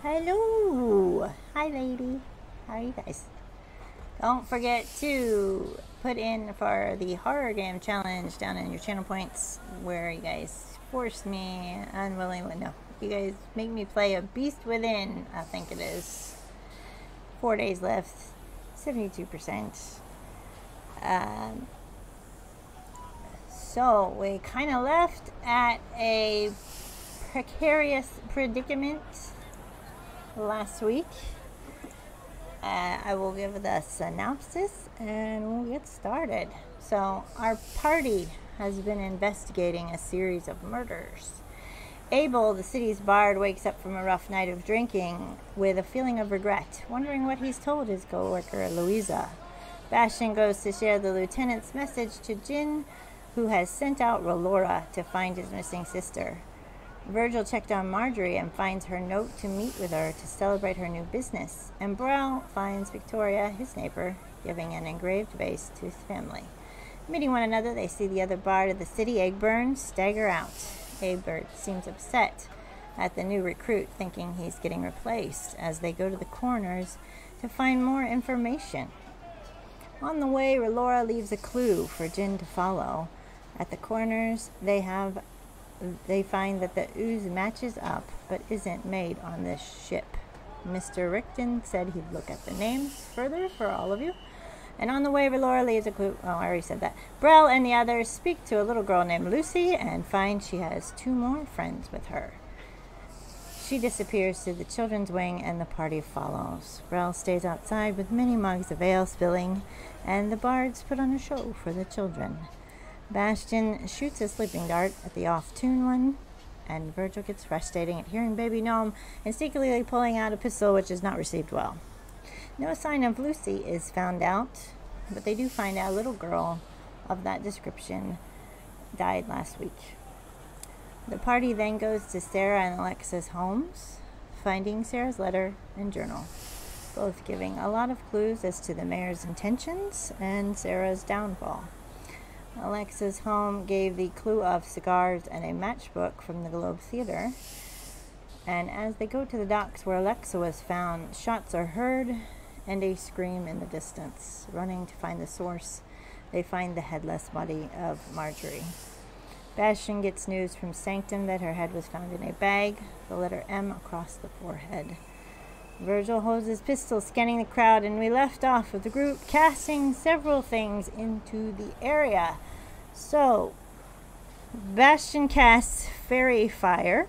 Hello. Hi, lady. How are you guys? Don't forget to put in for the horror game challenge down in your channel points where you guys forced me unwillingly. No, you guys make me play a Beast Within, I think it is. 4 days left, 72%. So we kind of left at a precarious predicament last week. I will give the synopsis and we'll get started. So our party has been investigating a series of murders. Abel, the city's bard, wakes up from a rough night of drinking with a feeling of regret, wondering what he's told his coworker Louisa. Bastian goes to share the lieutenant's message to Juin, who has sent out Rhelora to find his missing sister. Virgil checked on Marjorie and finds her note to meet with her to celebrate her new business. And Brel finds Victoria, his neighbor, giving an engraved vase to his family. Meeting one another, they see the other bard of the city, Egburn, stagger out. Abel seems upset at the new recruit, thinking he's getting replaced, as they go to the corners to find more information. On the way, Rhelora leaves a clue for Juin to follow. At the corners, they find that the ooze matches up, but isn't made on this ship. Mr. Rickton said he'd look at the names further for all of you. And on the way, Rhelora leaves a clue. Oh, I already said that. Brel and the others speak to a little girl named Lucy and find she has 2 more friends with her. She disappears to the children's wing and the party follows. Brel stays outside with many mugs of ale spilling, and the bards put on a show for the children. Bastian shoots a sleeping dart at the off-tune one, and Virgil gets frustrated at hearing Baby Gnome instinctively pulling out a pistol, which is not received well. No sign of Lucy is found out, but they do find out a little girl of that description died last week. The party then goes to Sarah and Alexa's homes, finding Sarah's letter and journal, both giving a lot of clues as to the mayor's intentions and Sarah's downfall. Alexa's home gave the clue of cigars and a matchbook from the Globe Theater. And as they go to the docks where Alexa was found, shots are heard and a scream in the distance. Running to find the source, they find the headless body of Marjorie. Bastian gets news from Sanctum that her head was found in a bag, the letter M across the forehead. Virgil holds his pistol, scanning the crowd, and we left off with the group casting several things into the area. So, Bastian casts fairy fire.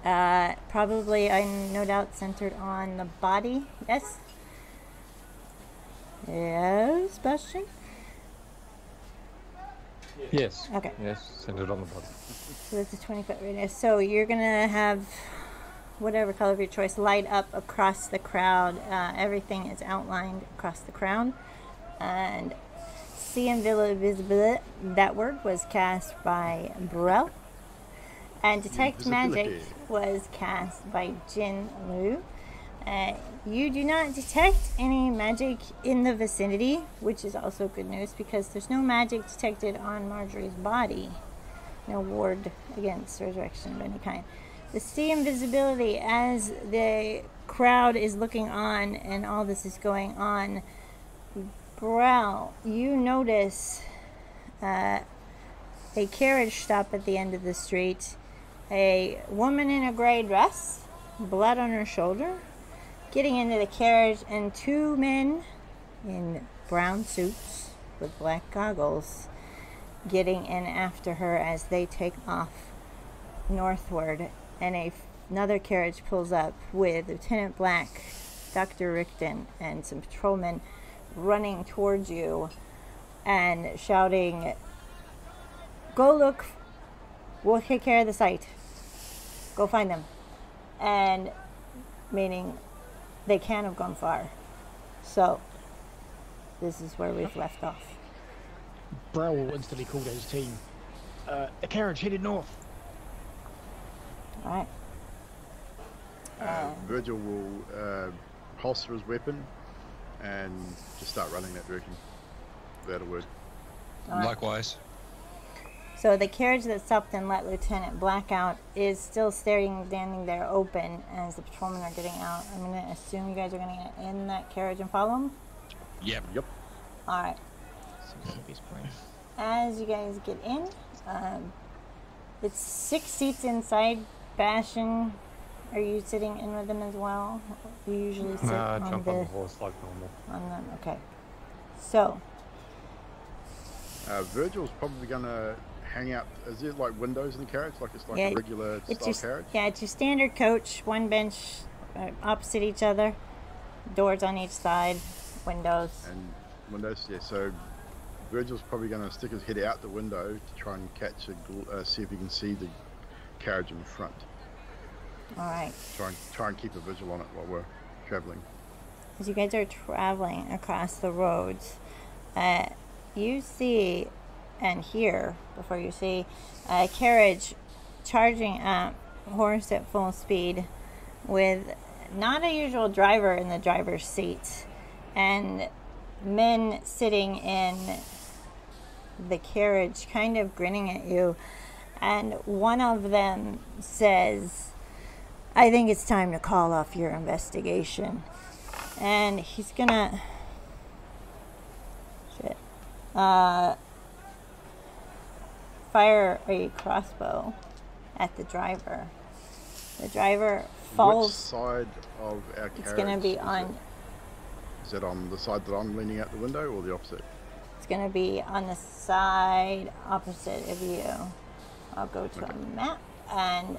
Probably, no doubt, centered on the body. Yes? Yes, Bastian? Yes. Okay. Yes, centered on the body. So it's a 20-foot radius. So you're going to have whatever color of your choice light up across the crowd. Everything is outlined across the crowd. And see invisibility, that word was cast by Brel. And detect magic was cast by Juin Liu. You do not detect any magic in the vicinity, which is also good news because there's no magic detected on Marjorie's body. No ward against resurrection of any kind. The see invisibility, as the crowd is looking on and all this is going on, Brel, you notice a carriage stop at the end of the street. A woman in a gray dress, blood on her shoulder, getting into the carriage, and 2 men in brown suits with black goggles getting in after her as they take off northward. And another carriage pulls up with Lieutenant Black, Dr. Rickton, and some patrolmen running towards you and shouting, "Go look, we'll take care of the site. Go find them." And meaning they can't have gone far. So this is where we've left off. Brel instantly called out his team. A carriage headed north. All right. Virgil will holster his weapon and just start running that direction. That'll work. All right. Likewise. So the carriage that stopped and let Lieutenant Blackout is still standing there open as the patrolmen are getting out. I'm going to assume you guys are going to get in that carriage and follow them? Yep. All right. As you guys get in, it's 6 seats inside. Bastion, are you sitting in with them as well? You usually sit on jump the... on the horse like normal. On them, okay. So... Virgil's probably going to hang out. Is there like windows in the carriage? Like it's like a regular style carriage? Yeah, it's your standard coach. One bench opposite each other. Doors on each side. Windows. And windows, yeah. So Virgil's probably going to stick his head out the window to try and catch see if he can see the carriage in front. All right. Try and keep a visual on it while we're traveling. As you guys are traveling across the roads, you see and hear, before you see, a carriage charging up, horse at full speed, with not a usual driver in the driver's seat, and men sitting in the carriage kind of grinning at you, and one of them says, "I think it's time to call off your investigation." And he's gonna fire a crossbow at the driver. The driver falls. Which side of our carriage? It's gonna be on. Is it on the side that I'm leaning out the window, or the opposite? It's gonna be on the side opposite of you. I'll go to a map, and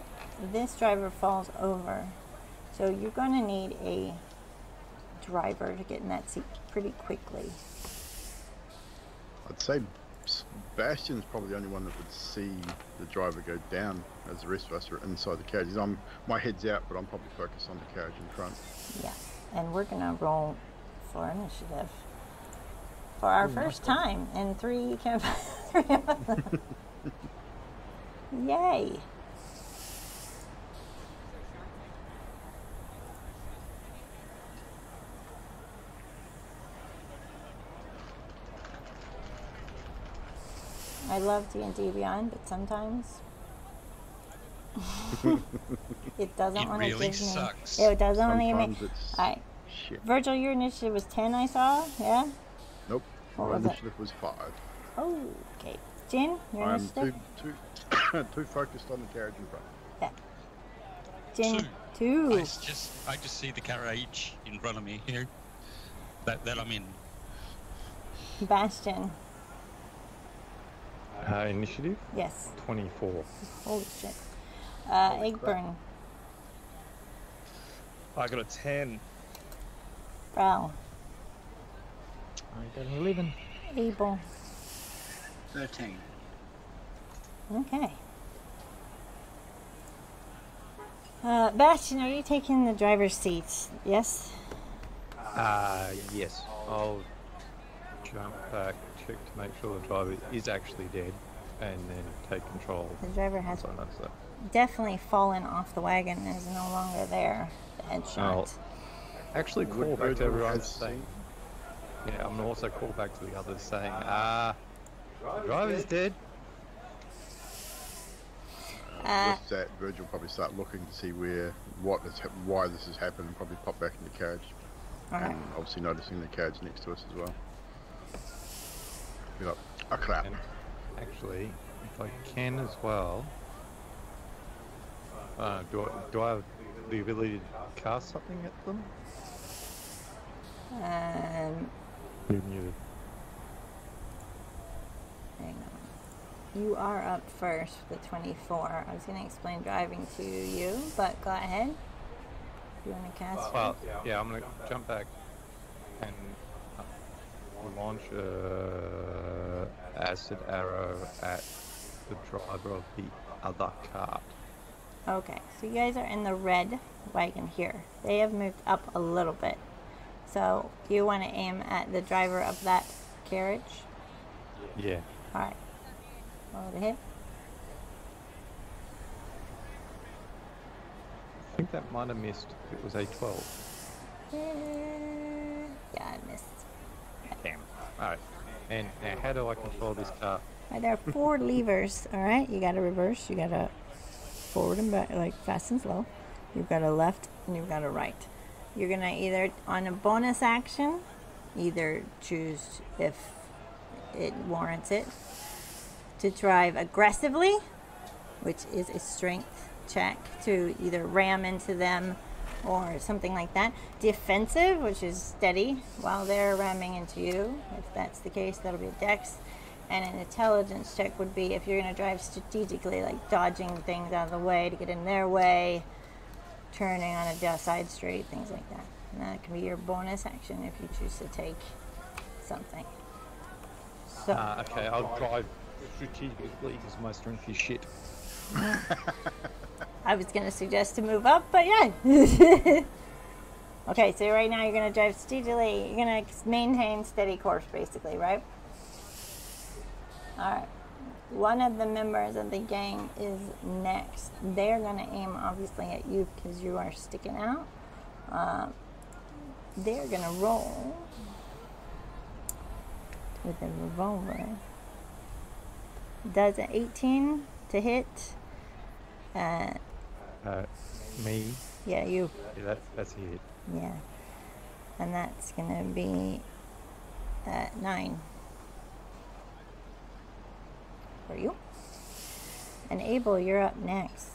this driver falls over. So you're gonna need a driver to get in that seat pretty quickly. I'd say Bastion's probably the only one that would see the driver go down, as the rest of us are inside the carriage. My head's out, but I'm probably focused on the carriage in front. Yeah, and we're gonna roll for initiative for our first time in three of us. Yay! I love D&D Beyond, but sometimes it doesn't want to give me. Sucks. It doesn't want to give me. It's All right, shit. Virgil, your initiative was 10. I saw. Yeah. Nope. What My was it? initiative was 5. Oh, okay. Jin, your I'm initiative. too focused on the carriage in front. Yeah. Jin, 2. 2. I just see the carriage in front of me here. That I'm in. Bastion. Initiative? Yes. 24. Holy shit. Egburn. I got a 10. Rel. I got an 11. Abel. 13. Okay. Bastion, are you taking the driver's seats? Yes? Yes. I'll jump back, check to make sure the driver is actually dead, and then take control. The driver has So that's that. definitely fallen off the wagon and is no longer there. The headshot. Actually, call Would back to Virgil everyone have saying. Yeah, I'm gonna also call back to the others saying, driver's dead. With that, Virgil will probably start looking to see why this has happened, and probably pop back in the carriage. Alright. And obviously noticing the carriage next to us as well. Be like, oh crap. And actually, if I can as well, do I have the ability to cast something at them? Who knew? Hang on. You are up first with the 24. I was going to explain driving to you, but go ahead. You want to cast? Well, yeah, I'm gonna jump back and launch a acid arrow at the driver of the other cart. Okay, so you guys are in the red wagon here. They have moved up a little bit. So you want to aim at the driver of that carriage? Yeah. Alright. Roll the hit. I think that might have missed. It was a 12. Yeah, I missed. Damn. Alright. And now how do I control this car? Right, there are 4 levers. All right, you got to reverse, you got to forward and back, like fast and slow. You've got a left and you've got a right. You're gonna either, on a bonus action, either choose, if it warrants it, to drive aggressively, which is a strength check to either ram into them or something like that. Defensive, which is steady while they're ramming into you. If that's the case, that'll be a dex. And an intelligence check would be if you're going to drive strategically, like dodging things out of the way to get in their way, turning on a side street, things like that. And that can be your bonus action if you choose to take something. So, Okay, I'll drive strategically because my strength is shit. I was going to suggest to move up, but yeah. Okay, so right now you're going to drive strategically. You're going to maintain steady course, basically, right? All right. One of the members of the gang is next. They're going to aim, obviously, at you because you are sticking out. They're going to roll with a revolver. Does an 18 to hit? Me? Yeah, you. Yeah, that's a hit. Yeah. And that's going to be 9 for you. And Abel, you're up next.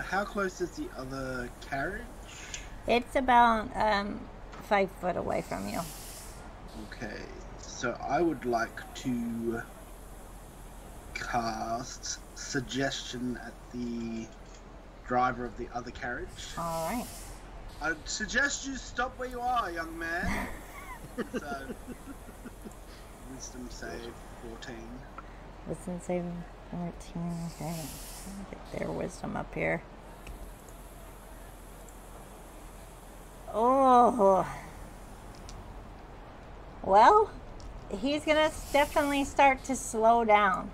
How close is the other carriage? It's about 5 foot away from you. Okay, so I would like to cast suggestion at the driver of the other carriage. All right. I'd suggest you stop where you are, young man. So, wisdom save 14. Wisdom saving 14. Okay. I'll get their wisdom up here. Oh. Well, he's going to definitely start to slow down.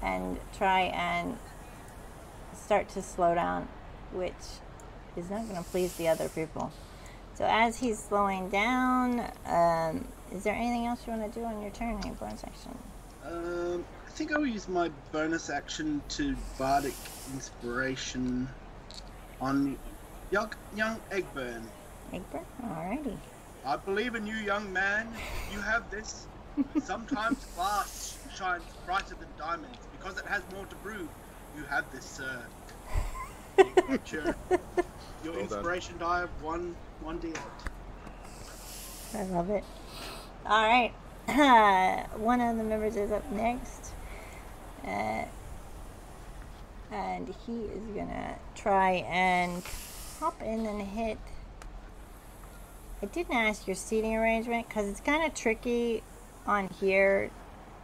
And try and start to slow down, which is not going to please the other people. So as he's slowing down, is there anything else you want to do on your turn, your bonus action? I think I'll use my bonus action to bardic inspiration on young Egburn. Egburn? Alrighty. I believe in you, young man. You have this. Sometimes glass shines brighter than diamonds because it has more to prove. You have this, sir. Your Well inspiration die of 1d8. I love it. Alright. One of the members is up next. And he is going to try and hop in and hit. I didn't ask your seating arrangement because it's kind of tricky on here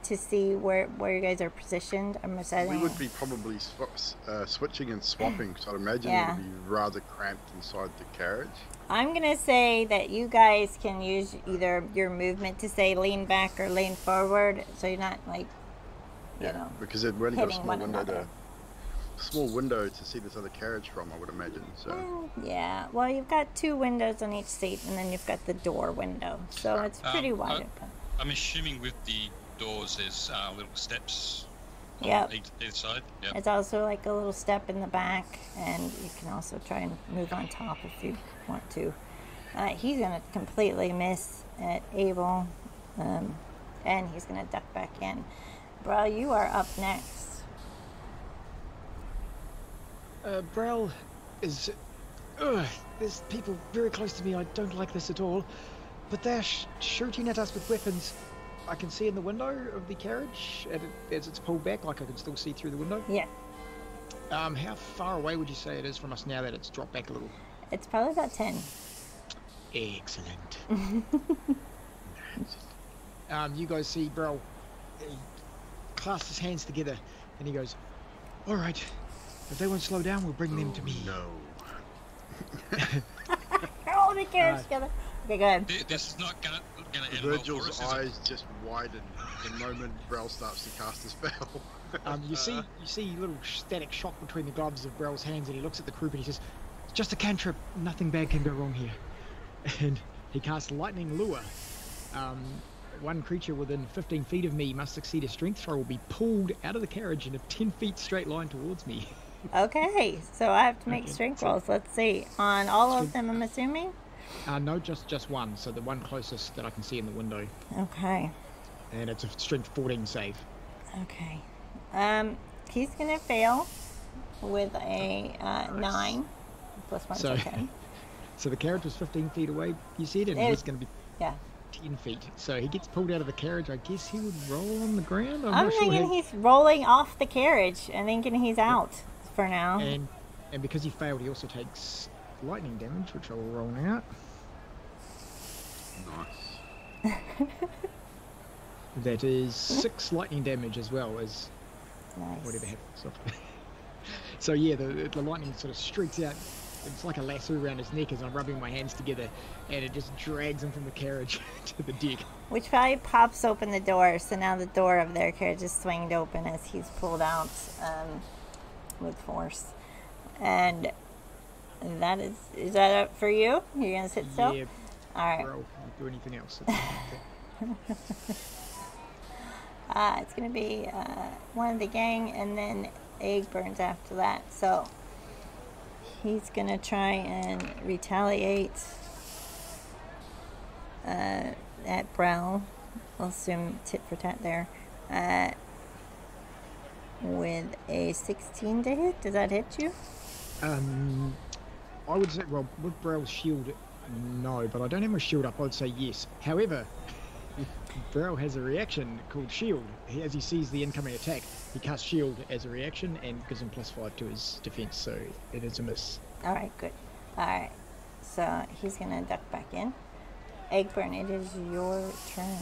to see where you guys are positioned. I'm assuming We would be probably switching and swapping, so I'd imagine it would be rather cramped inside the carriage. I'm gonna say that you guys can use either your movement to say lean back or lean forward, so you're not like, you know, because we've only got a hitting small one window another. to see this other carriage from, I would imagine. So Yeah, well, you've got 2 windows on each seat, and then you've got the door window, so it's pretty wide open. I'm assuming with the doors there's little steps on Yep. either side. Yep. It's also like a little step in the back, and you can also try and move on top if you want to. He's going to completely miss at Abel, and he's going to duck back in. Bro, you are up next. Brel is... there's people very close to me. I don't like this at all. But they're shooting at us with weapons. I can see in the window of the carriage as it's pulled back, like I can still see through the window. Yeah, How far away would you say it is from us now that it's dropped back a little? it's probably about 10. Excellent. You guys see Brel, he clasps his hands together and he goes, "All right, if they won't slow down, we'll bring them to me." No. Hold the carriage together. Okay, go ahead. This is not gonna end well for Virgil's us, is it? eyes just widen the moment Brel starts to cast a spell. You see little static shock between the gloves of Brel's hands, and he looks at the group and he says, "It's just a cantrip. Nothing bad can go wrong here." And he casts Lightning Lure. One creature within 15 feet of me must succeed a strength throw or be pulled out of the carriage in a 10 feet straight line towards me. Okay, so I have to make Okay, strength so- rolls. Let's see. On all of Strength- them, I'm assuming? No, just one. So the one closest that I can see in the window. Okay. And it's a strength 14 save. Okay. He's going to fail with a 9. Plus 1 So- so 10. So the carriage was 15 feet away, you said, and It- he's going to be Yeah. 10 feet. So he gets pulled out of the carriage. I guess he would roll on the ground. I'm I'm not sure thinking how- he's rolling off the carriage and thinking he's out for now. And because he failed, he also takes lightning damage, which I will roll now. Nice. That is 6 lightning damage as well as Nice. whatever happens. So yeah, the lightning sort of streaks out. It's like a lasso around his neck as I'm rubbing my hands together, and it just drags him from the carriage to the deck. Which probably pops open the door, so now the door of their carriage is swinged open as he's pulled out with force. And that is that it for you? You're going to sit still? Yeah, All right. bro, can't do anything else. It's going to be one of the gang, and then Egburn after that. So he's going to try and retaliate at Brow. I'll assume tit for tat there. With a 16 to hit. Does that hit you? I would say, well, with Brow's shield, no, but I don't have my shield up. I would say yes. However, Brow has a reaction called Shield. As he sees the incoming attack, he casts Shield as a reaction and gives him +5 to his defense, so it is a miss. Alright, good. Alright. So he's going to duck back in. Egburn, it is your turn.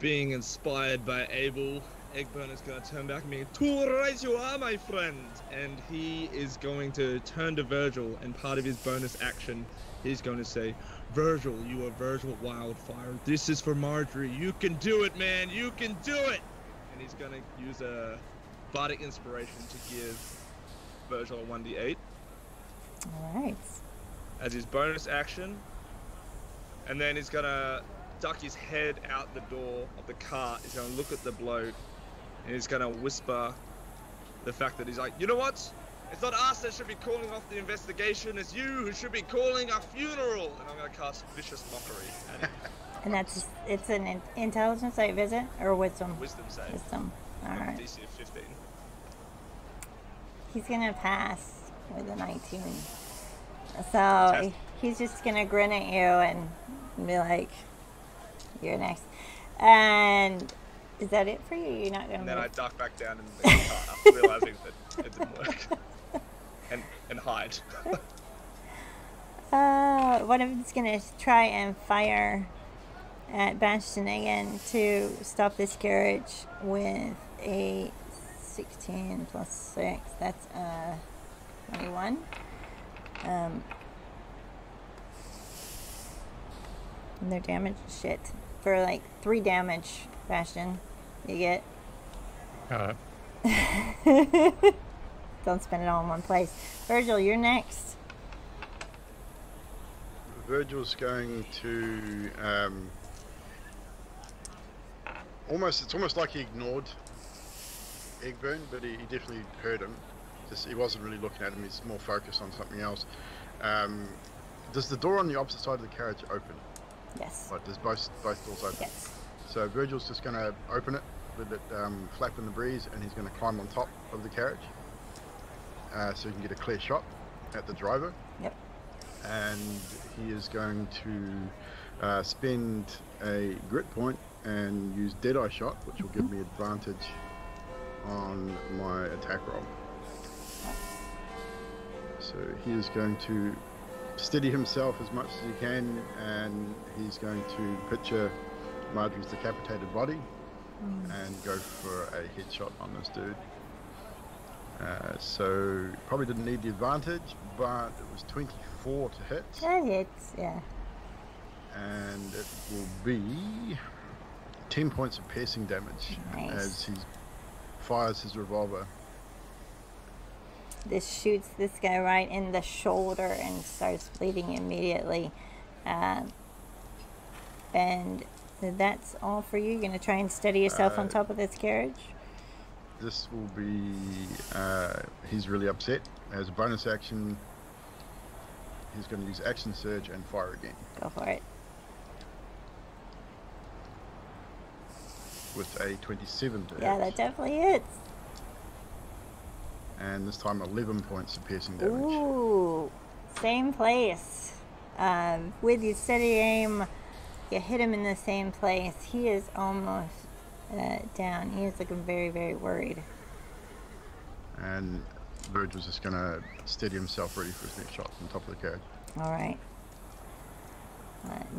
Being inspired by Abel, Egburn is going to turn back and be "Too right you are, my friend!" And he is going to turn to Virgil, and part of his bonus action, he's going to say, "Virgil, you are Virgil Wildfire. This is for Marjorie. You can do it, man. You can do it!" And he's going to use a bardic inspiration to give Virgil a 1d8 Alright. as his bonus action. And then he's going to duck his head out the door of the cart. He's going to look at the bloke, and he's going to whisper the fact that he's like, "You know what? It's not us that should be calling off the investigation. It's you who should be calling our funeral." And I'm going to cast Vicious Mockery at him. And it's an intelligence save, is it? Or wisdom? Wisdom save. Wisdom. Alright. DC of 15. He's going to pass with a 19. So Fantastic. he's just going to grin at you and be like, "You're next." And is that it for you? You're not going And to then I duck back down in the cart after realizing that it didn't work. and hide. One of them's going to try and fire at Bastion again to stop this carriage with a 16 plus 6. That's 21. And their damage is shit. For like 3 damage, Bastion, you get. Alright. Don't spend it all in one place. Virgil, you're next. Virgil's going to it's almost like he ignored Egburn, but he definitely heard him. Just he wasn't really looking at him. He's more focused on something else. Does the door on the opposite side of the carriage open? Yes. Like does both doors open? Yes. So Virgil's just going to open it, let it flap in the breeze, and he's going to climb on top of the carriage, so he can get a clear shot at the driver. Yep. And he is going to spend a grit point and use Deadeye Shot, which will give me advantage on my attack roll. So he is going to steady himself as much as he can, and he's going to picture Marjorie's decapitated body and go for a headshot on this dude. So probably didn't need the advantage, but it was 24 to hit, That hits, yeah. and it will be 10 points of piercing damage Nice. as he fires his revolver. This shoots this guy right in the shoulder and starts bleeding immediately. And that's all for you. You're going to try and steady yourself on top of this carriage? This will be... he's really upset. As a bonus action, he's going to use Action Surge and fire again. Go for it. With a 27 to Yeah, hit. that definitely hits. And this time 11 points of piercing damage. Ooh, same place. With your steady aim, you hit him in the same place. He is almost down. He is looking very, very worried. And Virgil's just going to steady himself ready for his next shot on top of the carriage. All right.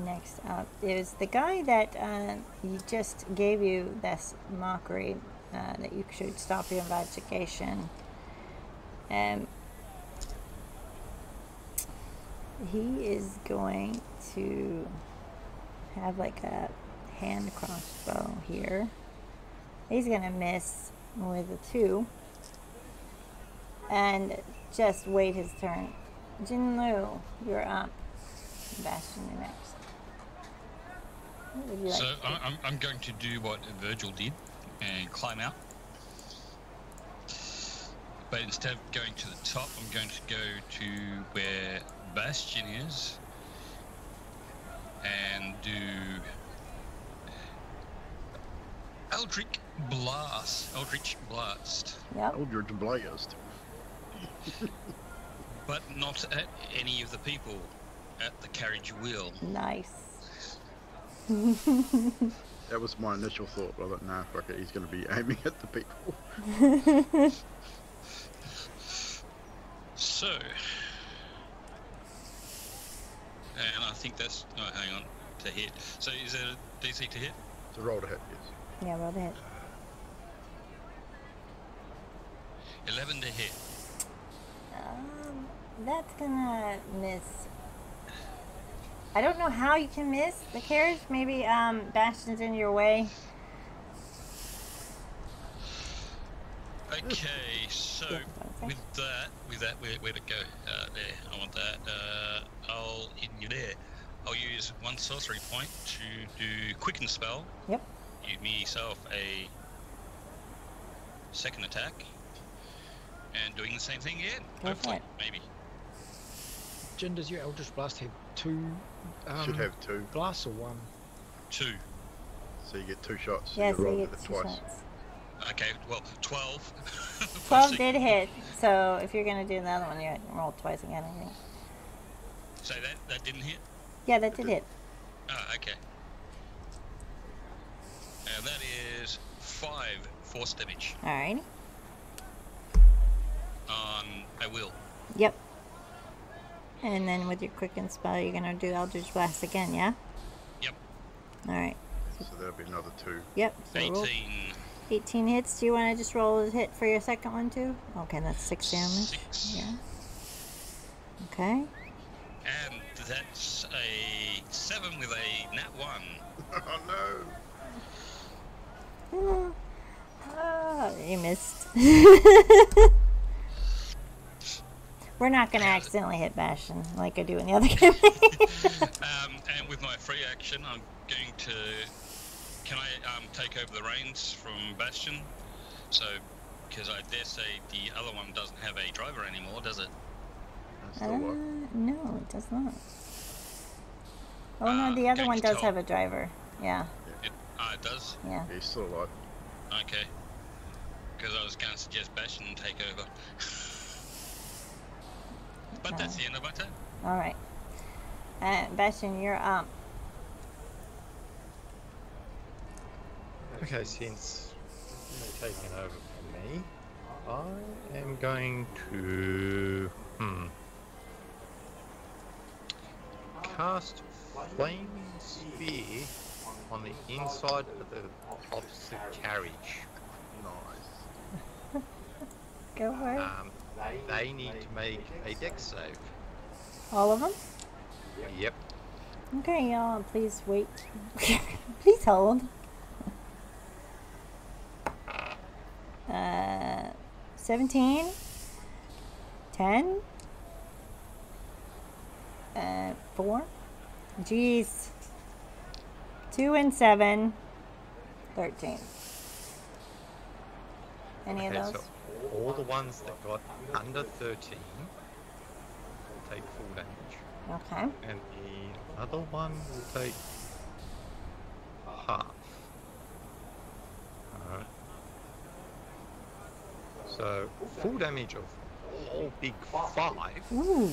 Next up is the guy that he just gave you this mockery that you should stop your investigation. And he is going to have like a hand crossbow here. He's going to miss with a 2. And just wait his turn. Jinlu, you're up. Bastion, you're next. What would you like So to do? I'm going to do what Virgil did and climb out. But instead of going to the top, I'm going to go to where Bastion is and do Eldritch Blast. Yep. Eldritch Blast. But not at any of the people at the carriage wheel. Nice. That was my initial thought, but I thought, nah, fuck it, he's going to be aiming at the people. So, and I think that's, oh, hang on, to hit. So is it a DC to hit? It's a roll to hit, yes. Yeah, roll the hit. 11 to hit. That's gonna miss. I don't know how you can miss the carriage. Maybe Bastion's in your way. Okay, so with that, where'd it go? There, I want that. I'll use 1 sorcery point to do Quicken Spell. Yep. Give myself a second attack. And doing the same thing again. Go Hopefully, for it. maybe. Jin, does your Eldritch Blast have 2 Should have 2. blasts or 1? 2. So you get 2 shots. So Yes, you you roll get with it 2 twice. shots. Okay, well, 12. 12 did hit. So if you're gonna do the other one, you roll twice again, I think. So that didn't hit? Yeah, that did hit. Ah, okay. And that is 5 force damage Alrighty. on a will. Yep. And then with your quicken spell, you're gonna do Eldritch Blast again, yeah? Yep. Alright. So that'll be another 2. Yep. So 18. roll 18 hits. Do you want to just roll a hit for your second one too? Okay, that's 6 damage. 6. Yeah. Okay. And that's a 7 with a nat 1. Oh no! You missed. We're not going to accidentally hit Bastion like I do in the other game. And with my free action, I'm going to... Can I take over the reins from Bastion? So, because I dare say the other one doesn't have a driver anymore, does it? That's still alive. No, it does not. Oh no, the other going one to does tell- have a driver. Yeah, It does? yeah. Yeah, he's still alive. Okay. Because I was going to suggest Bastion take over. But that's the end of my turn. All right. Bastion, you're up. Okay, since you've taken over from me, I am going to cast Flame Spear on the inside of the opposite carriage. Nice. Go for it. They need to make a dex save. All of them? Yep. Okay, y'all, please wait. Please hold. 17, 10, 4, Jeez. 2 and 7. 13. Any of Okay, those? so all the ones that got under 13 will take full damage. Okay. And the other one will take half. Alright. So, full damage of a whole big 5. Ooh.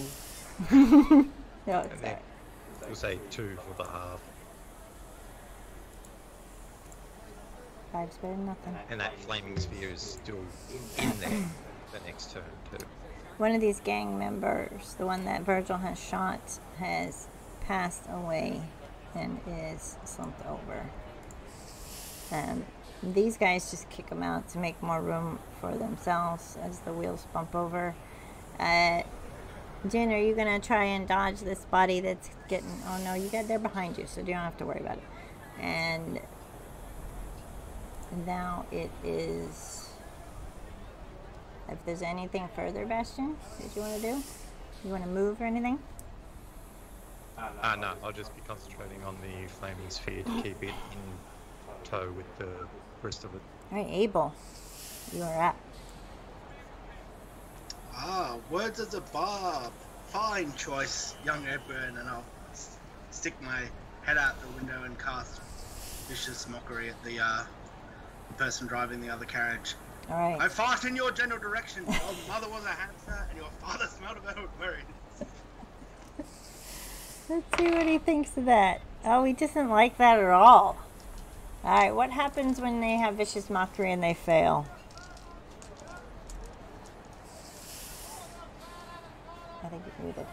No, it's And then alright. we'll say 2 for the half. 5's better than nothing. And that flaming sphere is still in there the next turn too. One of these gang members, the one that Virgil has shot, has passed away and is slumped over. These guys just kick them out to make more room for themselves as the wheels bump over. Jen, are you gonna try and dodge this body that's getting? Oh no, they're behind you, so you don't have to worry about it. And now it is. If there's anything further, Bastion, that you want to do? You want to move or anything? No, I'll just be concentrating on the flaming sphere to keep it in tow with the rest of it. All right, Abel, you are up. Ah, words as a barb. Fine choice, young Egburn, and I'll stick my head out the window and cast vicious mockery at the person driving the other carriage. All right. I fart in your general direction. Your mother was a hamster, and your father smelled of elderberries. Let's see what he thinks of that. Oh, he doesn't like that at all. All right, what happens when they have vicious mockery and they fail? I think it's muted.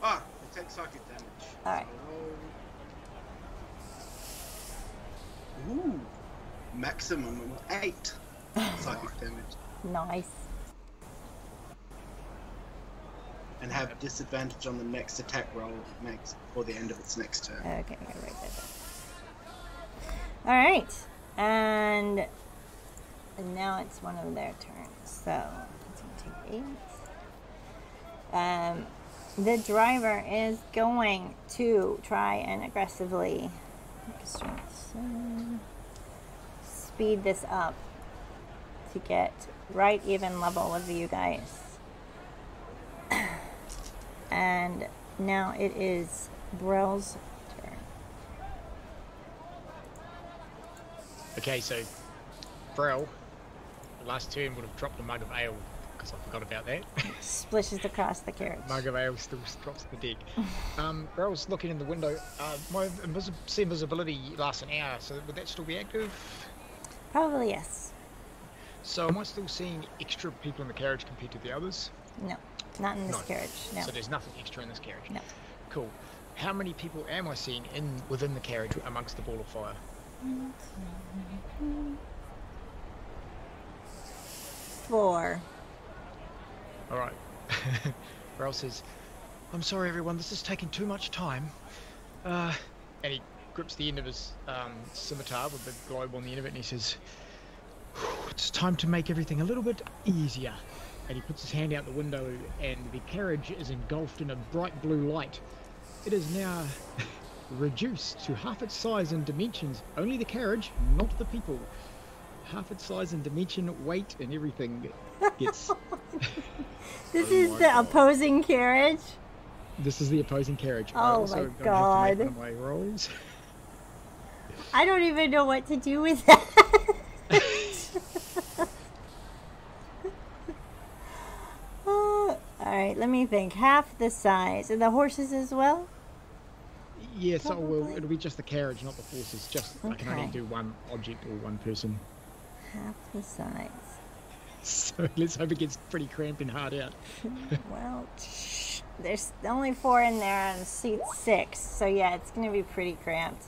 Ah, they take psychic damage. All right. Ooh, maximum of 8 psychic damage. Nice. And have disadvantage on the next attack roll makes before the end of its next turn. Okay, I'm gonna write that down. All right, and now it's one of their turns. So it's gonna take 8. The driver is going to try and aggressively speed this up to get right even level with you guys. And now it is Brell's turn. Okay, so Brel, last turn would have dropped a mug of ale because I forgot about that. Splishes across the carriage. Mug of ale still drops the deck. Brel's looking in the window. My invisibility lasts an hour, so would that still be active? Probably yes. So am I still seeing extra people in the carriage compared to the others? No, not in this carriage. No. So there's nothing extra in this carriage? No. Cool. How many people am I seeing within the carriage amongst the ball of fire? 4. Alright. Rel says, I'm sorry everyone, this is taking too much time. And he grips the end of his scimitar with the globe on the end of it and he says, it's time to make everything a little bit easier. And he puts his hand out the window and the carriage is engulfed in a bright blue light. It is now reduced to half its size and dimensions. Only the carriage, not the people. Half its size and dimension, weight and everything gets... This is the God. opposing carriage? This is the opposing carriage. I Oh also my don't have to God. make one of my rolls. I don't even know what to do with that. Alright, let me think. Half the size. And the horses as well? Yeah, so Probably. it'll be just the carriage, not the horses. Just I can only Okay. do one object or one person. Half the size. So let's hope it gets pretty cramped and hard out. Well, there's only 4 in there and seat 6. So yeah, it's going to be pretty cramped.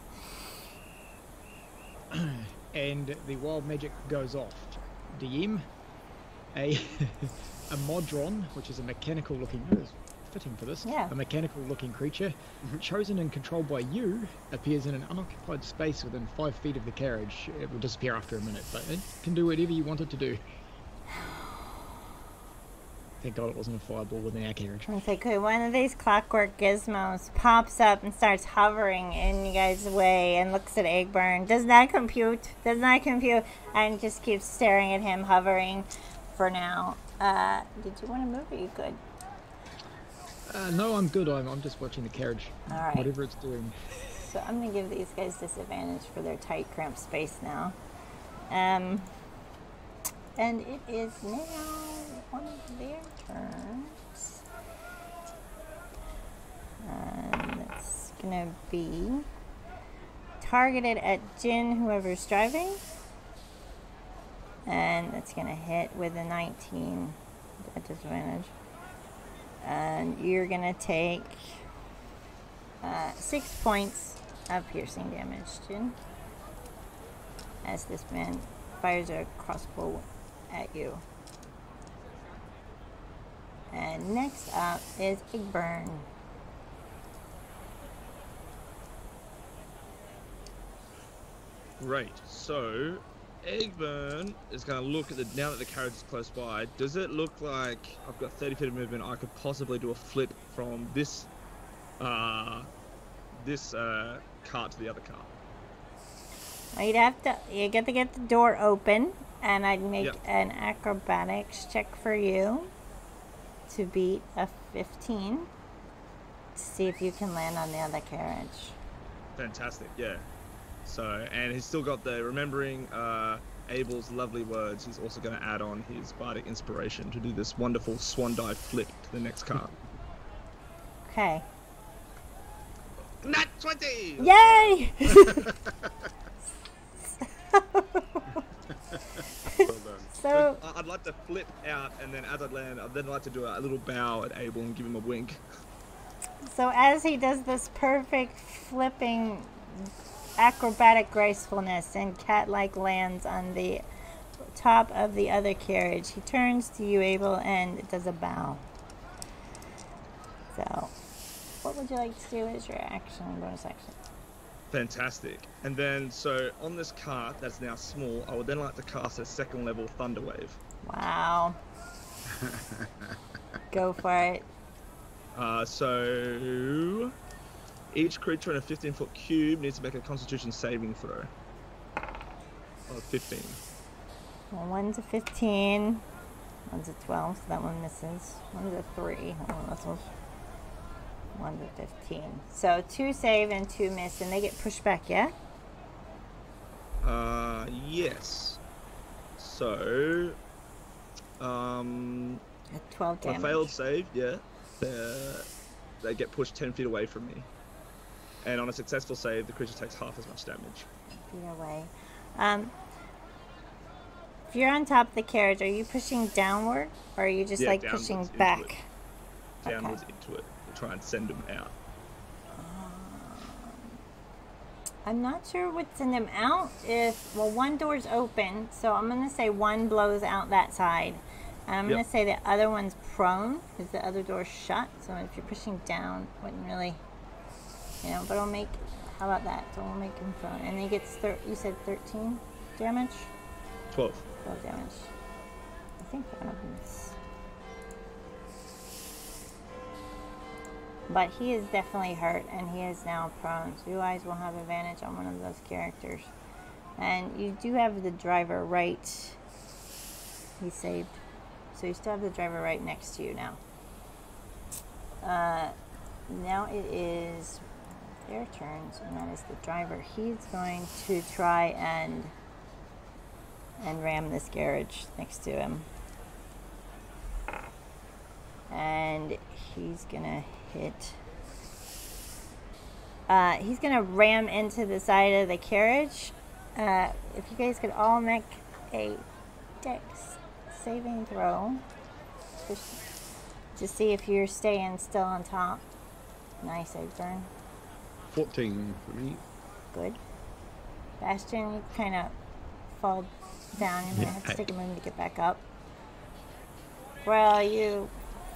And the wild magic goes off. DM, a Modron, which is a mechanical looking, fitting for this, Yeah. a mechanical looking creature, chosen and controlled by you, appears in an unoccupied space within 5 feet of the carriage. It will disappear after a minute, but it can do whatever you want it to do. Thank God it wasn't a fireball within our carriage. It's like, okay, one of these clockwork gizmos pops up and starts hovering in you guys' way and looks at Egburn. Does not compute. Does not compute. And just keeps staring at him, hovering for now. Did you want to move? Are you good? No, I'm good. I'm just watching the carriage. All right. Whatever it's doing. So I'm going to give these guys disadvantage for their tight, cramped space now. And it is now one of their turns. And it's going to be targeted at Juin, whoever's driving. And it's going to hit with a 19 at disadvantage. And you're going to take 6 points of piercing damage, Juin, as this man fires a crossbow at you. And next up is Egburn. Right, so Egburn is going to look at now that the carriage is close by, does it look like I've got 30 feet of movement, I could possibly do a flip from this cart to the other cart? Well, you got to get the door open, and I'd make an acrobatics check for you to beat a 15 to see if you can land on the other carriage. Fantastic, yeah. So, and he's still got the remembering Abel's lovely words. He's also going to add on his bardic inspiration to do this wonderful swan dive flip to the next cart. Okay. Nat 20! Yay! So I'd like to flip out, and then as I land, I'd then like to do a little bow at Abel and give him a wink. So as he does this perfect flipping acrobatic gracefulness and cat-like lands on the top of the other carriage, he turns to you, Abel, and does a bow. So, what would you like to do as your action, bonus action? Fantastic. And then, so on this cart that's now small, I would then like to cast a second level Thunder Wave. Wow. Go for it. So each creature in a 15-foot cube needs to make a Constitution saving throw. Of 15. Well, 1 to 15. 1 to 12, so that one misses. 1 to 3. Oh, that's 1 to 15. So 2 save and 2 miss, and they get pushed back, yeah? Yes. So, At 12 damage. a failed save, yeah. They get pushed 10 feet away from me. And on a successful save, the creature takes half as much damage. Feet away. If you're on top of the carriage, are you pushing downward, or are you just like pushing back? Downwards into it to try and send them out. I'm not sure what's send them out. Well, one door's open, so I'm going to say one blows out that side. And I'm going to say the other one's prone, because the other door's shut. So if you're pushing down, wouldn't really, but I'll make, how about that? So we'll make him prone. And he gets, you said 13 damage? 12. 12 damage. I think one of them's. But he is definitely hurt, and he is now prone. So you guys will have advantage on one of those characters. And you do have the driver right. He saved. So you still have the driver right next to you now. Now it is their turns, and that is the driver. He's going to try and ram this carriage next to him. And he's gonna hit. He's gonna ram into the side of the carriage. If you guys could all make a dex saving throw to see if you're staying still on top. Nice, Egburn. 14 for me. Good. Bastion, you kind of fall down. You're gonna have to take a moment to get back up. Well, you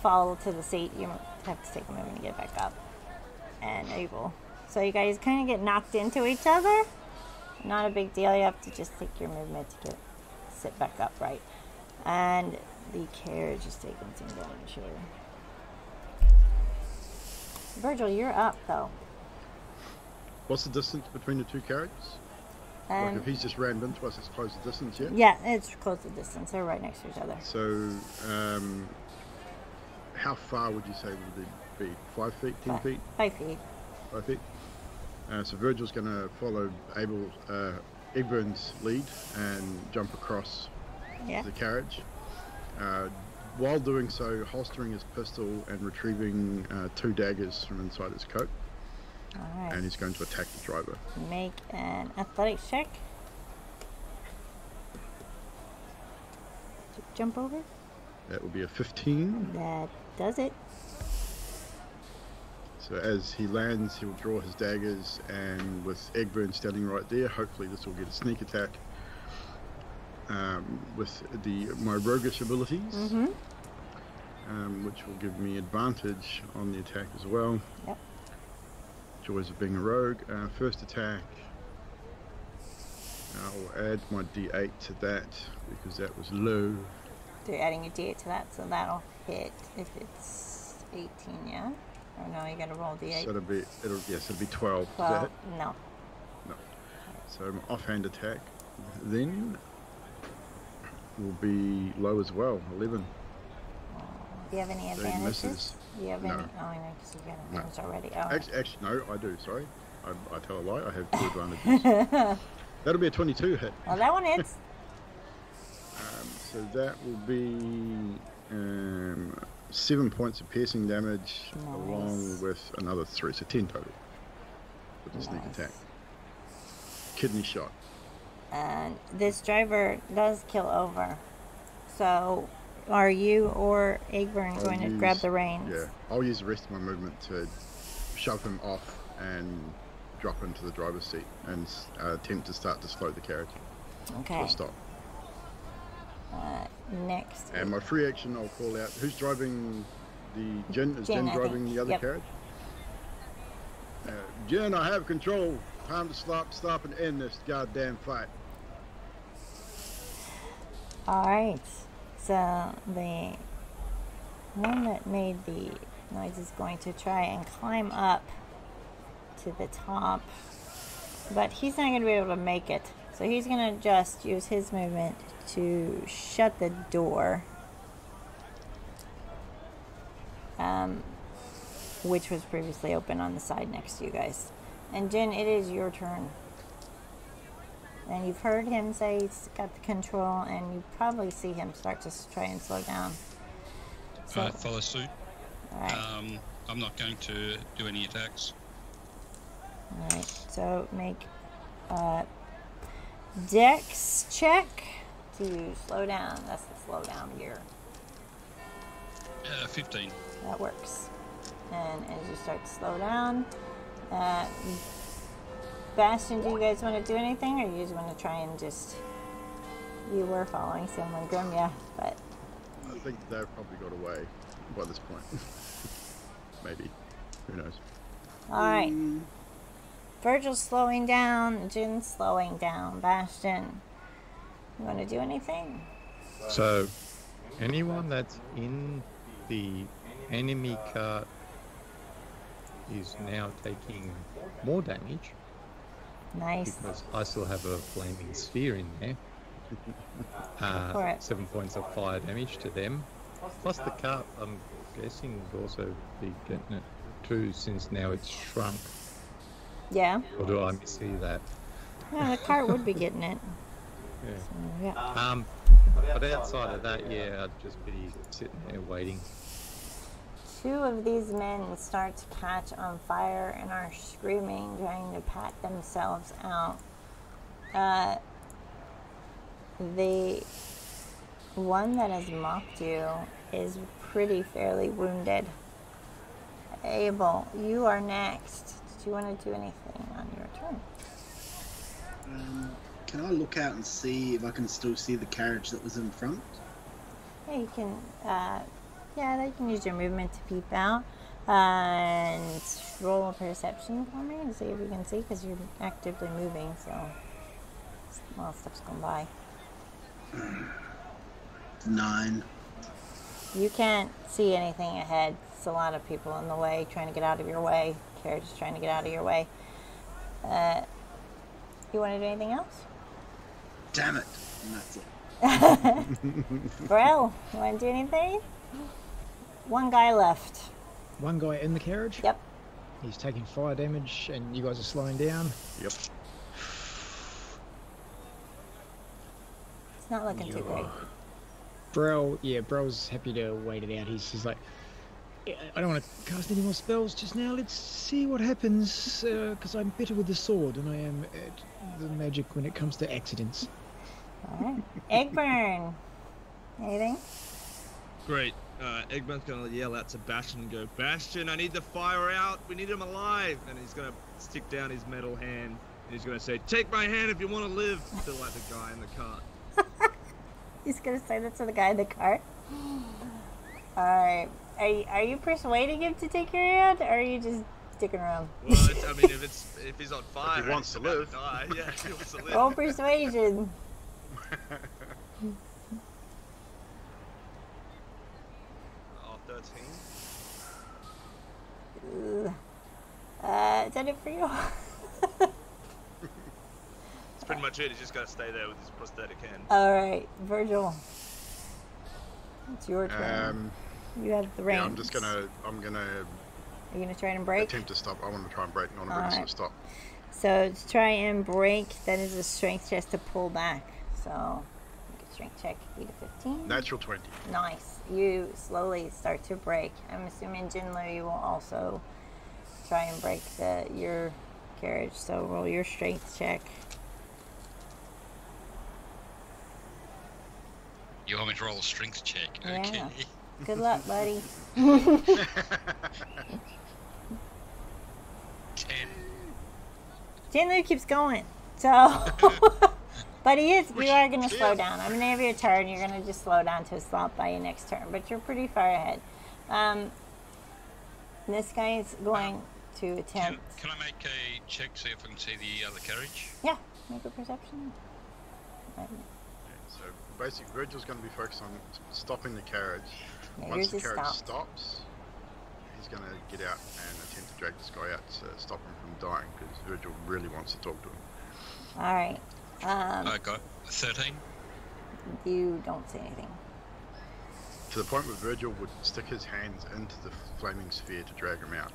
fall to the seat. You have to take a moment to get back up. And Abel. So you guys kind of get knocked into each other. Not a big deal. You have to just take your movement to sit back up right. And the carriage is taking some damage here. Virgil, you're up though. What's the distance between the two carriages? Like if he's just rammed into us, it's close the distance, yeah? Yeah, it's close to distance. They're right next to each other. So, how far would you say would it be? 5 feet, 10 feet? 5 feet. 5 feet. So Virgil's going to follow Abel, Egburn's lead and jump across the carriage. While doing so, holstering his pistol and retrieving 2 daggers from inside his coat. All right. And he's going to attack the driver. Make an athletics check. Jump over. That will be a 15. That does it. So as he lands, he'll draw his daggers, and with Egburn standing right there, hopefully this will get a sneak attack with my roguish abilities, which will give me advantage on the attack as well. Yep. Joys of being a rogue. First attack, I'll add my d8 to that because that was low. So you're adding your d8 to that, so that'll hit if it's 18, yeah? Oh no, you gotta roll d8. So it'll be 12. 12. Does that hit? No. No. So my offhand attack then will be low as well, 11. Do you have any So he advantages? misses. Do you have No. any? Oh, no, because you've got advantage already. Oh. Actually, no, I do. Sorry, I tell a lie. I have 2 advantages. That'll be a 22 hit. Well, that one hits. So that will be 7 points of piercing damage, along with another 3, so 10 total with the sneak attack. Kidney shot. And this driver does kill over. So, are you or Egburn going to grab the reins? Yeah, I'll use the rest of my movement to shove him off and drop into the driver's seat and attempt to start to slow the carriage. Okay. To a stop. Next. And my free action, I'll call out. Who's driving the Juin? Is Juin I driving think. the other Yep. carriage? Juin, I have control. Time to stop and end this goddamn fight. Alright. So, the one that made the noise is going to try and climb up to the top. But he's not going to be able to make it. So he's going to just use his movement to shut the door. Which was previously open on the side next to you guys. And Juin, it is your turn. And you've heard him say he's got the control, and you probably see him start to try and slow down. So, Follow suit. alright. I'm not going to do any attacks. Alright, so make a dex check to slow down. That's the slow down gear. 15. That works. And as you start to slow down, Bastion, do you guys want to do anything, or you just want to try and just... You were following someone, Grim, yeah, but... I think they've probably got away by this point. Maybe. Who knows? Alright. Virgil's slowing down, Juin's slowing down. Bastion, you want to do anything? So, anyone that's in the enemy cart is now taking more damage Nice. because I still have a flaming sphere in there. For it. 7 points of fire damage to them. Plus the cart, I'm guessing, would also be getting it too, since now it's shrunk. Yeah. Or do I missee that? Yeah, the cart would be getting it. Yeah. So, yeah. But outside of that, yeah, I'd just be sitting there waiting. 2 of these men start to catch on fire and are screaming, trying to pat themselves out. The one that has mocked you is fairly wounded. Abel, you are next. Did you want to do anything on your turn? Can I look out and see if I can still see the carriage that was in front? Yeah, you can. You can use your movement to peep out and roll a perception for me and see if you can see, because you're actively moving. So, while stuff's going by. 9. You can't see anything ahead. It's a lot of people in the way trying to get out of your way. Carriage is trying to get out of your way. You want to do anything else? Damn it. And that's it. Brel, you want to do anything? One guy left. One guy in the carriage? Yep. He's taking fire damage, and you guys are slowing down. Yep. It's not looking too great. Brel's happy to wait it out. He's like, I don't want to cast any more spells just now. Let's see what happens, because I'm better with the sword than I am at the magic when it comes to accidents. Alright. Egburn. Anything? Great. Egburn's gonna yell out to Bastion and go, Bastion, I need the fire out. We need him alive. And he's gonna stick down his metal hand. And he's gonna say, take my hand if you want to live. Still like the guy in the cart. He's gonna say that to the guy in the cart. Alright. Are you persuading him to take your hand, or are you just sticking around? Well, I mean, if he's on fire, If he wants to live. Die. Yeah, if he wants to live. Roll persuasion. Oh, 13. Is that it for you? That's pretty much it. He's just gotta stay there with his prosthetic hand. Alright, Virgil. It's your turn. You have the reins. Yeah, I'm gonna Are you gonna try and break? attempt to stop. I want to try and break, not ready to stop. So to try and break, that is a strength test to pull back. So make a strength check, 8 to 15. Natural 20. Nice. You slowly start to break. I'm assuming Jinlu, you will also try and break your carriage. So roll your strength check. You want me to roll a strength check? Yeah. Okay. Good luck, buddy. 10. Jinlu keeps going. So, but you are going to slow down. I'm going to have your turn. You're going to just slow down to a stop by your next turn. But you're pretty far ahead. This guy is going to attempt. Can I make a check, see if I can see the other carriage? Yeah, make a perception. So basically, Virgil's going to be focused on stopping the carriage. Yeah, Once the yours is carriage stopped. stops, he's going to get out and attempt to drag this guy out to stop him from dying, because Virgil really wants to talk to him. All right. I got 13. You don't see anything. To the point where Virgil would stick his hands into the flaming sphere to drag him out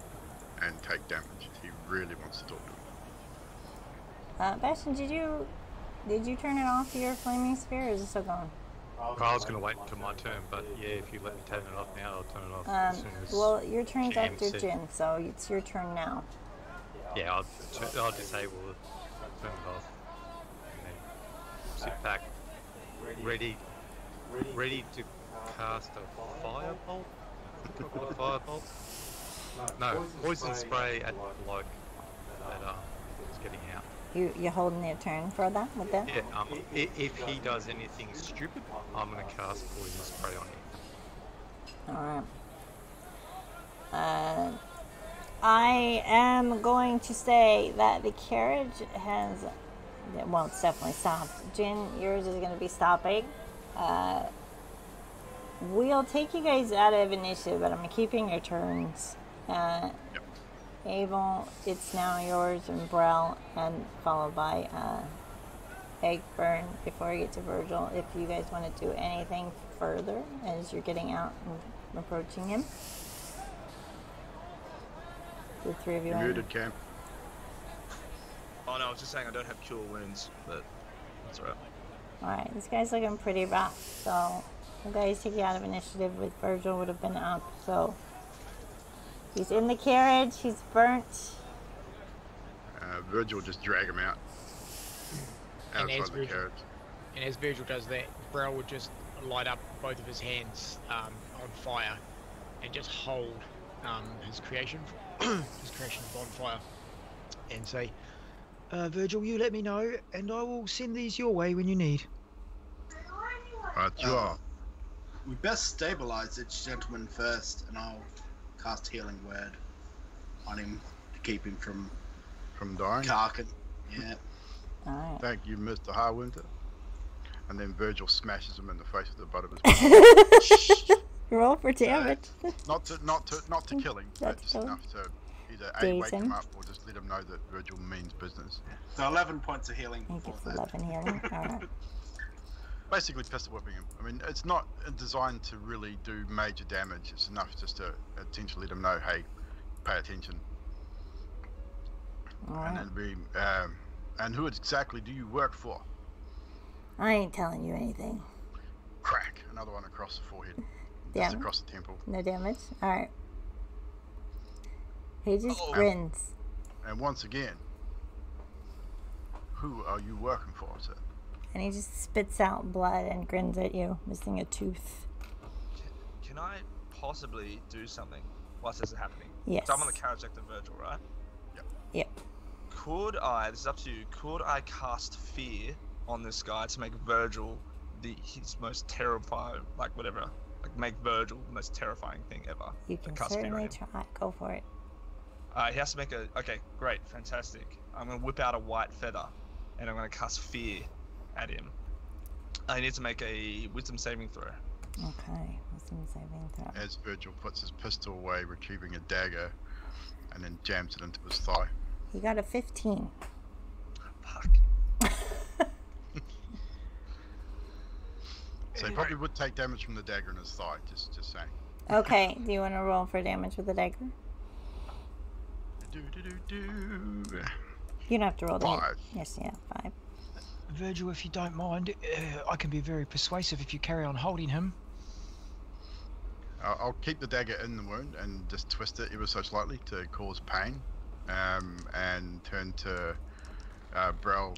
and take damage. He really wants to talk to him. Bastion, did you turn it off, your flaming sphere, or is it still going? I was going to wait until my turn, but yeah, if you let me turn it off now, I'll turn it off as soon as... Well, your turn's Jam after said- Jin, so it's your turn now. Yeah, I'll disable it, turn it off, and then sit back, ready to cast a firebolt? A firebolt? No, poison spray at the bloke that is getting out. You're holding your turn for that with that? Yeah, if he does anything stupid, I'm going to cast poison spray on him. Alright. I am going to say that the carriage has... Well, it's definitely stopped. Jin, yours is going to be stopping. We'll take you guys out of initiative, but I'm keeping your turns. Abel, it's now yours, and Brel, and followed by Egburn before I get to Virgil. If you guys want to do anything further as you're getting out and approaching him. The three of you You're want muted, Cam. Oh no, I was just saying I don't have cure wounds, but that's alright. Alright, this guy's looking pretty rough, so you guys take you out of initiative with Virgil would have been up, so he's in the carriage, he's burnt. Virgil just drag him out. Outside the carriage. And as Virgil does that, Brel would just light up both of his hands on fire and just hold his creation bonfire and say, Virgil, you let me know and I will send these your way when you need. Right, you are. We best stabilize each gentleman first, and I'll cast Healing Word on him to keep him from dying. carking. Yeah. Alright. Thank you, Mr. Harwinter. And then Virgil smashes him in the face with the butt of his Roll for damage. Not to kill him, Not but to just kill him. enough to either A, Daze wake him. him up or just let him know that Virgil means business. So 11 points of healing He before gets that. 11 healing. Alright. Basically pistol whipping him. I mean, it's not designed to really do major damage. It's enough just to essentially let him know, hey, pay attention. Alright. And then and who exactly do you work for? I ain't telling you anything. Crack. Another one across the forehead. Yeah. Just across the temple. No damage? Alright. He just Oh. grins. And once again, who are you working for, sir? And he just spits out blood and grins at you, missing a tooth. Can I possibly do something whilst this is happening? Yes. So I'm on the carriage deck of Virgil, right? Yep. Could I, this is up to you, could I cast fear on this guy to make Virgil his most terrifying, like whatever, like make Virgil the most terrifying thing ever? You can Cast fear on certainly him. try. Go for it. He has to make a, okay, great, fantastic. I'm going to whip out a white feather and I'm going to cast fear at him. I need to make a wisdom saving throw. Okay. Wisdom saving throw. As Virgil puts his pistol away, retrieving a dagger, and then jams it into his thigh. He got a 15. Fuck. So he probably would take damage from the dagger in his thigh, just saying. Okay. Do you want to roll for damage with the dagger? Do. You don't have to roll the 5. Yes, yeah, 5. Virgil, if you don't mind, I can be very persuasive if you carry on holding him. I'll keep the dagger in the wound and just twist it ever so slightly to cause pain, and turn to Brel.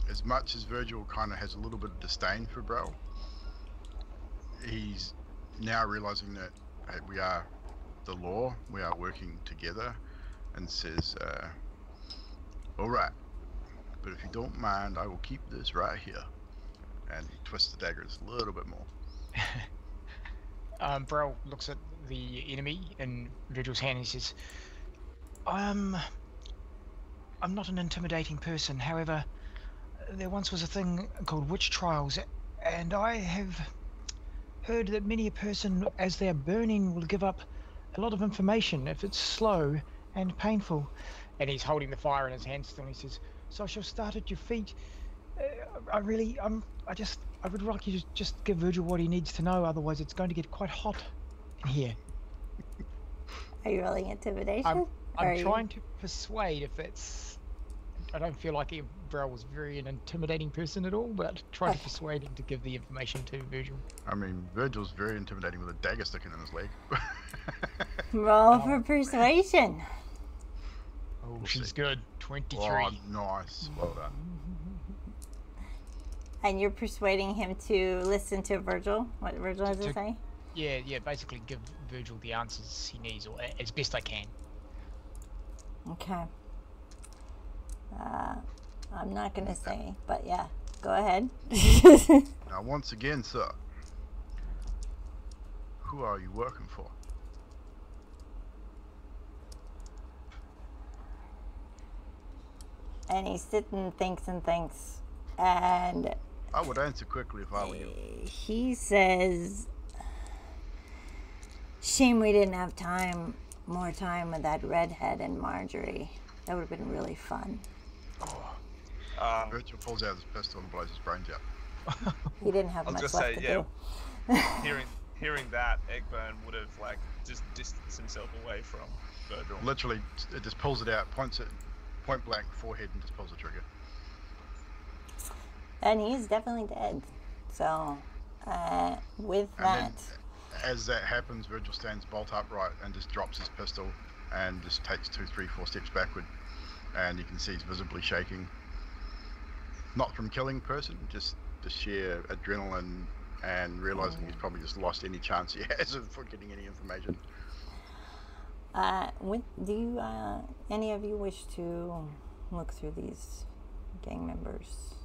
As much as Virgil kind of has a little bit of disdain for Brel, he's now realizing that hey, we are the law, we are working together, and says, all right, but if you don't mind, I will keep this right here. And he twists the dagger just a little bit more. Brel looks at the enemy in Virgil's hand and he says, I'm not an intimidating person. However, there once was a thing called witch trials, and I have heard that many a person, as they're burning, will give up a lot of information if it's slow and painful. And he's holding the fire in his hand still, and he says, so I shall start at your feet. I would like you to just give Virgil what he needs to know, otherwise it's going to get quite hot in here. Are you rolling intimidation? I'm trying to persuade if it's... I don't feel like Brel was very an intimidating person at all, but trying to persuade him to give the information to Virgil. I mean, Virgil's very intimidating with a dagger sticking in his leg. Roll for persuasion. Oh, We'll she's see. good. 23. Oh, nice. Well done. And you're persuading him to listen to Virgil? What Virgil has to say? Yeah, basically give Virgil the answers he needs, or as best I can. Okay. I'm not going to say, but yeah, go ahead. Now, once again, sir, who are you working for? And he sits and thinks, and I would answer quickly if I were you. he says, shame we didn't have more time with that redhead and Marjorie. That would have been really fun. Virgil pulls out his pistol and blows his brains out. He didn't have I was much gonna left say, to yeah. do. Hearing that, Egburn would have like just distanced himself away from Virgil. Literally, it just pulls it out, points it point blank forehead, and just pulls the trigger. And he's definitely dead. So, with that, And then, as that happens, Virgil stands bolt upright and just drops his pistol and just takes 2, 3, 4 steps backward. And you can see he's visibly shaking. Not from killing person, just the sheer adrenaline and realizing he's probably just lost any chance he has of getting any information. do you, any of you wish to look through these gang members'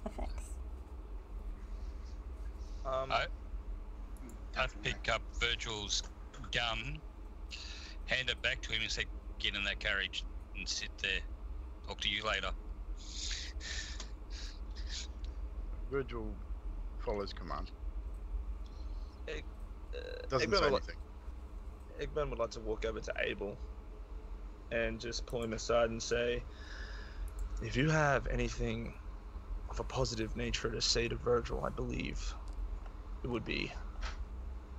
effects? I pick up Virgil's gun, hand it back to him and say, get in that carriage and sit there. Talk to you later. Virgil follows command. Doesn't Egburn say would, anything. Egburn would like to walk over to Abel and just pull him aside and say, if you have anything of a positive nature to say to Virgil, I believe it would be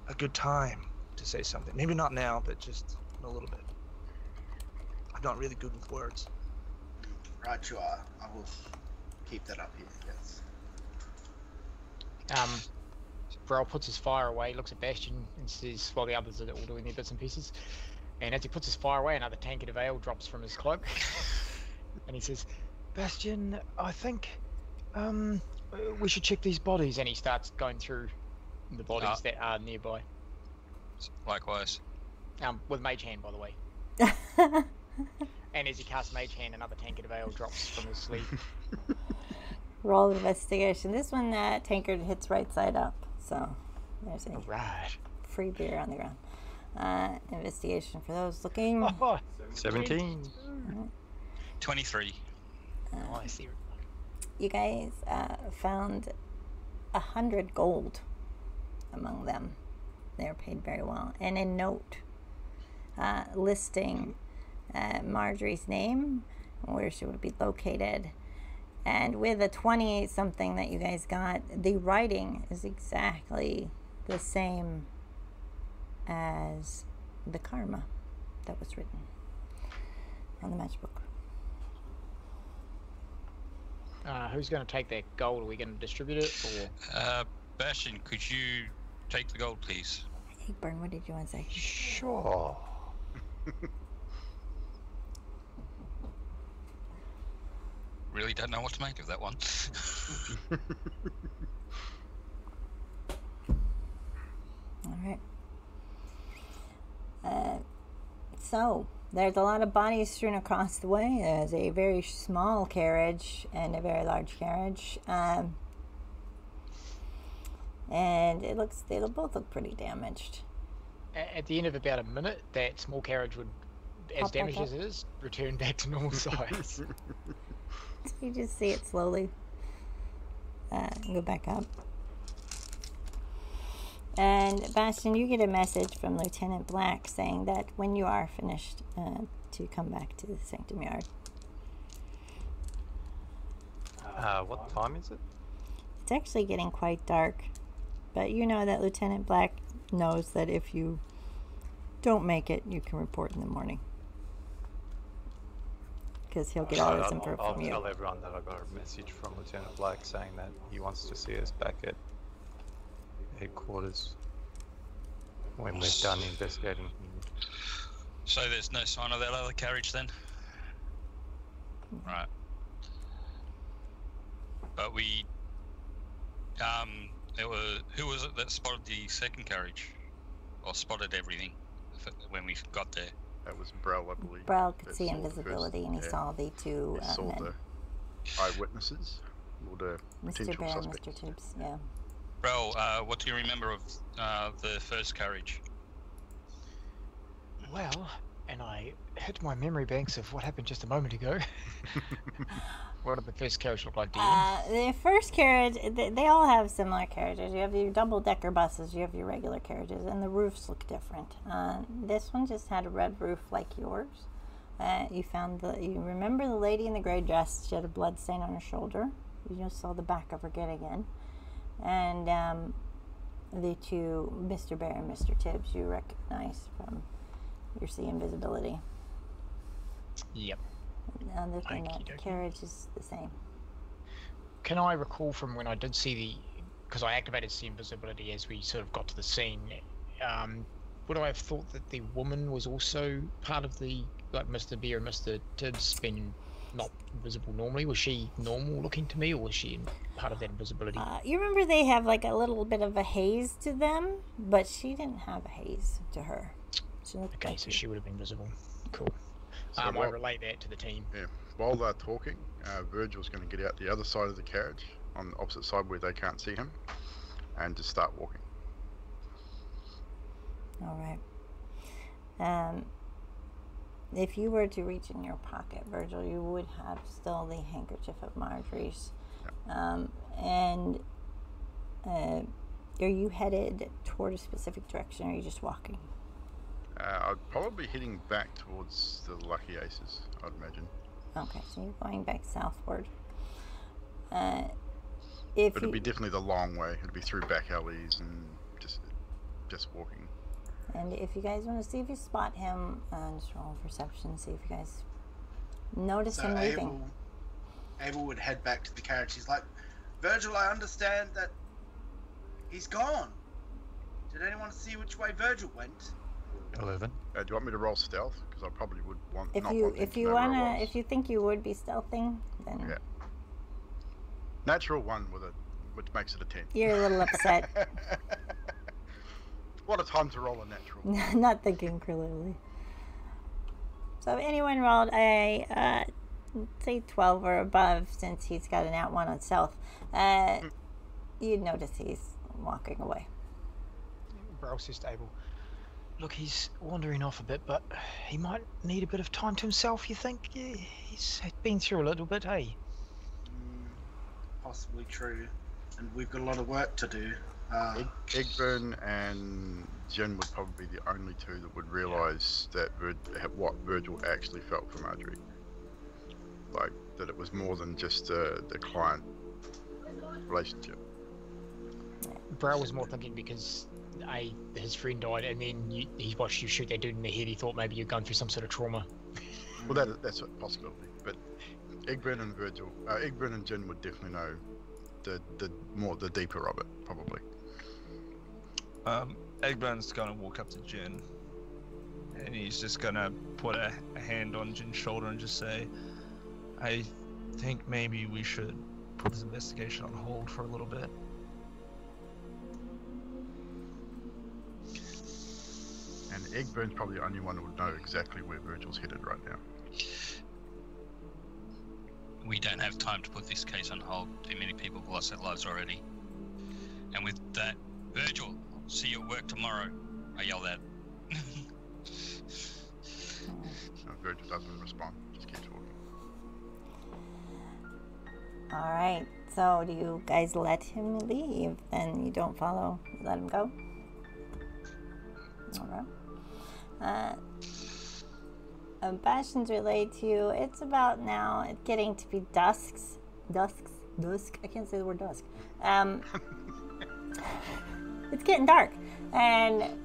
a good time to say something. Maybe not now, but just in a little bit. I'm not really good with words. Right, you are. I will keep that up here. Yes. Vrel puts his fire away, looks at Bastion, and says, while the others are all doing their bits and pieces, and as he puts his fire away, another tankard of ale drops from his cloak, and he says, Bastion, I think we should check these bodies, and he starts going through the bodies that are nearby. Likewise. With Mage Hand, by the way. And as he casts Mage Hand, another tankard of ale drops from his sleeve. Roll investigation. This one, tankard hits right side up, so there's a free beer on the ground. Investigation for those looking. 17. 23. Nice. You guys found 100 gold among them. They're paid very well. And a note listing Marjorie's name, where she would be located. And with a 28 something that you guys got, the writing is exactly the same as the karma that was written on the matchbook. Who's going to take that gold? Are we going to distribute it? Or? Bastion, could you take the gold, please? Egburn, what did you want to say? Sure. Really don't know what to make of that one. All right. So there's a lot of bodies strewn across the way. There's a very small carriage and a very large carriage, and they'll both look pretty damaged. At the end of about a minute, that small carriage would, as damaged as it is, return back to normal size. You just see it slowly go back up. And Bastion, you get a message from Lieutenant Black saying that when you are finished, to come back to the Sanctum Yard. What time is it? It's actually getting quite dark, but you know that Lieutenant Black knows that if you don't make it, you can report in the morning. Because he'll get all this info I'll from you. tell everyone that I got a message from Lieutenant Black saying that he wants to see us back at headquarters when we're done investigating. So there's no sign of that other carriage then? Right. But we... who was it that spotted the second carriage? Or spotted everything when we got there? That was Brel, I believe. Brel could that see saw the invisibility, first- and he saw the two He saw men. the eyewitnesses, or the Mr. potential Bear and suspects. Mr. Tibbs, yeah. Bro, what do you remember of the first carriage? Well, and I hit my memory banks of what happened just a moment ago. What did the first carriage look like to you? The first carriage, they all have similar carriages. You have your double-decker buses, you have your regular carriages, and the roofs look different. This one just had a red roof like yours. You remember the lady in the gray dress? She had a blood stain on her shoulder. You just saw the back of her getting in. And the two, Mr. Bear and Mr. Tibbs, you recognize from your sea invisibility. Yep. Other than that, the Okey-dokey. carriage is the same. Can I recall from when I did see because I activated sea invisibility as we sort of got to the scene, would I have thought that the woman was also part of the, like Mr. Bear and Mr. Tibbs being not visible normally? Was she normal looking to me, or was she part of that invisibility? You remember they have like a little bit of a haze to them, but she didn't have a haze to her. She looked Okay, like so you. she would have been visible. Cool. So I while- relate that to the team. Yeah. While they're talking, Virgil's going to get out the other side of the carriage, on the opposite side where they can't see him, and just start walking. All right. If you were to reach in your pocket, Virgil, you would have still the handkerchief of Marjorie's. And Are you headed toward a specific direction, or are you just walking? I'd probably be heading back towards the Lucky Aces, I'd imagine. Okay, so you're going back southward. But it'd be definitely the long way. It'd be through back alleys and just walking. And if you guys want to see if you spot him, just roll perception, see if you guys notice him leaving. Abel would head back to the carriage. He's like, Virgil, I understand that he's gone. Did anyone see which way Virgil went? 11. Do you want me to roll stealth? Because I probably would want. If you think you would be stealthing, then yeah. Natural 1 which makes it a 10. You're a little upset. What a time to roll a natural. Not thinking clearly. So if anyone rolled a say 12 or above, since he's got an @1 on stealth, you'd notice he's walking away. Brel says to Abel, look, he's wandering off a bit, but he might need a bit of time to himself, you think? Yeah, he's been through a little bit, eh? Possibly true. And we've got a lot of work to do. Egburn and Juin would probably be the only two that would realise that what Virgil actually felt for Marjorie. Like, that it was more than just the client relationship. Brel was more thinking because his friend died, and then he watched you shoot that dude in the head. He thought maybe you'd gone through some sort of trauma. Well, that's a possibility. But Egburn and Egburn and Juin would definitely know the deeper of it, probably. Egburn's gonna walk up to Juin, and he's just gonna put a hand on Jin's shoulder and just say, I think maybe we should put this investigation on hold for a little bit. And Egburn's probably the only one who would know exactly where Virgil's headed right now. We don't have time to put this case on hold. Too many people have lost their lives already. And with that, Virgil, see you at work tomorrow, I yelled at. Virgil doesn't respond, just keeps walking. Alright, so do you guys let him leave? Then you don't follow, you let him go? Alright. Bastion's relayed to you. It's about now getting to be dusk. I can't say the word dusk. It's getting dark. And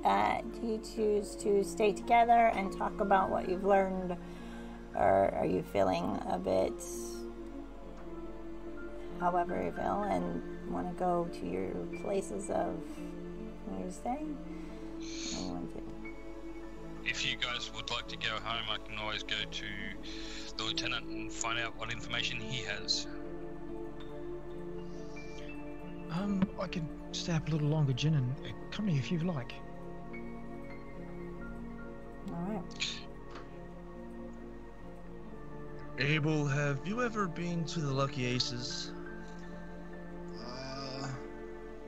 do you choose to stay together and talk about what you've learned? Or are you feeling a bit however you feel and want to go to your places of where you're staying? If you guys would like to go home, I can always go to the lieutenant and find out what information he has. I can stay up a little longer, Jin, and accompany you if you like. Alright. Abel, have you ever been to the Lucky Aces?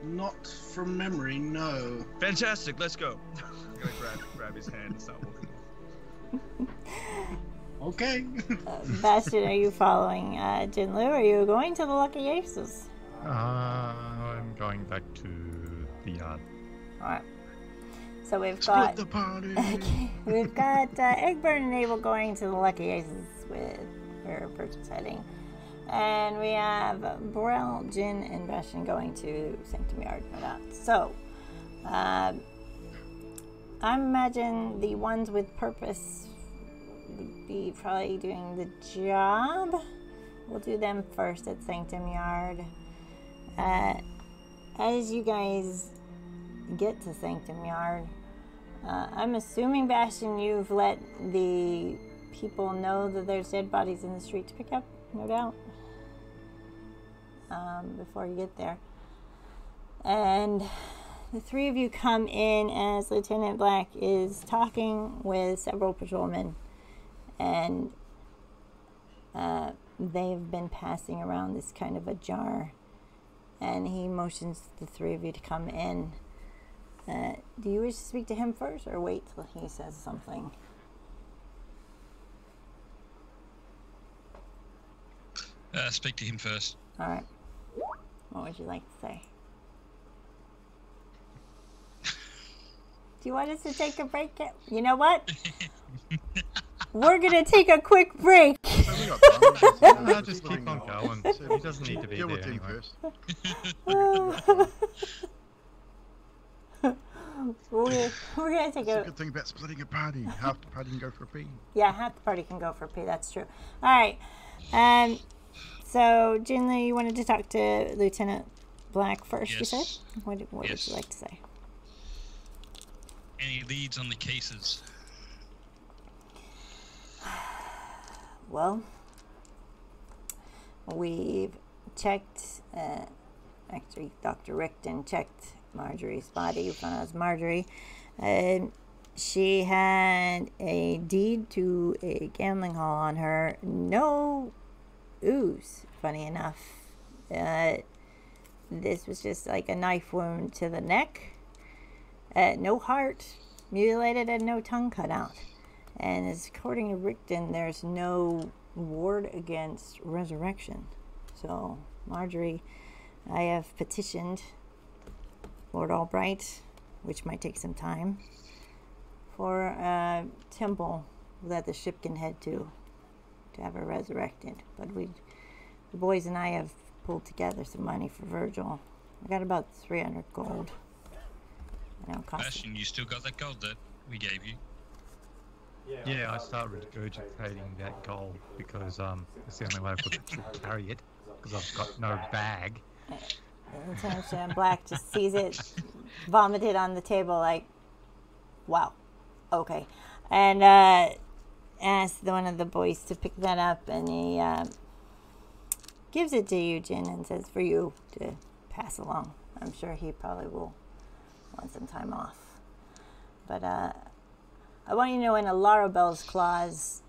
Not from memory, no. Fantastic, let's go. I'm gonna grab his hand and start walking off. Okay. Bastion, are you following Jinlu? Are you going to the Lucky Aces? I'm going back to the yard. Alright. So we've got the party. we've got Egburn and Abel going to the Lucky Aces with where Virgil's heading. And we have Borel, Juin, and Bastion going to Sanctum Yard, no doubt. So, I imagine the ones with purpose would be probably doing the job. We'll do them first at Sanctum Yard. As you guys get to Sanctum Yard, I'm assuming, Bastion, you've let the people know that there's dead bodies in the street to pick up, no doubt, before you get there. And the three of you come in as Lieutenant Black is talking with several patrolmen, and they've been passing around this kind of a jar, and he motions the three of you to come in. Do you wish to speak to him first, or wait till he says something? Speak to him first. All right. What would you like to say? you want us to take a break? You know what? We're going to take a quick break. So we got time. No, just keep on going. He doesn't need to be Deal there with him anyway. first. We're going to take That's a... a good thing about splitting a party. Half the party can go for a pee. Yeah, half the party can go for a pee. That's true. All right. So, Jinli, you wanted to talk to Lieutenant Black first, you said? Yes. What would Yes. you like to say? Any leads on the cases? Well, we've checked, actually, Dr. Rickton checked Marjorie's body. We found out it was Marjorie. She had a deed to a gambling hall on her. No ooze, funny enough. This was just like a knife wound to the neck. No heart mutilated and no tongue cut out. And as according to Rickton, there's no ward against resurrection. So, Marjorie, I have petitioned Lord Albright, which might take some time, for a temple that the ship can head to have her resurrected. But the boys and I have pulled together some money for Virgil. I got about 300 gold. And it'll cost Bastion, you still got that gold that we gave you? Yeah, I start regurgitating that gold because it's the only way I could carry it because I've got no bag. Lieutenant Black just sees it vomited on the table like, wow, okay. And asks one of the boys to pick that up, and he gives it to Eugene and says for you to pass along. I'm sure he probably will want some time off. But I want you to know in a Larabelle's clause,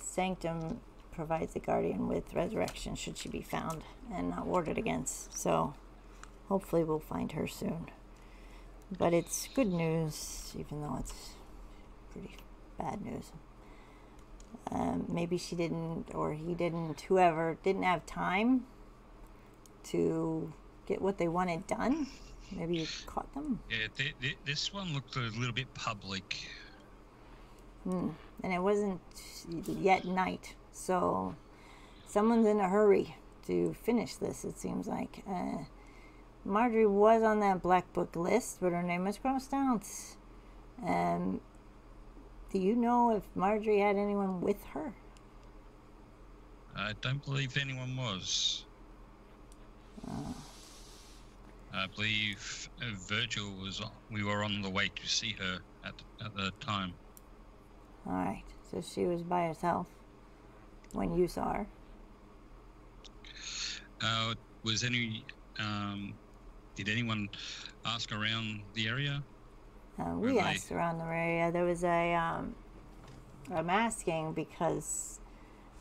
Sanctum provides the guardian with resurrection should she be found and not warded against. So hopefully we'll find her soon. But it's good news, even though it's pretty bad news. Maybe she didn't, or he didn't, whoever didn't have time to get what they wanted done. Maybe you caught them. Yeah, this one looked a little bit public. And it wasn't yet night, so someone's in a hurry to finish this, it seems like. Marjorie was on that black book list, but her name was crossed out. Do you know if Marjorie had anyone with her? I don't believe anyone was. I believe Virgil was. We were on the way to see her at the time. All right, so she was by herself when you saw her. Was any? Did anyone ask around the area? We asked around the area. There was I'm asking because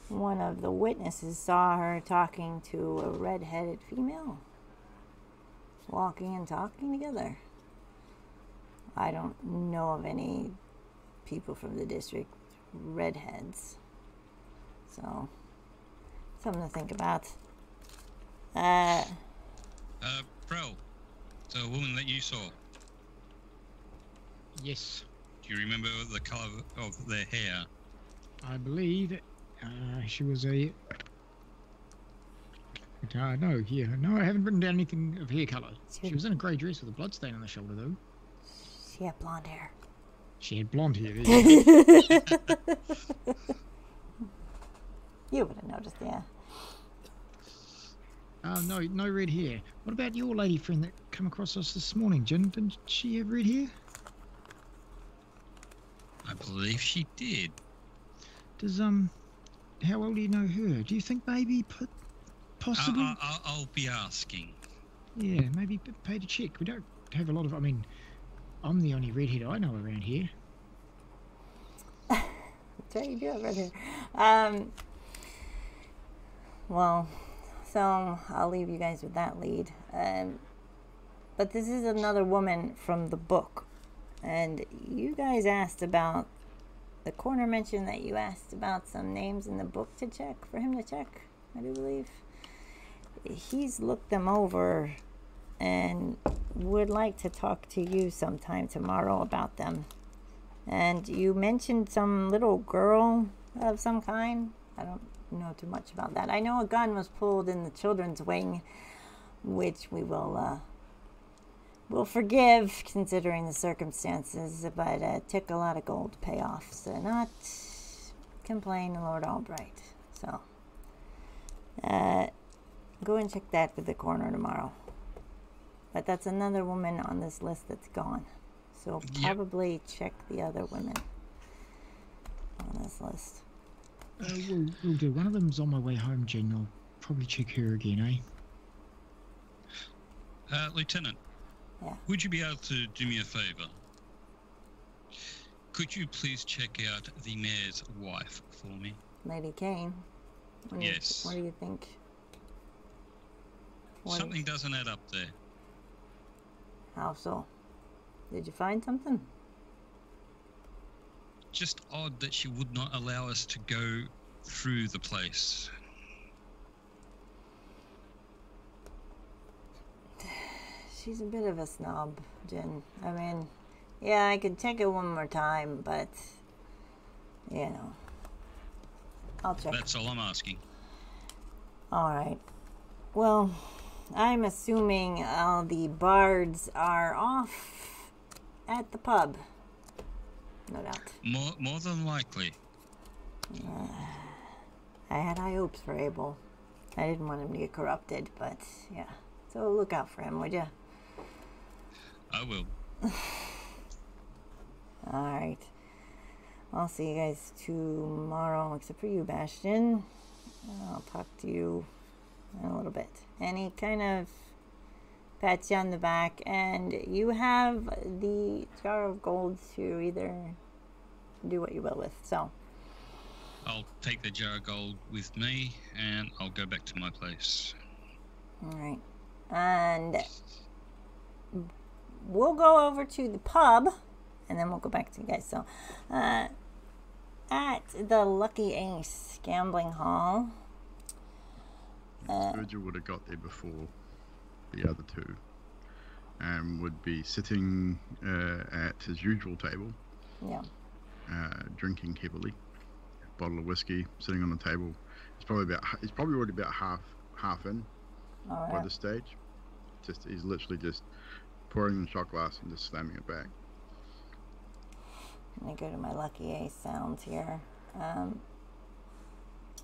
one of the witnesses saw her talking to a red-headed female. Walking and talking together. I don't know of any people from the district redheads. So, something to think about. Bro, the woman that you saw, Yes, do you remember the colour of their hair? I believe she was a... no, I haven't written down anything of hair colour. She was in a grey dress with a bloodstain on the shoulder, though. She had blonde hair. She had blonde hair. There you go. You would have noticed, yeah. No red hair. What about your lady friend that came across us this morning, Jin? Didn't she have red hair? I believe she did. Does how well do you know her? Do you think maybe possibly? I'll be asking. Yeah, maybe pay to check. We don't have a lot of. I mean, I'm the only redhead I know around here. That's right, you do have red hair. Well, so I'll leave you guys with that lead. But this is another woman from the book. And you guys asked about, the coroner mentioned that you asked about some names in the book to check, for him to check, I do believe. He's looked them over, and would like to talk to you sometime tomorrow about them. And you mentioned some little girl of some kind. I don't know too much about that. I know a gun was pulled in the children's wing, which we will forgive considering the circumstances, but it took a lot of gold to pay off, so not complain, Lord Albright. So go and check that with the coroner tomorrow. But that's another woman on this list that's gone, so probably check the other women on this list. We'll do. One of them's on my way home, Jen. I'll probably check her again, eh? Lieutenant. Yeah. Would you be able to do me a favour? Could you please check out the mayor's wife for me? Lady Kane. Yes. What do you think? Something doesn't add up there. How so? Did you find something? Just odd that she would not allow us to go through the place. She's a bit of a snob, Jen. I mean, yeah, I could check it one more time, but, you know, I'll check. That's all I'm asking. All right. Well, I'm assuming the bards are off at the pub. No doubt. More than likely. I had high hopes for Abel. I didn't want him to get corrupted, but, yeah. So look out for him, would you? I will. Alright. I'll see you guys tomorrow, except for you, Bastion. I'll talk to you in a little bit. And he kind of pats you on the back, and you have the jar of gold to either do what you will with. So I'll take the jar of gold with me, and I'll go back to my place. Alright. And we'll go over to the pub, and then we'll go back to you guys. So, at the Lucky Ace Gambling Hall. Virgil would have got there before the other two, and would be sitting at his usual table. Yeah. Drinking heavily, a bottle of whiskey sitting on the table. He's probably already about half in. By this stage, he's literally just pouring in the shot glass and just slamming it back. Let me go to my Lucky Ace sounds here.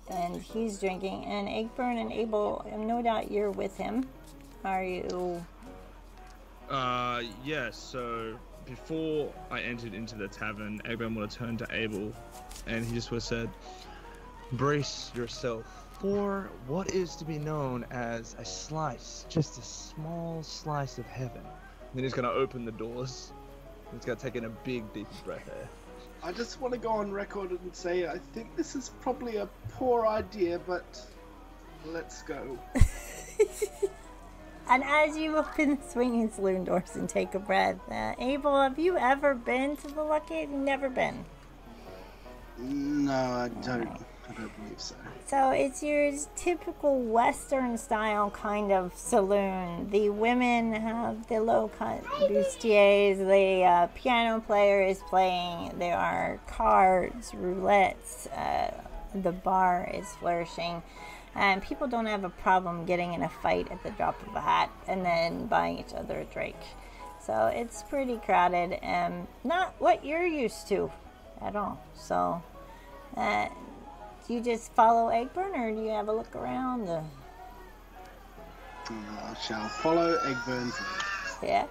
And he's drinking. And Egburn and Abel, no doubt you're with him. Are you? Yes. So before I entered into the tavern, Egburn would have turned to Abel, and he just would have said, "Brace yourself for what is to be known as a slice, just a small slice of heaven." Then he's gonna open the doors. He's gonna take in a big, deep breath air. I just want to go on record and say I think this is probably a poor idea, but let's go. And as you open the swinging saloon doors and take a breath, Abel, have you ever been to the Lucky? You've never been. No, I don't. I don't believe so. So it's your typical Western style kind of saloon. The women have the low-cut bustiers. The piano player is playing. There are cards, roulettes. The bar is flourishing. And people don't have a problem getting in a fight at the drop of a hat and then buying each other a drink. So it's pretty crowded and not what you're used to at all. So do you just follow Egburn, or do you have a look around? I shall follow Egburn. Yeah.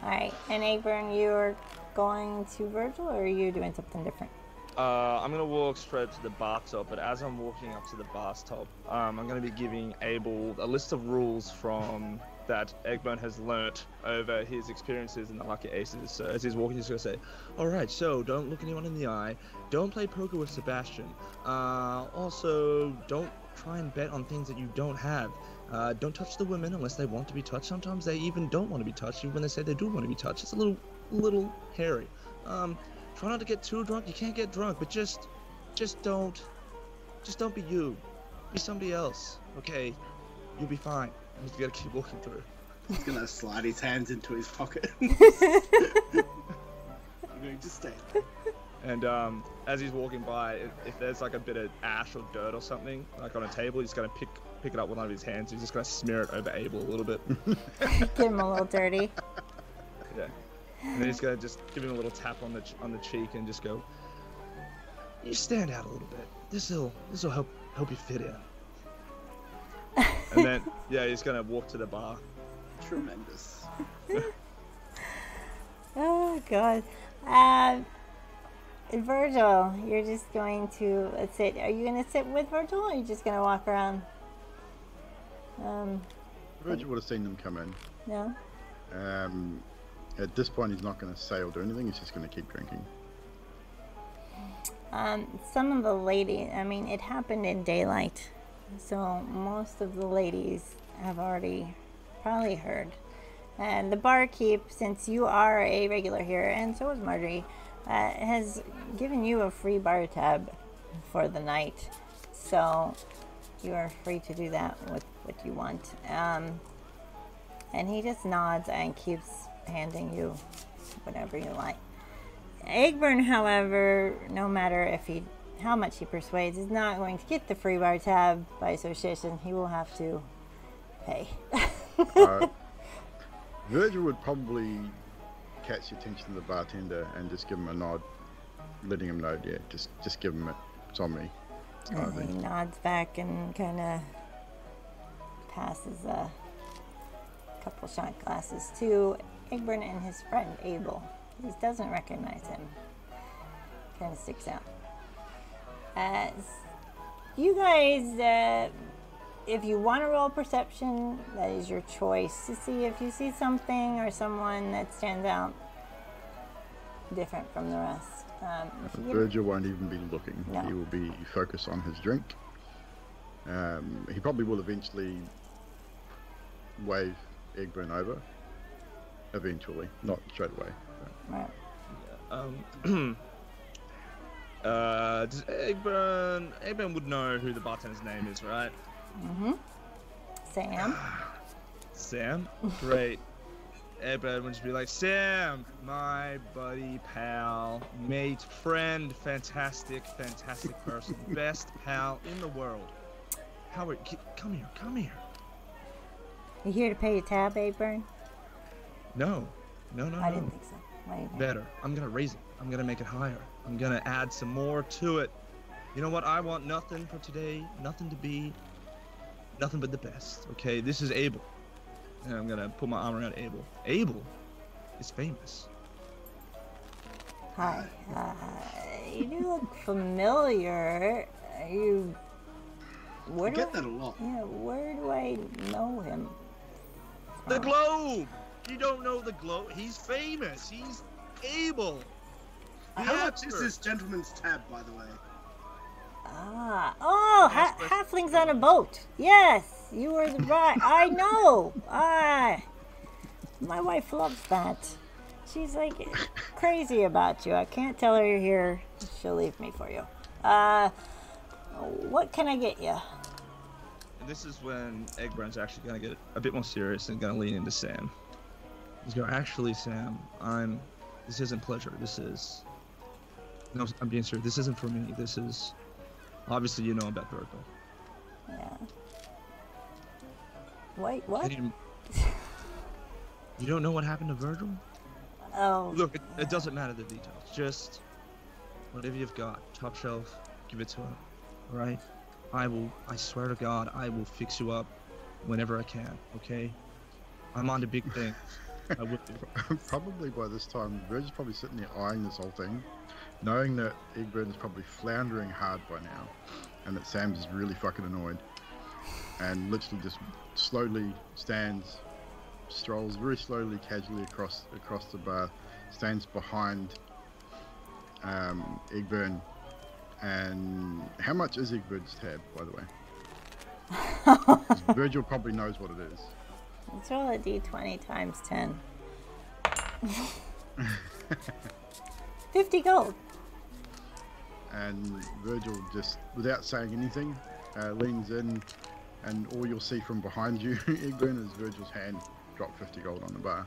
All right. And Egburn, you're going to Virgil, or are you doing something different? I'm gonna walk straight to the bathtub, but as I'm walking up to the bathtub, I'm gonna be giving Abel a list of rules from that Egburn has learnt over his experiences in the Lucky Aces. So as he's walking, he's gonna say, "Alright, so don't look anyone in the eye, don't play poker with Sebastian, also don't try and bet on things that you don't have, don't touch the women unless they want to be touched. Sometimes they even don't want to be touched, even when they say they do want to be touched. It's a little hairy. Try not to get too drunk. You can't get drunk, but just don't be you. Be somebody else. Okay, you'll be fine." You gotta keep walking through. He's gonna slide his hands into his pocket. I'm going to stay there. And as he's walking by, if there's like a bit of ash or dirt or something, like on a table, he's gonna pick it up with one of his hands. He's just gonna smear it over Abel a little bit. Get him a little dirty. Yeah. And then he's gonna just give him a little tap on the cheek and just go, "You stand out a little bit. This'll help you fit in." And then he's gonna walk to the bar. Tremendous. Oh God. Virgil, you're just going to sit. Are you going to sit with Virgil, or are you just going to walk around? Virgil would have seen them come in. No. At this point, he's not going to say or do anything. He's just going to keep drinking. Some of the ladies. I mean, it happened in daylight, so most of the ladies have already probably heard. And the barkeep, since you are a regular here, and so is Marjorie, has given you a free bar tab for the night, so you are free to do that with what you want. And he just nods and keeps handing you whatever you like. Egburn, however, no matter how much he persuades, is not going to get the free bar tab by association. He will have to pay. Virgil would probably catch the attention of the bartender and just give him a nod, letting him know, just give him it. It's on me. And he nods back and kind of passes a couple shot glasses to Egburn and his friend Abel. He doesn't recognize him. Kind of sticks out. You guys, if you want to roll perception, that is your choice, to see if you see something or someone that stands out different from the rest. Virgil won't even be looking. No. He will be focused on his drink. He probably will eventually wave Egburn over. Eventually, not straight away. Right. Does Abel would know who the bartender's name is, right? Mm-hmm. Sam. Sam? Great. Abel would just be like, "Sam, my buddy, pal, mate, friend, fantastic person, best pal in the world. Howard, come here. You here to pay your tab, Egburn? No. I didn't think so. Why do you think? Better. I'm gonna raise it. I'm gonna make it higher. I'm gonna add some more to it. You know what? I want nothing for today, nothing to be, nothing but the best. Okay, this is Abel. And I'm gonna put my arm around Abel. Abel is famous. Hi. You do look familiar. You Get that a lot. Yeah, where do I know him The from? Globe! You don't know the Globe? He's famous. He's Abel. The How much is actor. this gentleman's tab, by the way? Halflings on a boat. Yes, you were right. I know. My wife loves that. She's like crazy about you. I can't tell her you're here. She'll leave me for you. What can I get you? And this is when Egburn's actually gonna get a bit more serious and gonna lean into Sam. He's going, "Actually, Sam, this isn't pleasure. No, I'm being serious. This isn't for me. This is, obviously you know about Virgil. Yeah. Wait, what? You don't know what happened to Virgil? Oh. Look, it doesn't matter the details. Just whatever you've got, top shelf, give it to him. All right? I swear to God, I will fix you up whenever I can. Okay? I'm on to big things. I will do. Probably by this time, Virgil's probably sitting there eyeing this whole thing, knowing that Egburn is probably floundering hard by now, and that Sam's is really fucking annoyed, and literally just slowly strolls very slowly, casually across the bar, stands behind Egburn. And how much is Egburn's tab, by the way? 'Cause Virgil probably knows what it is. Let's roll a d20 times 10. 50 gold. And Virgil, just without saying anything, leans in, and all you'll see from behind you, Egburn, is Virgil's hand drop 50 gold on the bar.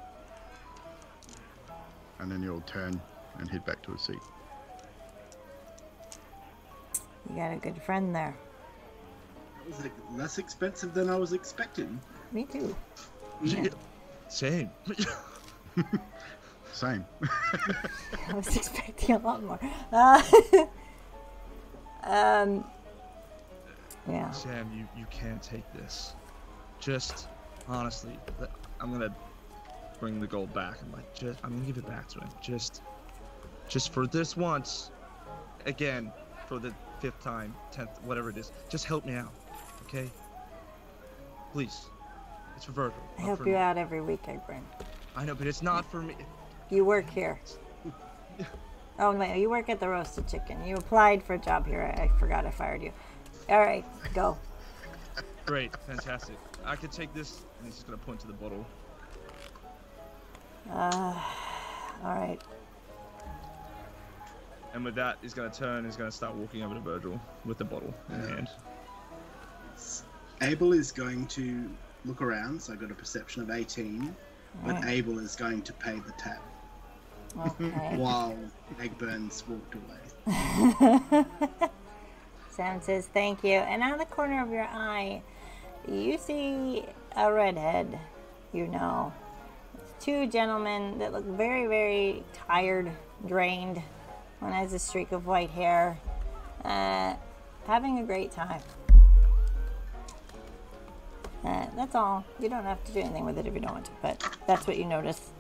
And then he'll turn and head back to his seat. You got a good friend there. That was less expensive than I was expecting. Me too. Yeah. Same. Same. I was expecting a lot more. Yeah. Sam, you can't take this. Just, honestly, I'm gonna bring the gold back. I'm gonna give it back to him. Just for this once, again, for the 5th time, 10th, whatever it is. Just help me out, okay? Please. It's for Virgil. I not help for you me. out every week, Egburn. I know, but it's not for me. You work here. Oh, no, you work at the Roasted Chicken. You applied for a job here. I forgot I fired you. All right, go. Great, fantastic. I could take this, and he's just gonna point to the bottle. All right. And with that, he's gonna turn. He's gonna start walking over to Virgil with the bottle in hand. Abel is going to look around, so I got a perception of 18, but Right. Abel is going to pay the tab Okay. while Egburn's walked away. Sam says thank you. And out of the corner of your eye, you see a redhead, you know. Two gentlemen that look very, very tired, drained. One has a streak of white hair. Having a great time. That's all. You don't have to do anything with it if you don't want to, but that's what you notice.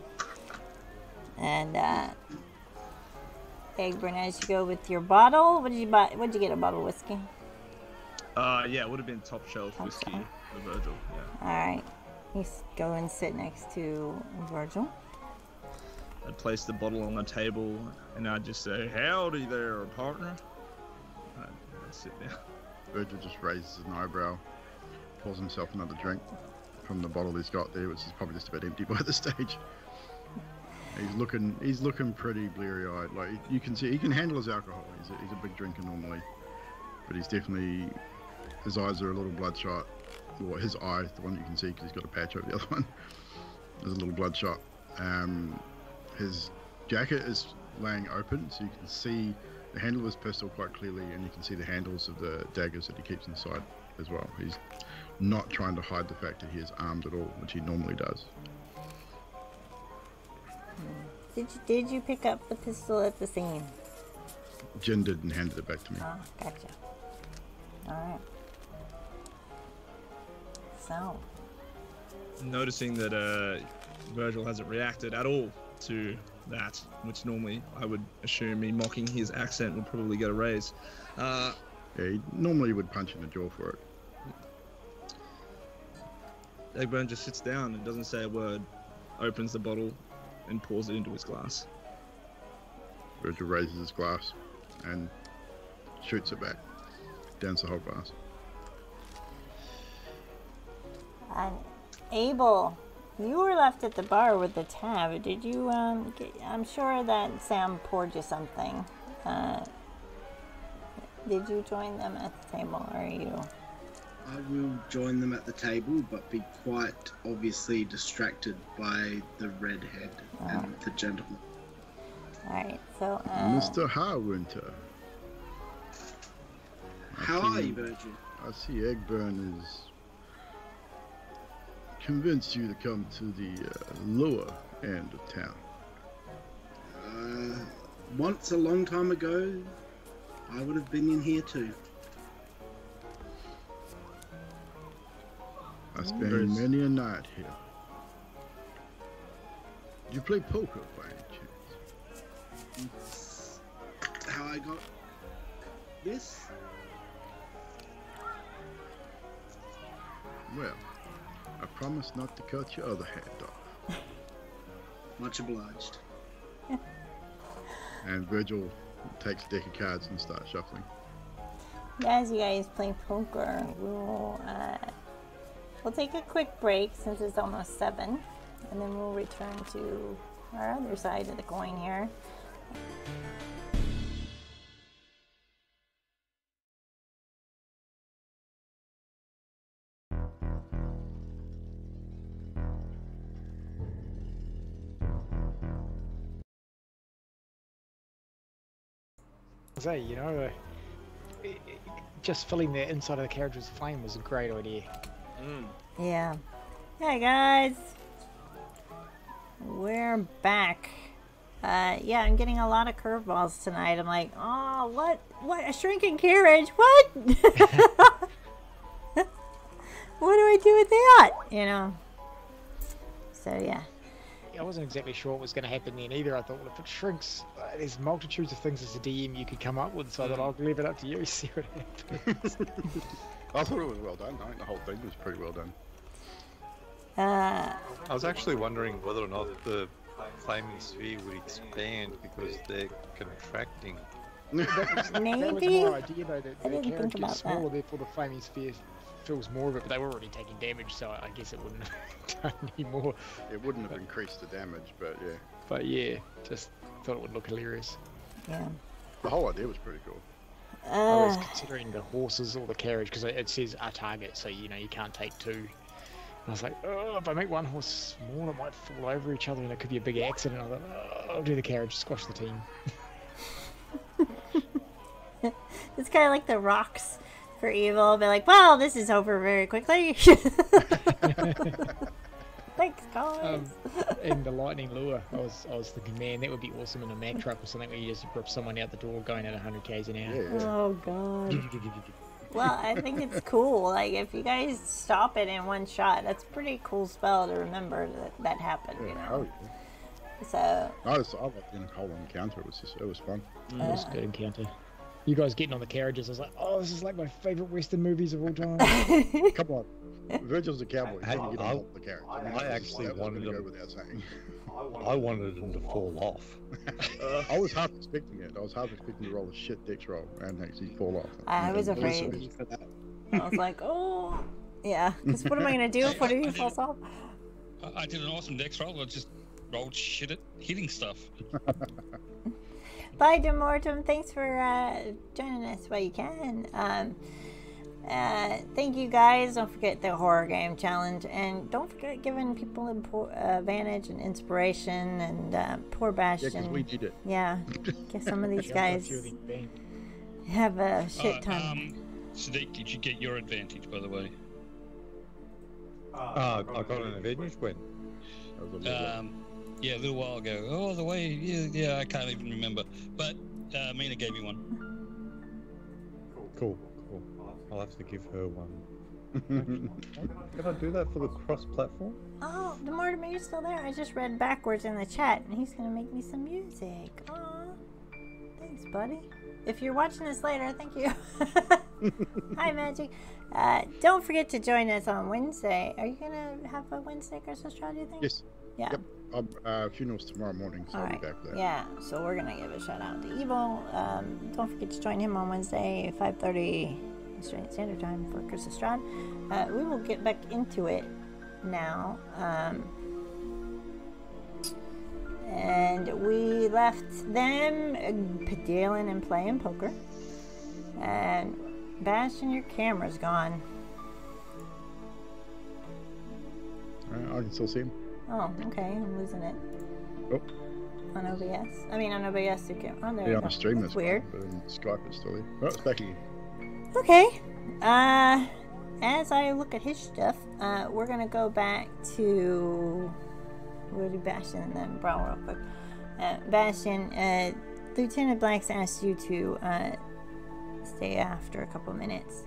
And Egburn, as you go with your bottle, what did you buy? What did you get? A bottle of whiskey? Yeah, it would have been top shelf Top whiskey shelf. for Virgil. Yeah. All right. You go and sit next to Virgil. I'd place the bottle on the table, and I'd just say, "Howdy there, partner." I'd sit down. Virgil just raises an eyebrow, pours himself another drink from the bottle he's got there, which is probably just about empty by this stage. He's looking pretty bleary-eyed. Like you can see, he can handle his alcohol. He's a big drinker normally, but his eyes are a little bloodshot. Well, his eye, the one you can see because he's got a patch over the other one, is a little bloodshot. His jacket is laying open, so you can see the handle of his pistol quite clearly, and you can see the handles of the daggers that he keeps inside as well. He's not trying to hide the fact that he is armed at all, which he normally does. Did you pick up the pistol at the scene? Jin did and handed it back to me. Oh, gotcha. All right. So, Noticing that Virgil hasn't reacted at all to that, which normally I would assume me mocking his accent would probably get a raise. Yeah, he normally would punch in the jaw for it. Egburn just sits down and doesn't say a word, opens the bottle, and pours it into his glass. Virgil raises his glass and shoots it back, downs the whole glass. and Abel, you were left at the bar with the tab. Did you? I'm sure that Sam poured you something. Did you join them at the table, or are you? I will join them at the table, but be quite obviously distracted by the redhead and the gentleman. All right. So, Mr. Harwinter. How are you, Virgil? I see Egburn is convinced you to come to the lower end of town. Once a long time ago, I would have been in here too. I spent many a night here. Do you play poker by any chance? It's how I got this. Well, I promise not to cut your other hand off. Much obliged. And Virgil takes a deck of cards and starts shuffling. as you guys play poker, we'll take a quick break since it's almost 7, and then we'll return to our other side of the coin here. say, you know, just filling the inside of the carriage with flame was a great idea. Yeah. Hey guys, we're back. Yeah, I'm getting a lot of curveballs tonight. I'm like, oh, what? A shrinking carriage? What? What do I do with that? You know. So yeah. I wasn't exactly sure what was going to happen then either. I thought, well, if it shrinks, there's multitudes of things as a DM you could come up with, so I thought I'll leave it up to you, see what happens. I thought it was well done. I think the whole thing was pretty well done. I was actually wondering whether or not the flaming sphere would expand because they're contracting. That was Maybe. my idea, though, that I the didn't carriage think gets about smaller, that. therefore the flaming sphere fills more of it, but they were already taking damage, so I guess it wouldn't have done any more. It wouldn't have increased the damage, but yeah. But yeah, just thought it would look hilarious. Yeah. The whole idea was pretty cool. I was considering the horses or the carriage, because it says a target, so you know you can't take two. And I was like, oh, if I make one horse small, it might fall over each other and it could be a big accident. I thought, oh, I'll do the carriage, squash the team. It's kind of like the rocks for evil. Be like, well, this is over very quickly. Thanks, guys. And the lightning lure, I was thinking, man, that would be awesome in a Mack truck or something where you just rip someone out the door going at 100 k's an hour. Yeah. Oh god. Well, I think it's cool. Like, if you guys stop it in one shot, that's a pretty cool spell to remember that happened, you know? Oh, yeah. So... I liked the whole encounter. It was fun. It was a good encounter. You guys getting on the carriages, I was like, oh, this is like my favourite Western movies of all time. Come on. Virgil's a cowboy. Hey, He can get on the carriage. I actually wanted to go him. without saying. I wanted them to fall off. I was half expecting it. I was half expecting to roll a shit dex roll and actually fall off. I was And afraid. I was like, oh... Yeah, because what am I going to do if one of you falls off? I did an awesome dex roll. I just rolled shit at hitting stuff. Bye, Demortum. Thanks for joining us while you can. Thank you, guys. Don't forget the horror game challenge, and don't forget giving people advantage and inspiration. And poor Bastion. Yeah, because we did it. Yeah, guess some of these guys have a shit ton. Sadiq, did you get your advantage, by the way? I got an advantage when? Yeah, a little while ago. Oh, the way, yeah, I can't even remember. But Mina gave me one. Cool. I'll have to give her one. Can I do that for the cross-platform? Oh, Demortum, you're still there. I just read backwards in the chat, and he's gonna make me some music. Aw, thanks, buddy. If you're watching this later, thank you. Hi, Magic. Don't forget to join us on Wednesday. Are you gonna have a Wednesday Christmas trial, do you think? Yes. Yeah. Yep. Funeral's tomorrow morning, so I'll be back for that. Yeah, so we're gonna give a shout out to Evil. Don't forget to join him on Wednesday, 5:30 Australian Standard Time for Christmas Strad. We will get back into it now. And we left them pedaling and playing poker. And Bastion, your camera's gone. I can still see him. Oh, okay, I'm losing it. Oh. On OBS? I mean, on OBS, you can. Oh, there Yeah, we go. on stream That's that's weird. fine, but on Skype it's still here. Oh, it's back again. Okay. As I look at his stuff, we're gonna go back to... We'll do Bastion and then Brawl real quick. Bastion, Lieutenant Black's asked you to stay after a couple minutes.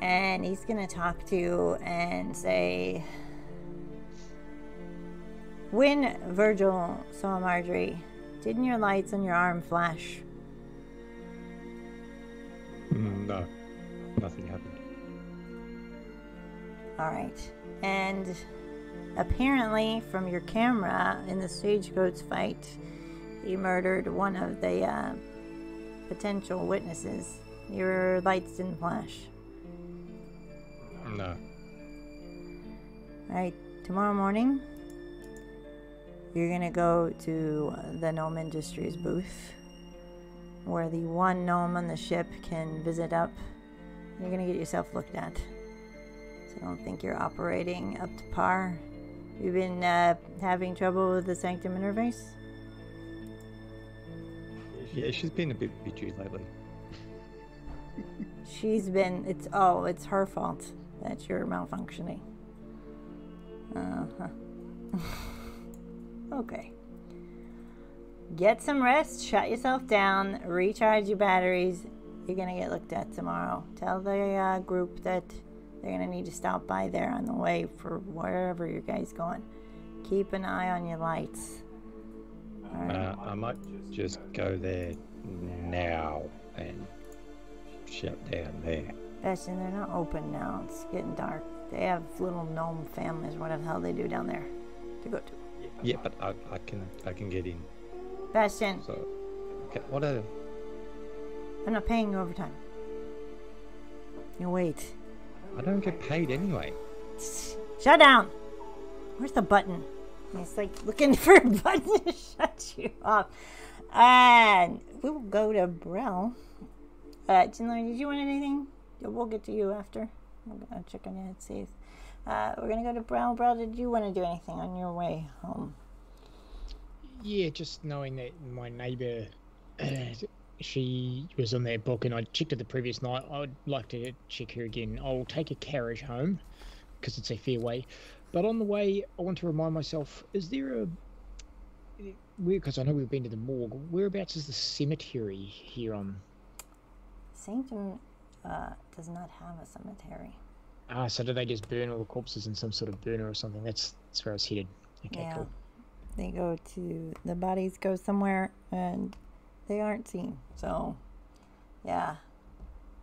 And he's gonna talk to you and say... When Virgil saw Marjorie, didn't your lights on your arm flash? No, nothing happened. Alright. And apparently from your camera in the stagecoach fight, you murdered one of the potential witnesses. Your lights didn't flash. No. Alright, tomorrow morning, you're gonna go to the Gnome Industries booth, where the one gnome on the ship can visit up. You're gonna get yourself looked at. So I don't think you're operating up to par. You've been having trouble with the Sanctum interface? Yeah, she's been a bit bitchy lately. It's her fault that you're malfunctioning. Okay. Get some rest, shut yourself down, recharge your batteries. You're gonna get looked at tomorrow. Tell the group that they're gonna need to stop by there on the way for wherever you guys going. Keep an eye on your lights. All right. I might just go there now and shut down there. Bastion, they're not open now. It's getting dark. They have little gnome families, whatever the hell they do down there to go to. Yeah, but I can get in. Bastion, So, okay, what are... I'm not paying you overtime. You wait. I don't get paid anyway. Shut down! Where's the button? It's like looking for a button to shut you off. And we will go to Brel. Chandler, did you want anything? We'll get to you after. I'm gonna check on your head safe. We're gonna go to Brel. Brel, did you want to do anything on your way home? Yeah, just knowing that my neighbour, she was on that book and I checked it the previous night. I'd like to check her again. I'll take a carriage home because it's a fair way. But on the way, I want to remind myself, is there because I know we've been to the morgue, whereabouts is the cemetery here on? Sanctum does not have a cemetery. So do they just burn all the corpses in some sort of burner or something? That's where I was headed. Okay, Yeah. cool. The bodies go somewhere and they aren't seen. So, yeah.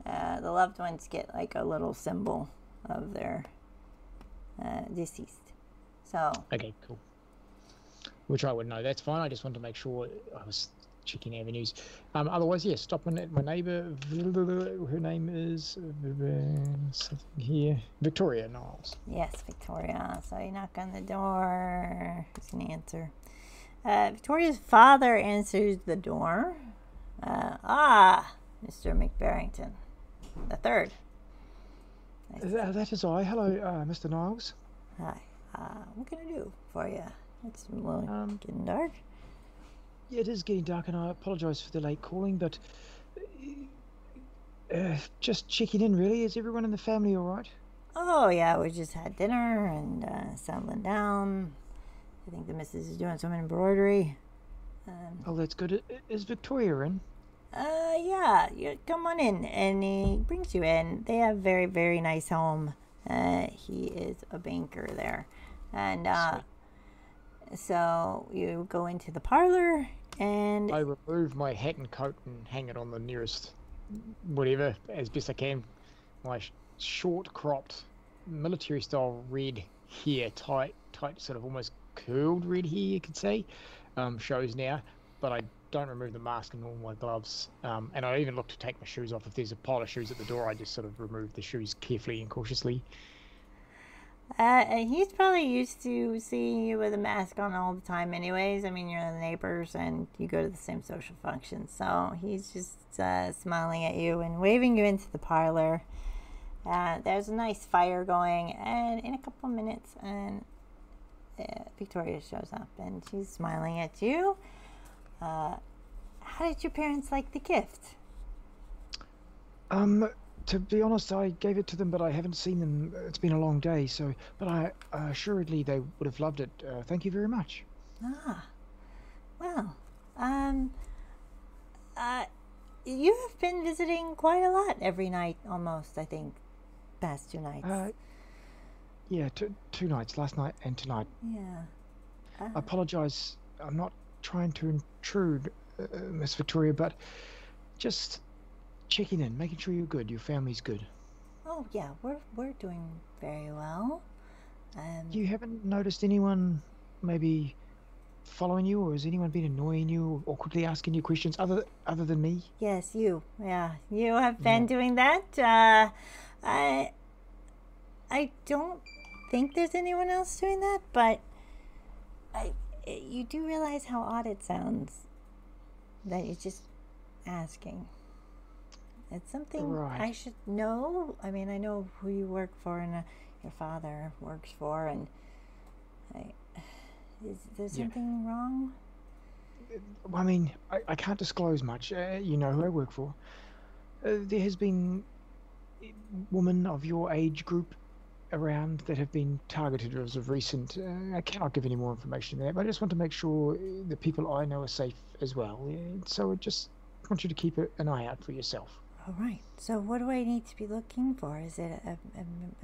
The loved ones get like a little symbol of their deceased. So. Okay, cool. Which I would know. That's fine. I just wanted to make sure I was checking avenues. Otherwise, yeah, stopping at my neighbour. Her name is something here. Victoria Niles. Yes, Victoria. So you knock on the door. Who's going to answer? Victoria's father answers the door. Mr. McBarrington, the third. That is I. Hello, Mr. Niles. Hi. What can I do for you? It's a little getting dark. Yeah, it is getting dark, and I apologise for the late calling, but just checking in, really. Is everyone in the family all right? Oh, yeah, we just had dinner and settling down. I think the missus is doing some embroidery. Oh, that's good. Is Victoria in? Yeah, you come on in, and he brings you in. They have a very, very nice home. He is a banker there. And so you go into the parlor, and I remove my hat and coat and hang it on the nearest whatever as best I can. My short cropped military style red hair, tight sort of almost curled red hair you could say, shows now, but I don't remove the mask and all my gloves, and I even look to take my shoes off. If there's a pile of shoes at the door, I just sort of remove the shoes carefully and cautiously. and he's probably used to seeing you with a mask on all the time anyways. I mean, you're the neighbors and you go to the same social functions. So he's just smiling at you and waving you into the parlor. There's a nice fire going, and in a couple of minutes, and Victoria shows up and she's smiling at you. How did your parents like the gift? To be honest, I gave it to them, but I haven't seen them. It's been a long day, so. But I assuredly they would have loved it. Thank you very much. Well, you have been visiting quite a lot every night, almost. I think, past 2 nights. Yeah, two nights, last night and tonight. Yeah. I apologise. I'm not trying to intrude, Miss Victoria, but just checking in, making sure you're good, your family's good. Oh yeah, we're doing very well. You haven't noticed anyone maybe following you, or has anyone been annoying you or quickly asking you questions other than me? Yes, you. Yeah, you have been doing that. I don't think there's anyone else doing that, but you do realize how odd it sounds that you're just asking. It's something I should know. I mean, I know who you work for and your father works for, and is there something wrong? I mean, I can't disclose much. You know who I work for. There has been women of your age group around that have been targeted as of recent. I cannot give any more information than that, but I just want to make sure the people I know are safe as well. So I just want you to keep an eye out for yourself. All right. So what do I need to be looking for? Is it a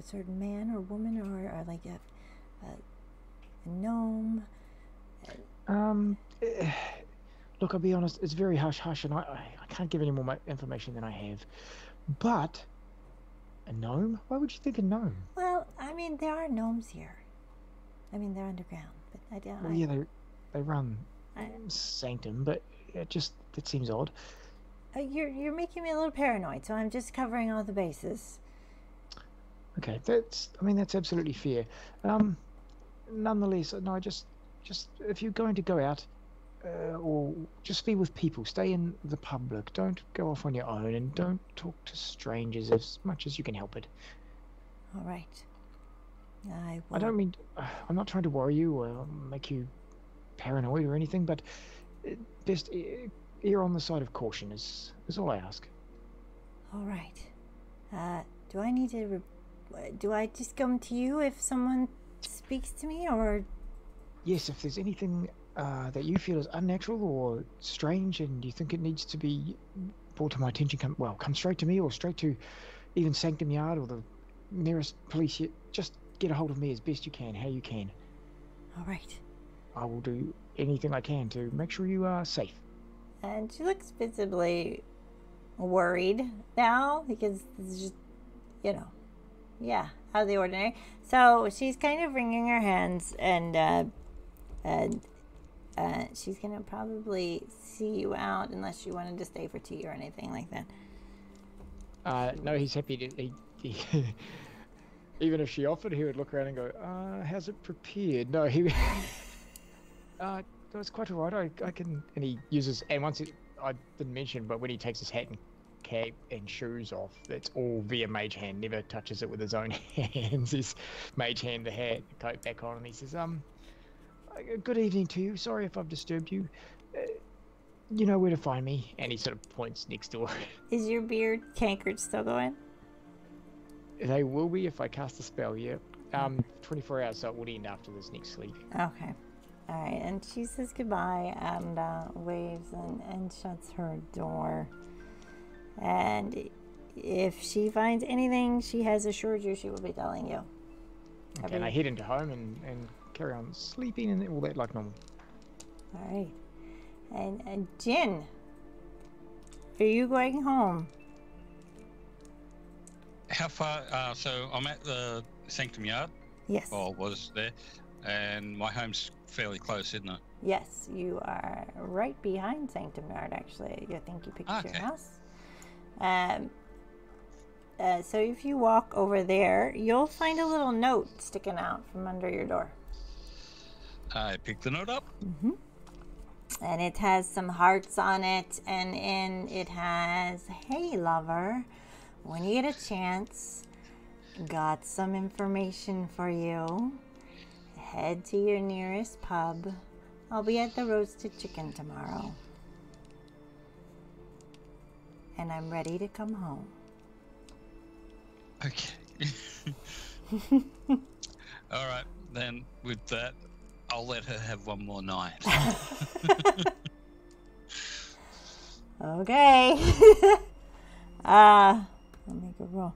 certain man or woman or like a gnome? Look, I'll be honest, it's very hush-hush, and I can't give any more information than I have. But a gnome? Why would you think a gnome? Well, I mean, there are gnomes here. I mean, they're underground, but I don't. Well, yeah, they run Sanctum, but it seems odd. You're making me a little paranoid, so I'm just covering all the bases. Okay, that's absolutely fair. Nonetheless, no, just if you're going to go out, or just be with people, stay in the public. Don't go off on your own, and don't talk to strangers as much as you can help it. All right. I don't mean. I'm not trying to worry you or make you paranoid or anything, but best err on the side of caution is all I ask. All right. Do I need to? Do I just come to you if someone speaks to me, or? Yes, if there's anything that you feel is unnatural or strange and you think it needs to be brought to my attention, come straight to me or straight to even Sanctum Yard or the nearest police. Just get a hold of me as best you can, how you can. All right. I will do anything I can to make sure you are safe. And she looks visibly worried now because this is just, out of the ordinary. So she's kind of wringing her hands and she's gonna probably see you out unless you wanted to stay for tea or anything like that. No, he's happy to. Even if she offered, he would look around and go, "How's it prepared?" No, he. No, it's quite alright. I can, and he uses. And I didn't mention, but when he takes his hat and cap and shoes off, that's all via mage hand. Never touches it with his own hands. He's mage hand the hat, the coat back on, and he says, "Good evening to you. Sorry if I've disturbed you. You know where to find me." And he sort of points next door. Is your beard cankered still going? They will be if I cast a spell. Yeah. 24 hours, so it would end after this next sleep. Okay. All right. And she says goodbye and waves and shuts her door. And if she finds anything, she has assured you she will be telling you. Okay, and I head into home and carry on sleeping and all that like normal. All right. And Jin, are you going home? How far? So I'm at the Sanctum Yard. Yes. Or was there, and my home's fairly close, isn't it? Yes, you are right behind Sanctum Yard. Actually, I think you picked your house. So if you walk over there, you'll find a little note sticking out from under your door. I picked the note up. Mm-hmm. And it has some hearts on it, and it has, "Hey, lover, when you get a chance, got some information for you. Head to your nearest pub. I'll be at the roasted chicken tomorrow. And I'm ready to come home." Okay. All right, then with that, I'll let her have one more night. Okay. I'll make a roll.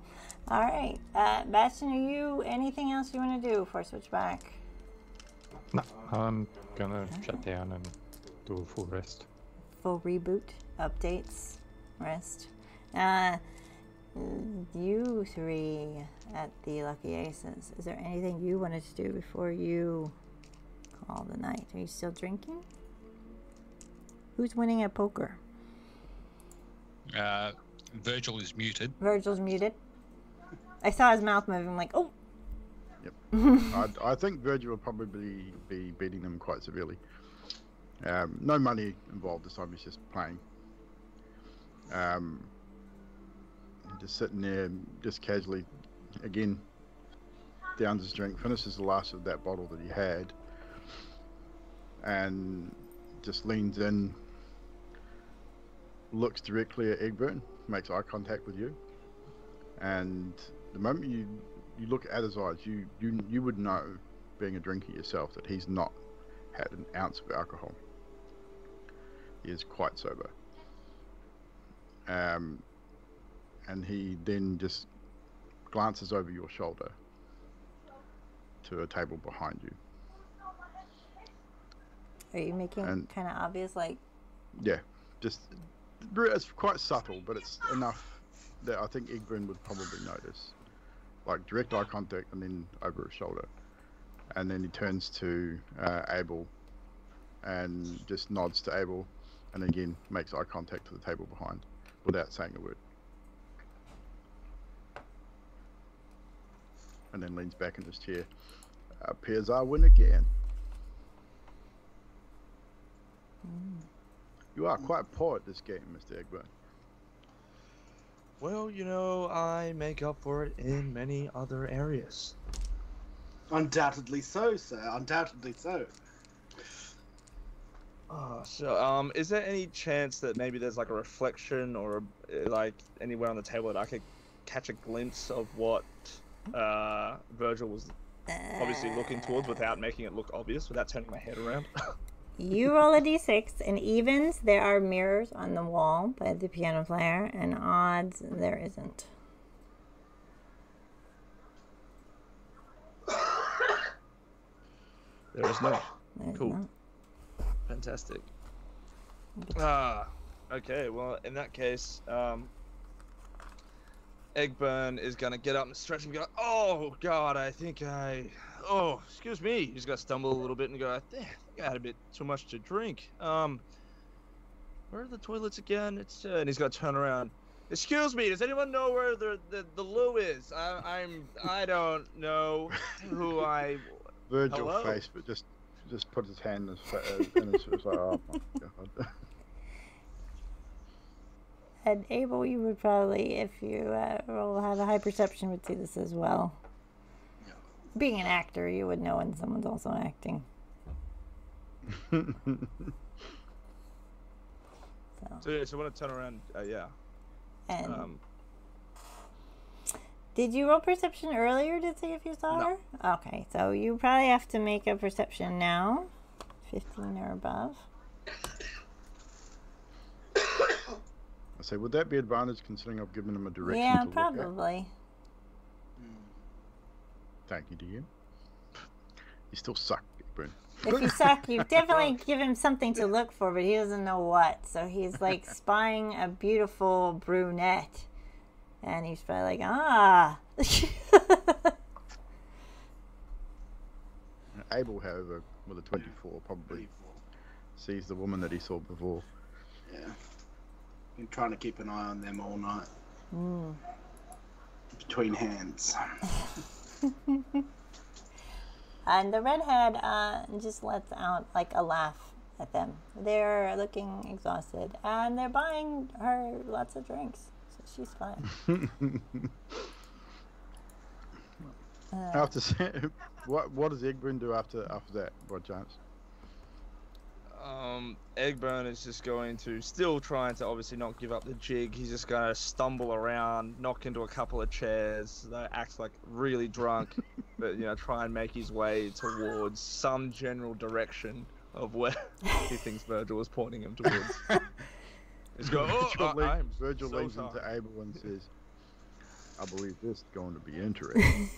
All right. Bastion, are you anything else you want to do before I switch back? No, I'm gonna shut down and do a full rest. Full reboot, updates, rest. You three at the Lucky Aces, is there anything you wanted to do before you call the night? Are you still drinking? Who's winning at poker? Virgil is muted. Virgil's muted. I saw his mouth moving. I'm like, oh. Yep. I think Virgil will probably be beating them quite severely. No money involved this time. He's just playing. Just sitting there, just casually, again, downs his drink, finishes the last of that bottle that he had, and just leans in, looks directly at Egburn, makes eye contact with you, and the moment you look at his eyes, you would know, being a drinker yourself, that he's not had an ounce of alcohol. He is quite sober. And he then just glances over your shoulder to a table behind you. Are you making kind of obvious, like? Yeah, just it's quite subtle, but it's enough that I think Egburn would probably notice. Like direct eye contact, and then over his shoulder, and then he turns to Abel, and just nods to Abel, and again makes eye contact to the table behind, without saying a word. And then leans back in his chair. Appears I win again. You are quite poor at this game, Mr. Egburn. Well, you know, I make up for it in many other areas. Undoubtedly so, sir. Undoubtedly so. So, is there any chance that maybe there's like a reflection or like anywhere on the table that I could catch a glimpse of what Virgil was obviously looking towards without making it look obvious, without turning my head around? You roll a d6, and evens, there are mirrors on the wall by the piano player, and odds, there isn't. There is not. There's Cool. not. Fantastic. Okay, well, in that case, Egburn is gonna get up and stretch and go, oh god, oh, excuse me. He's gonna stumble a little bit and go, I think I had a bit too much to drink. Where are the toilets again? And he's gonna turn around. Excuse me, does anyone know where the loo is? I don't know who I... Virgil Hello? face, but just put his hand in his face, like, oh my god. And Abel, you would probably, if you roll have a high perception, would see this as well. Yeah. Being an actor, you would know when someone's also acting. So I want to turn around, yeah. And did you roll perception earlier to see if you saw No. her? Okay, so you probably have to make a perception now. 15 or above. I say, would that be advantage considering I've given him a direction Yeah, to look at? probably. Thank you, DM. You still suck, Egburn. If you suck, you definitely give him something to look for, but he doesn't know what. So he's like spying a beautiful brunette. And he's probably like, ah. Abel, however, with a 24, probably sees the woman that he saw before. Yeah. Been trying to keep an eye on them all night. Between hands. And the redhead just lets out like a laugh at them. They're looking exhausted, and they're buying her lots of drinks, so she's fine. After what does Egburn do after that, by chance? Egburn is just going to, still trying to obviously not give up the jig. He's just going to stumble around, knock into a couple of chairs, act like really drunk, but try and make his way towards some general direction of where he thinks Virgil was pointing him towards. He's going, Virgil leans into Abel and says, I believe this is going to be interesting.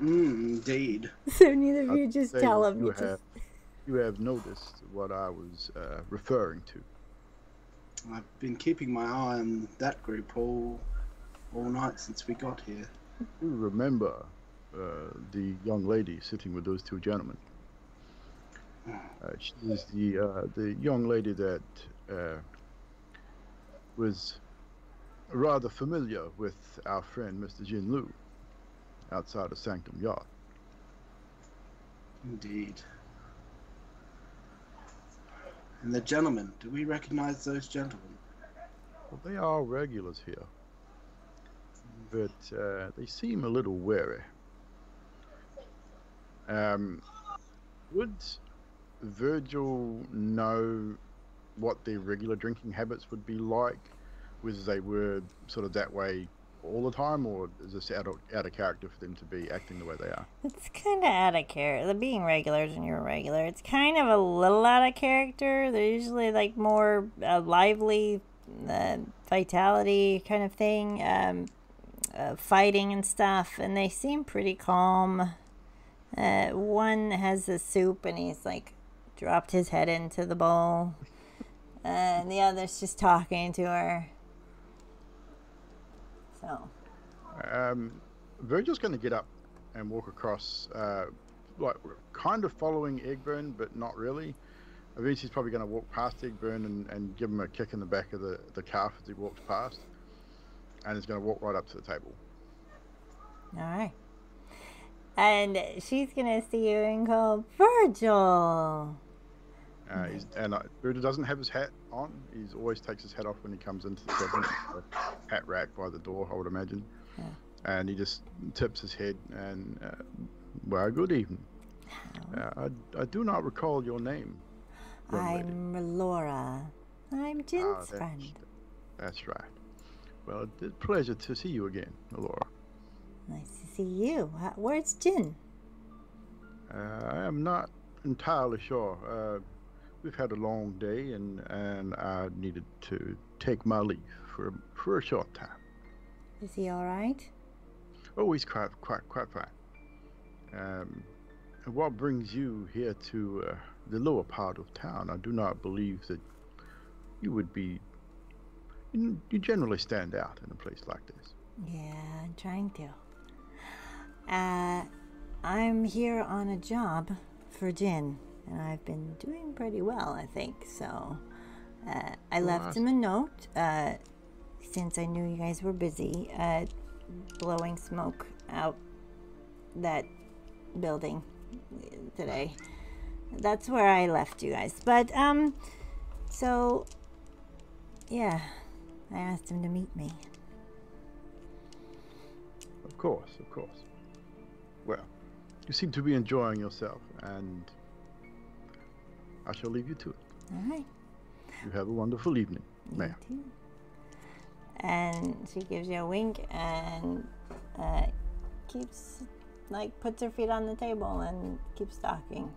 Indeed. So neither of you just tell him. You have noticed what I was referring to. I've been keeping my eye on that group all night since we got here. You remember the young lady sitting with those two gentlemen? She is the young lady that was rather familiar with our friend Mr. Jin Lu outside of Sanctum Yacht. Indeed. And the gentlemen, do we recognize those gentlemen? Well, they are regulars here, but they seem a little wary. Would Virgil know what their regular drinking habits would be like? Whether they were sort of that way all the time, or is this out of character for them to be acting the way they are? It's kind of out of character. The being regulars when you're regular, it's kind of a little out of character. They're usually like more lively, vitality kind of thing, fighting and stuff, and they seem pretty calm. One has the soup and he's like dropped his head into the bowl, and the other's just talking to her. So Virgil's going to get up and walk across, like kind of following Egburn, but not really. Eventually he's probably going to walk past Egburn and give him a kick in the back of the calf as he walks past, and he's going to walk right up to the table. all right. And she's gonna see you and go, Virgil. Virgil doesn't have his hat on. He always takes his hat off when he comes into the cabin. The hat rack by the door, I would imagine. Yeah. And he just tips his head and, well, good evening. I do not recall your name. I'm Rhelora. I'm Jin's friend. That's right. Well, it's a pleasure to see you again, Rhelora. Nice to see you. Where's Jin? I am not entirely sure. We've had a long day, and I needed to take my leave for a short time. Is he all right? Oh, he's quite fine. And what brings you here to the lower part of town? I do not believe that you would be. You generally stand out in a place like this. Yeah, I'm trying to. I'm here on a job for Jin, and I've been doing pretty well, I think. So I left him a note since I knew you guys were busy blowing smoke out that building today. That's where I left you guys. But so yeah, I asked him to meet me. Of course. Well, you seem to be enjoying yourself, and I shall leave you to it. All right. You have a wonderful evening, ma'am. You too. And she gives you a wink and puts her feet on the table and keeps talking.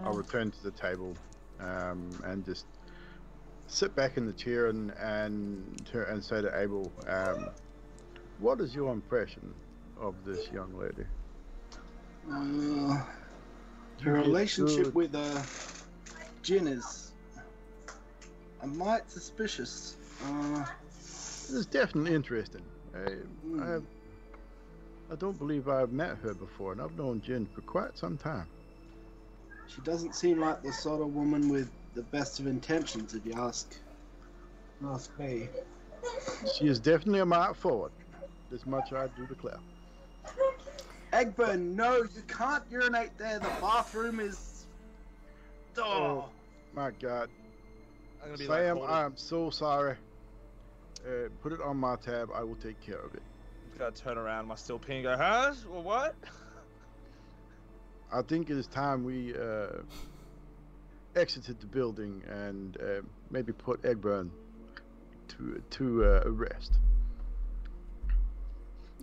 I'll return to the table and just sit back in the chair and say to Abel, what is your impression of this young lady? Her relationship with Jin is a mite suspicious. It's definitely interesting. I don't believe I've met her before, and I've known Jin for quite some time. She doesn't seem like the sort of woman with the best of intentions, if you ask me. She is definitely a mite forward. This much I do declare. Egburn, no, you can't urinate there. The bathroom is. Oh my God. I'm gonna be Sam, like, I'm so sorry. Put it on my tab. I will take care of it. I've got to turn around. Am I still peeing? Go, huh? Well, what? I think it is time we exited the building and maybe put Egburn to rest.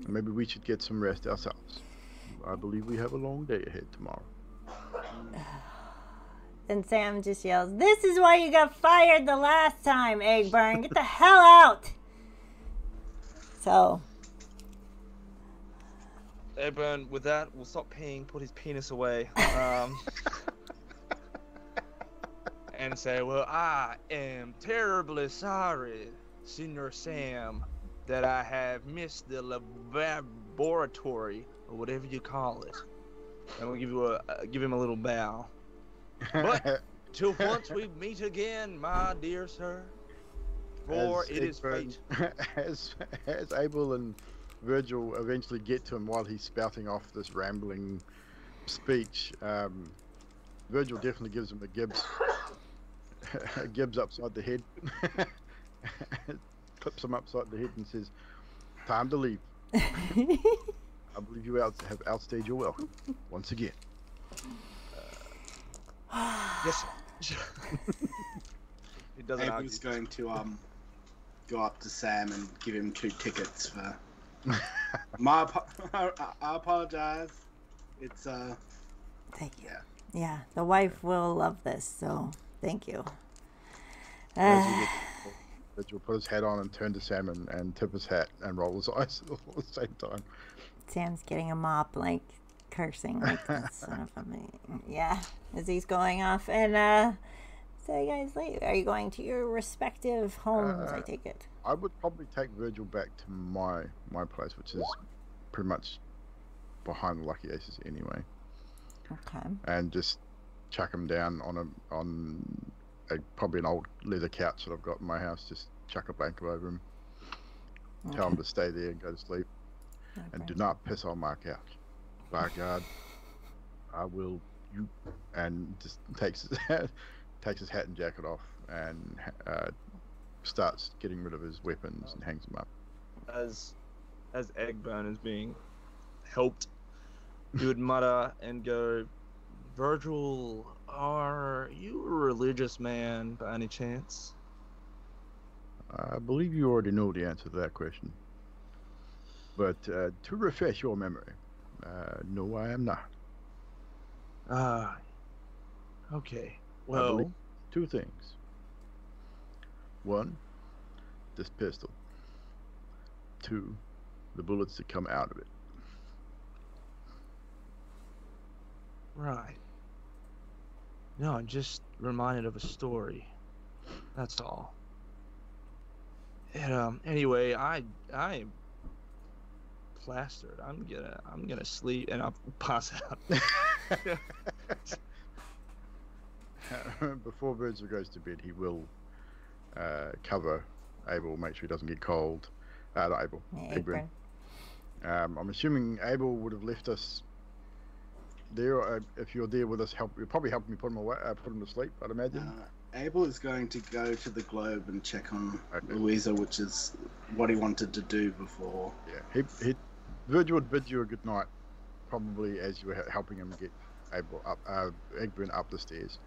Maybe we should get some rest ourselves. I believe we have a long day ahead tomorrow. And Sam just yells, "This is why you got fired the last time, Egburn. Get the hell out!" So. Abel, with that, we'll stop peeing, put his penis away, and say, well, I am terribly sorry, Senior Sam, that I have missed the laboratory, or whatever you call it. And we'll give him a little bow. But, till once we meet again, my dear sir, for it is fate. As Abel and Virgil eventually get to him while he's spouting off this rambling speech, Virgil definitely gives him a Gibbs upside the head, clips him upside the head and says, "Time to leave. I believe you have outstayed your welcome once again." Yes, sir. He doesn't argue. Abel's going to go up to Sam and give him 2 tickets for. I apologize. It's Thank you. yeah. Yeah, the wife will love this, so thank you. Virgil put his hat on and turn to Sam and tip his hat and roll his eyes all at the same time. Sam's getting a mop, like cursing, like son of a yeah, as he's going off. And so you guys later, are you going to your respective homes? I take it. I would probably take Virgil back to my place, which is pretty much behind the Lucky Aces anyway. Okay. And just chuck him down on probably an old leather couch that I've got in my house. Just chuck a blanket over him. Okay. Tell him to stay there and go to sleep. Okay. And do not piss on my couch. By God, I will. You and just takes his hat and jacket off and starts getting rid of his weapons and hangs them up. As Egburn is being helped, he would mutter and go, "Virgil, are you a religious man by any chance?" I believe you already know the answer to that question. But to refresh your memory, no, I am not. Ah, okay. I Well, believe 2 things. 1, this pistol. 2, the bullets that come out of it. right. No, I'm just reminded of a story. That's all. And anyway, I'm plastered. I'm gonna sleep and I'll pass out. Before Virgil goes to bed, he will cover Abel, make sure he doesn't get cold. Not Abel, Yeah, Egburn. I'm assuming Abel would have left us there. If you're there with us, you're probably helping me put him away, put him to sleep, I'd imagine. Abel is going to go to the Globe and check on Louisa, which is what he wanted to do before. Yeah, Virgil would bid you a good night, probably as you were helping him get Egburn up the stairs.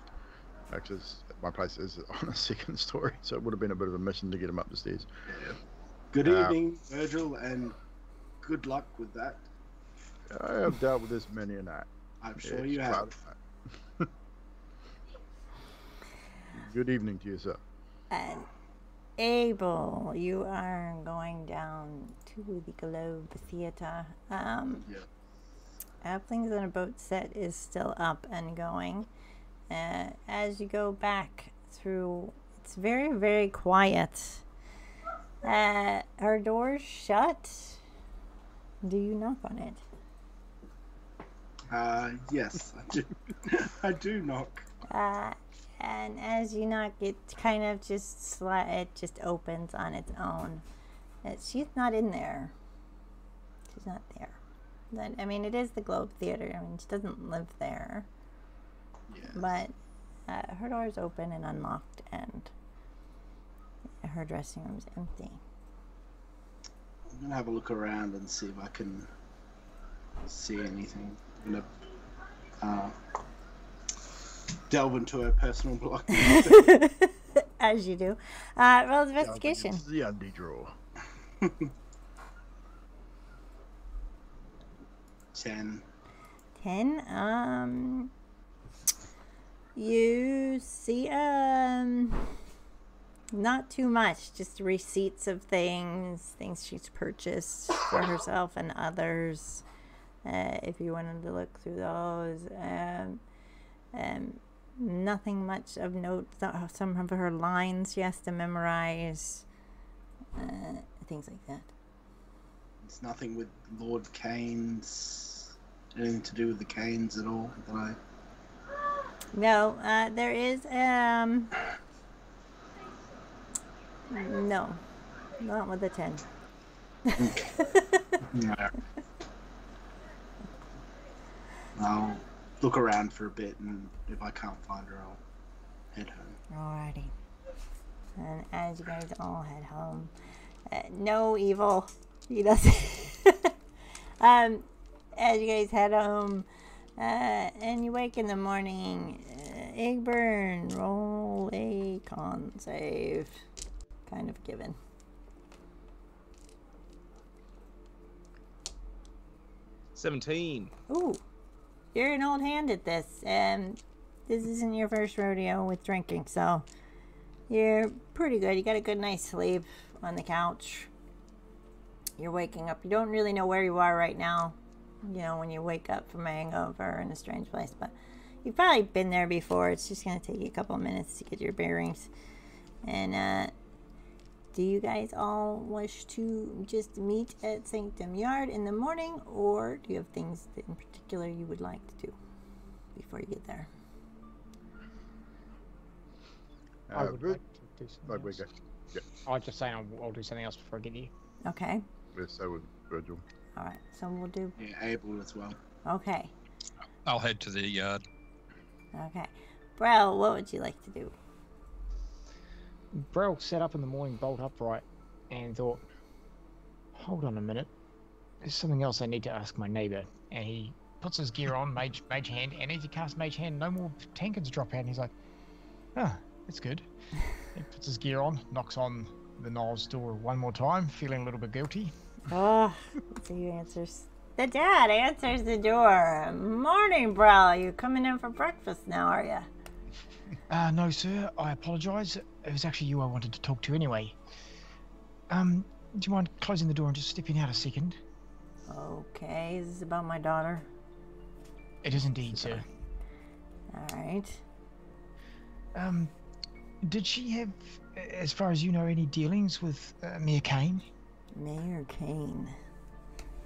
Because my place is on a 2nd story, so it would have been a bit of a mission to get him up the stairs. Yeah. Good evening, Virgil, and good luck with that. I have dealt with this many a night. I'm sure you have. Good evening to you, sir. And Abel, you are going down to the Globe Theatre. Applings on a Boat set is still up and going. As you go back through, it's very, very quiet. Our door's shut. Do you knock on it? Yes, I do. I do knock. And as you knock, it kind of it just opens on its own. She's not in there. She's not there. I mean, it is the Globe Theatre. I mean, she doesn't live there. Yes. But her door's open and unlocked, and her dressing room's empty. I'm gonna have a look around and see if I can see anything. I'm gonna delve into her personal belongings. As you do. Roll investigation. It's the undie drawer. 10. 10. You see, not too much, just receipts of things she's purchased for herself and others. If you wanted to look through those, nothing much of note. Some of her lines she has to memorize, things like that. It's nothing with Lord Kane's, anything to do with the Kanes at all that I... No, there is, no, not with a 10. No. I'll look around for a bit, and if I can't find her, I'll head home. Alrighty. And as you guys all head home, no evil. He doesn't. As you guys head home, and you wake in the morning, Egburn, roll a con save. Kind of given. $17. Ooh, you're an old hand at this, and this isn't your first rodeo with drinking, so you're pretty good. You got a good night's sleep on the couch. You're waking up. You don't really know where you are right now, you know, when you wake up from a hangover in a strange place, but you've probably been there before. It's just going to take you a couple of minutes to get your bearings. And do you guys all wish to just meet at Sanctum Yard in the morning, or do you have things that in particular you would like to do before you get there? I would like to do something we else. go. Yeah. I'll just say I'll do something else before I get you. Okay. Yes, so would Virgil. All right. So we'll do. Yeah, Abel as well. Okay. I'll head to the yard. Okay. Bro, what would you like to do? Brel sat up in the morning, bolt upright, and thought, hold on a minute. There's something else I need to ask my neighbour. And he puts his gear on, mage hand, and as he casts mage hand, no more tankards drop out. And he's like, oh, that's good. He puts his gear on, knocks on the Knowles door one more time, feeling a little bit guilty. Oh, let's see who answers. The dad answers the door. Morning, Bro. You coming in for breakfast now, are you? No, sir. I apologise. It was actually you I wanted to talk to anyway. Do you mind closing the door and just stepping out a second? Okay. Is this about my daughter? It is indeed, sir. All right. Did she have, as far as you know, any dealings with Mayor Kane? Mayor Kane.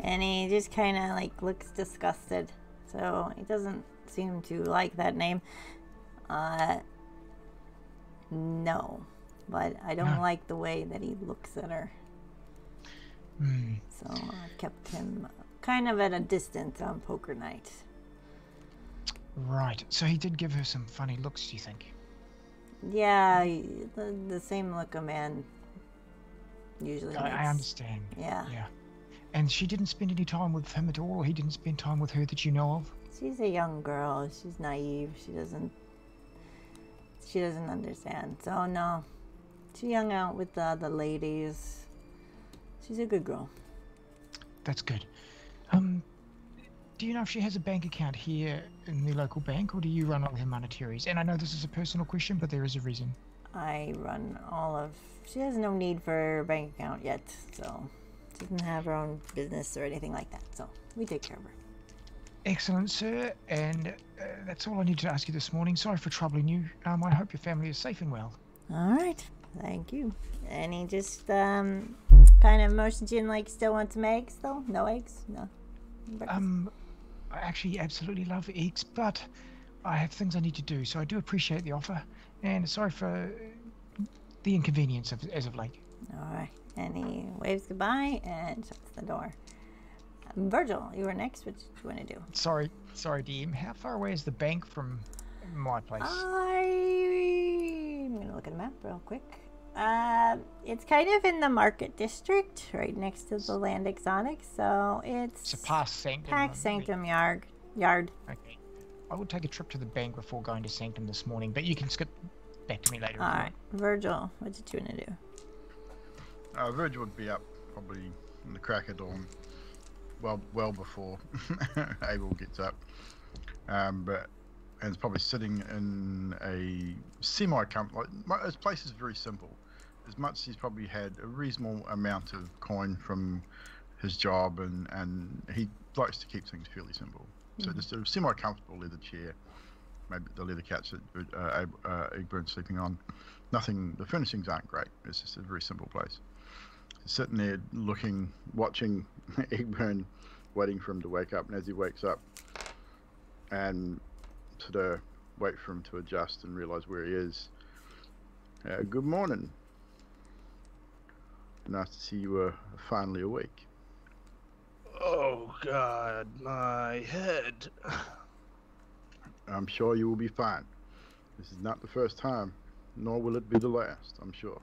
And he just kind of like looks disgusted. So he doesn't seem to like that name. No. But I don't like the way that he looks at her. So I kept him kind of at a distance on poker night. Right. So he did give her some funny looks, do you think? Yeah, the same look a man usually makes. I understand. Yeah. Yeah. And she didn't spend any time with him at all, or he didn't spend time with her that you know of? She's a young girl. She's naive. She doesn't understand. So no. She hung out with the other ladies. She's a good girl. That's good. Do you know if she has a bank account here in the local bank, or do you run all her monetaries? And I know this is a personal question, but there is a reason. I run all of... She has no need for a bank account yet, so... She doesn't have her own business or anything like that, so we take care of her. Excellent, sir. And that's all I needed to ask you this morning. Sorry for troubling you. I hope your family is safe and well. All right. Thank you. And he just kind of motions you in like still want some eggs, though? No eggs? No. Breakfast? I actually absolutely love eggs, but I have things I need to do, so I do appreciate the offer. And sorry for the inconvenience as of late. All right. And he waves goodbye and shuts the door. Virgil, you were next. What did you want to do? Sorry, DM. How far away is the bank from my place? I'm gonna look at the map real quick. It's kind of in the market district, right next to the Land Exotics. So it's past Sanctum. Past Sanctum Yard. Okay. I will take a trip to the bank before going to Sanctum this morning, but you can skip back to me later. All right, Virgil, what did you want to do? Virgil would be up probably in the crack of dawn, well before Abel gets up, and it's probably sitting in a semi-comfortable. His place is very simple. As much as he's probably had a reasonable amount of coin from his job, and he likes to keep things fairly simple. So just a semi-comfortable leather chair, maybe the leather couch that Egburn's sleeping on. Nothing. The furnishings aren't great. It's just a very simple place. Sitting there watching Egburn, waiting for him to wake up, and as he wakes up and sort of wait for him to adjust and realize where he is. Good morning. Nice to see you are finally awake. Oh God, my head. I'm sure you will be fine. This is not the first time, nor will it be the last, I'm sure.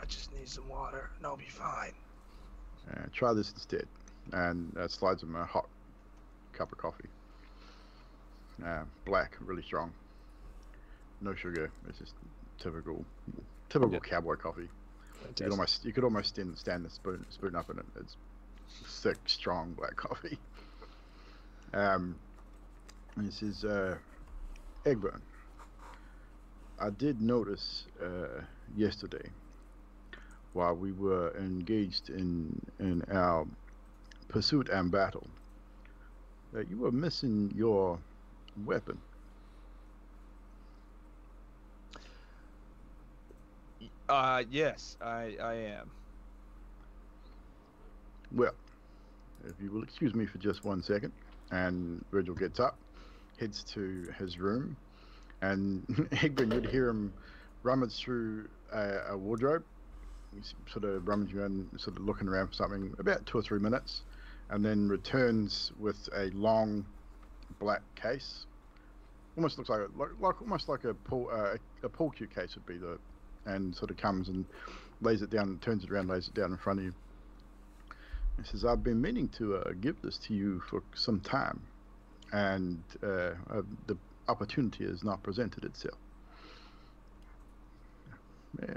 I just need some water and I'll be fine. Try this instead. And slides him a hot cup of coffee. Black, really strong. no sugar. It's just typical Yeah. cowboy coffee. Fantastic. You could almost stand the spoon up in it. It's thick, strong black coffee. This is Egburn. I did notice yesterday, while we were engaged in our pursuit and battle, that you were missing your weapon. Yes, I am. Well, if you will excuse me for just 1 second, and Virgil gets up, heads to his room, and Egburn, you'd hear him rummage through a wardrobe. He's sort of rummaging around, sort of looking around for something, about 2 or 3 minutes, and then returns with a long black case. Almost looks like a pool cue case would be and sort of comes and lays it down, turns it around, lays it down in front of you. He says, "I've been meaning to give this to you for some time, and the opportunity has not presented itself.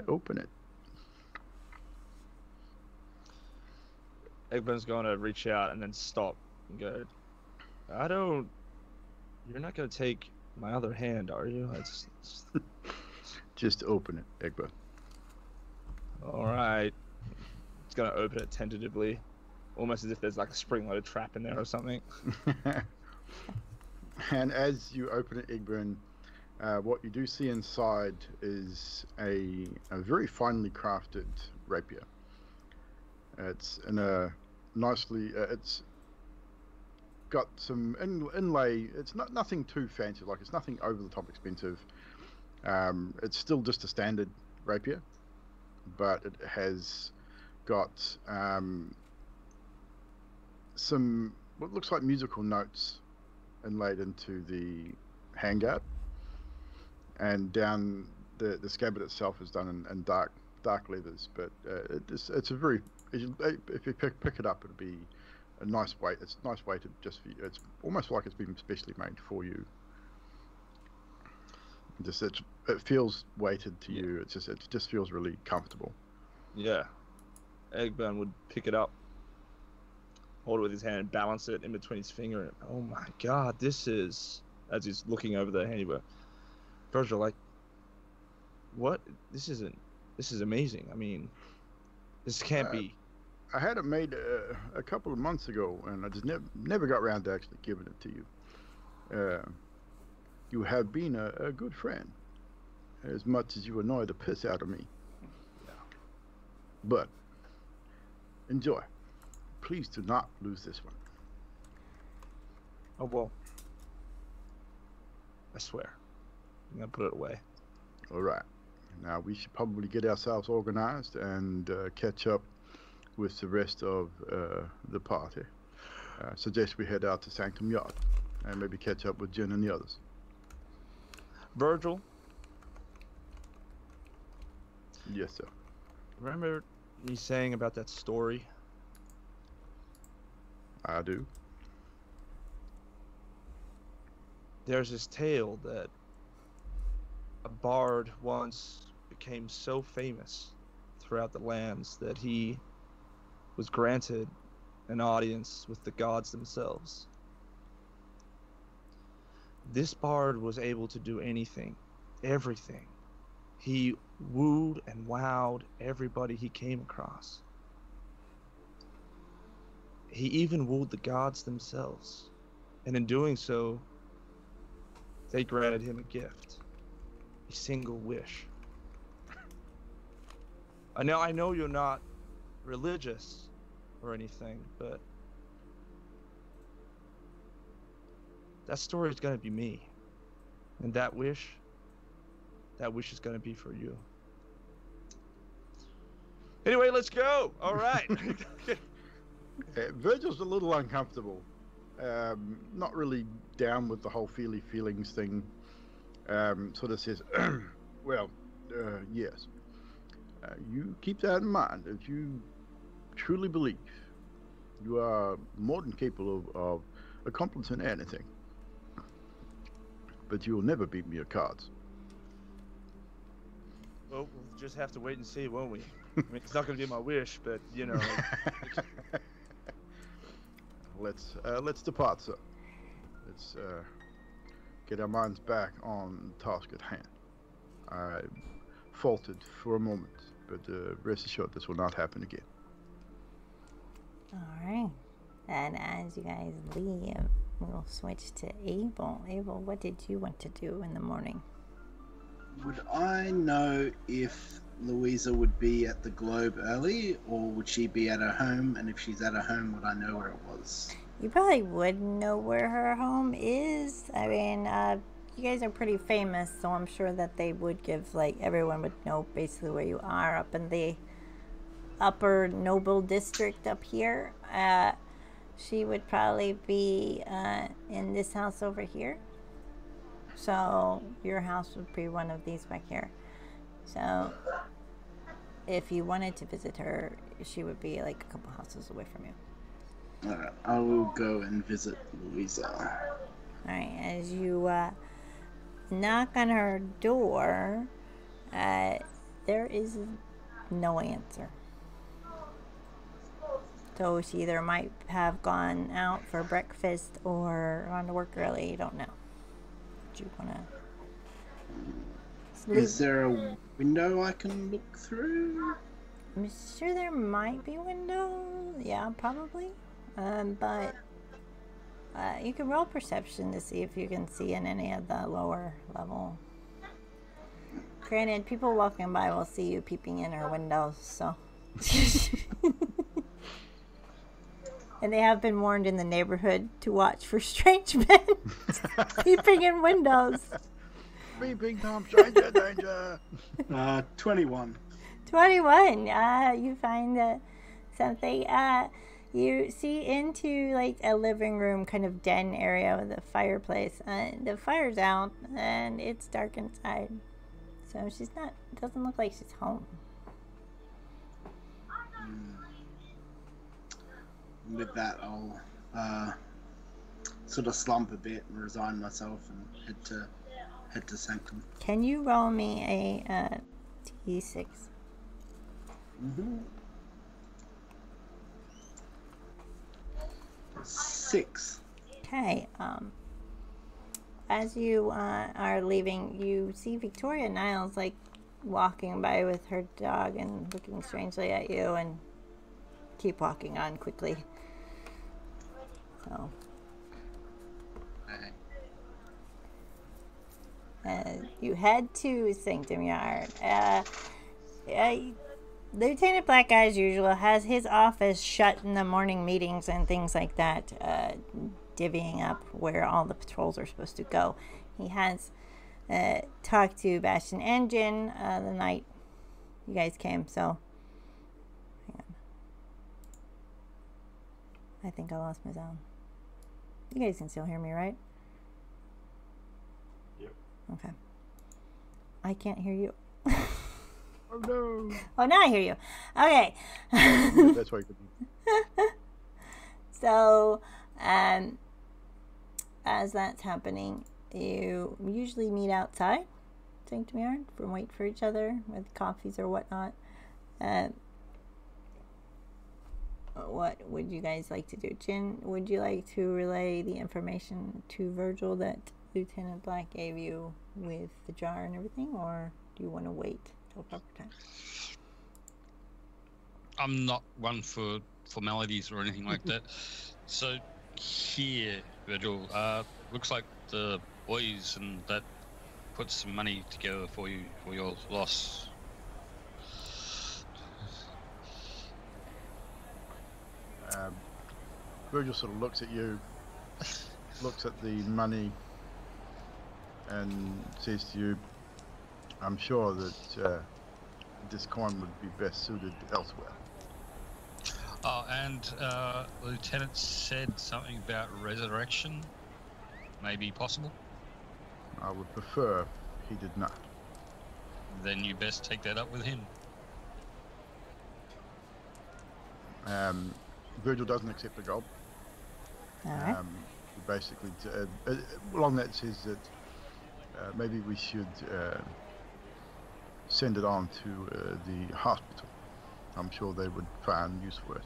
Open it." Egburn's going to reach out and then stop and go, You're not going to take my other hand, are you? Just open it, Egburn. Alright. It's going to open it tentatively, almost as if there's like a spring-loaded trap in there or something. And as you open it, Egburn, what you do see inside is a very finely crafted rapier. It's in a nicely, it's got some inlay. It's nothing too fancy, like it's nothing over the top expensive. It's still just a standard rapier, but it has got some what looks like musical notes inlaid into the handguard, and down the scabbard itself is done in dark leathers. But it's a very, if you pick it up, it'll be a nice weight. It's nice weighted just for you. It's almost like it's been specially made for you. It feels weighted to you. It just feels really comfortable. Yeah. Egburn would pick it up, hold it with his hand, and balance it in between his finger. And, oh my God, this is, as he's looking over the handiwork, Virgil, like, what? This is amazing. I mean, this can't be. I had it made a couple of months ago, and I just never got around to actually giving it to you. You have been a good friend, as much as you annoy the piss out of me. Yeah. But enjoy. Please do not lose this one. Oh, well. I swear. I'm going to put it away. All right. Now we should probably get ourselves organized and catch up with the rest of the party. Suggest we head out to Sanctum Yard and maybe catch up with Juin and the others. Virgil? Yes, sir. Remember me saying about that story? I do. There's this tale that a bard once became so famous throughout the lands that he was granted an audience with the gods themselves. This bard was able to do anything, everything. He wooed and wowed everybody he came across. He even wooed the gods themselves, and in doing so, they granted him a gift, a single wish. I know you're not religious or anything, but that story is going to be me, and that wish is going to be for you. Anyway, let's go. All right. Virgil's a little uncomfortable. Not really down with the whole feelings thing. Sort of says, well, yes. You keep that in mind. If you truly believe, you are more than capable of accomplishing anything. But you will never beat me at cards. Well, we'll just have to wait and see, won't we? I mean, it's not going to be my wish, but you know. Let's depart, sir. Let's get our minds back on the task at hand. I faltered for a moment, but rest assured this will not happen again. All right. And as you guys leave, we'll switch to Abel. Abel, what did you want to do in the morning? Would I know if Louisa would be at the Globe early, or would she be at her home? And if she's at her home, would I know where it was? You probably would know where her home is. I mean, you guys are pretty famous, so I'm sure that they would give, like, everyone would know basically where you are up in the upper noble district up here. She would probably be in this house over here. So your house would be one of these back here. So if you wanted to visit her, she would be like a couple houses away from you. Alright, I will go and visit Louisa. Alright, as you knock on her door, there is no answer. So she either might have gone out for breakfast or gone to work early. You don't know. Do you want to? Is there a window I can look through? I'm sure there might be a window. Yeah, probably. But you can roll perception to see if you can see in any of the lower level. Granted, people walking by will see you peeping in her windows, so. And they have been warned in the neighborhood to watch for strange men peeping in windows. Peeping Tom, stranger danger. 21. 21. You find something. You see into like a living room kind of den area with a fireplace. The fire's out and it's dark inside. So she's not, it doesn't look like she's home. With that, I'll sort of slump a bit and resign myself and head to Sanctum. Can you roll me a D6? Mm-hmm. 6. Okay. As you are leaving, you see Victoria Niles like walking by with her dog and looking strangely at you, and keep walking on quickly. So. You head to Sanctum Yard. Lieutenant Black, as usual, has his office shut in the morning meetings and things like that, divvying up where all the patrols are supposed to go. He has talked to Bastion Engine the night you guys came, so hang on. I think I lost my sound. You guys can still hear me, right? Yep. Okay. I can't hear you. Oh no! Oh, now I hear you. Okay. Yeah, that's why you could. So, as that's happening, you usually meet outside Sanctum Yard and wait for each other with coffees or whatnot. What would you guys like to do? Jin, would you like to relay the information to Virgil that Lieutenant Black gave you with the jar and everything, or do you want to wait till proper time? I'm not one for formalities or anything like that. So here, Virgil, looks like the boys and that put some money together for you for your loss. Virgil sort of looks at you, looks at the money, and says to you, I'm sure that this coin would be best suited elsewhere. Oh, and Lieutenant said something about resurrection. Maybe possible? I would prefer he did not. Then you best take that up with him. Virgil doesn't accept the gold. All right. Basically, along that says that maybe we should send it on to the hospital. I'm sure they would find use for it.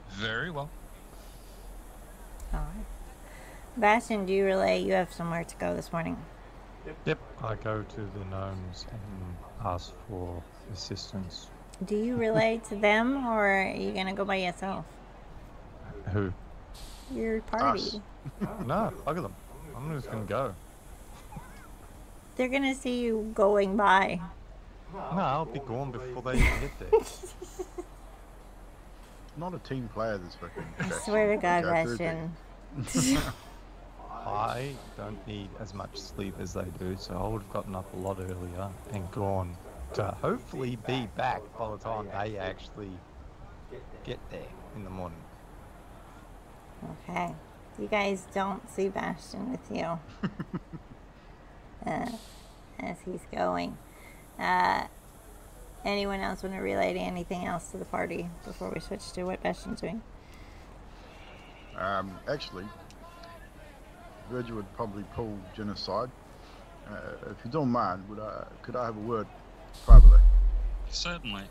Very well. All right. Bastion, do you relay? You have somewhere to go this morning. Yep, I go to the gnomes and ask for assistance. Do you relay to them, or are you gonna go by yourself? Who? Your party. Us. No, look at them. I'm just gonna go. They're gonna see you going by. No, I'll be gone before they even get there. Not a team player, this fucking. I swear to God, Okay, third Bastion. I don't need as much sleep as they do, so I would have gotten up a lot earlier and gone to hopefully be back by the time they actually get there in the morning. Okay. You guys don't see Bastion with you as he's going. Anyone else want to relay to anything else to the party before we switch to what Bastion's doing? Actually, Virgil would probably pull Jin aside. If you don't mind, could I have a word privately? Certainly.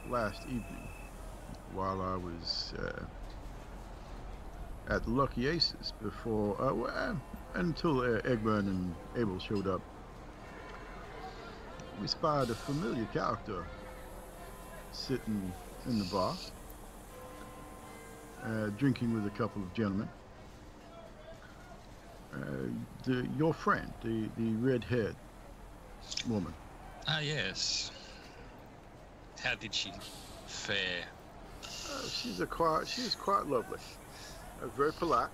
Last evening, while I was at the Lucky Aces before, until Egburn and Abel showed up, we spied a familiar character sitting in the bar, drinking with a couple of gentlemen. Your friend, the red-haired woman. Ah, yes. How did she fare? She is quite lovely, very polite.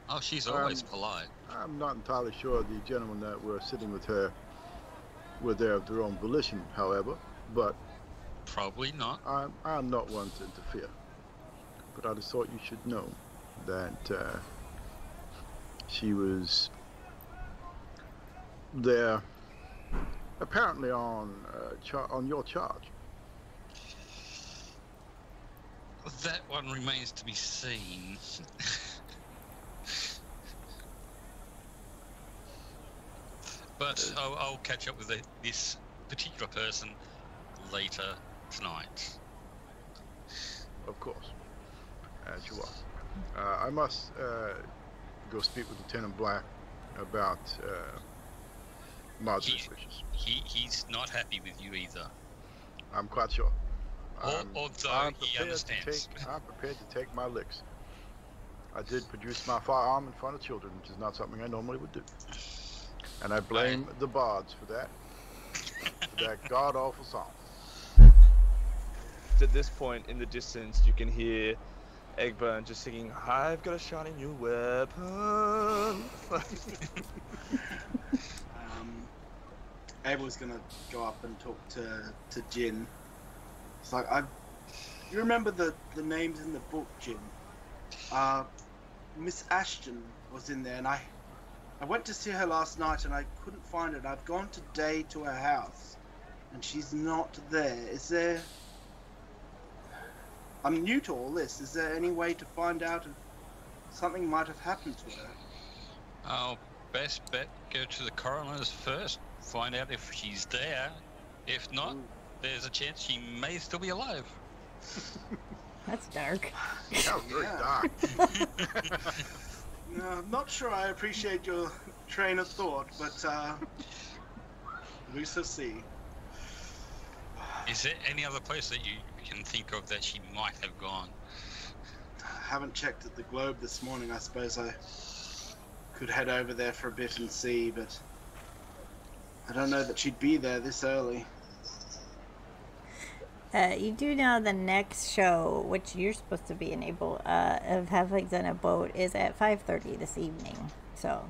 Oh, she's always polite. I'm not entirely sure the gentlemen that were sitting with her were there of their own volition, however, but Probably not. I'm not one to interfere. But I just thought you should know that she was there apparently on your charge. That one remains to be seen. But I'll catch up with this particular person later tonight. Of course, as you are. I must go speak with Lieutenant Black about Marjorie's wishes. He's not happy with you either. I'm quite sure. Although he understands. I'm prepared to take my licks. I did produce my firearm in front of children, which is not something I normally would do. And I blame the bards for that. For that god-awful song. At this point in the distance, you can hear Egburn just singing, "I've got a shiny new weapon." Abel's gonna go up and talk to Jin. It's like, you remember the names in the book, Jin? Miss Ashton was in there, and I went to see her last night and I couldn't find it. I've gone today to her house and she's not there. Is there... I'm new to all this. Is there any way to find out if something might have happened to her? Our best bet, go to the coroner's first. Find out if she's there. If not, there's a chance she may still be alive. That's dark. That was very dark. No, I'm not sure I appreciate your train of thought, but we shall see. Is there any other place that you can think of that she might have gone? I haven't checked at the Globe this morning. I suppose I could head over there for a bit and see, but I don't know that she'd be there this early. You do know the next show, which you're supposed to be enabled of Halflings on a Boat, is at 5:30 this evening. So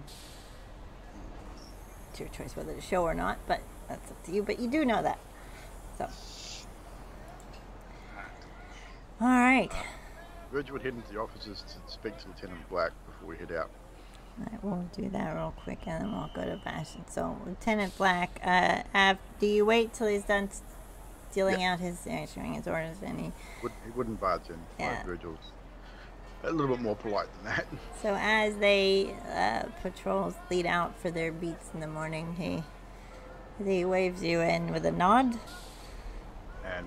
it's your choice whether to show or not, but that's up to you. But you do know that. So, all right. Virgil would head into the offices to speak to Lieutenant Black before we head out. All right, we'll do that real quick, and then we'll go to Bastion. So, Lieutenant Black, do you wait till he's done dealing out his issuing his orders? And He wouldn't budge in Yeah. like Virgil's. a little bit more polite than that. So as they patrols lead out for their beats in the morning, he waves you in with a nod. And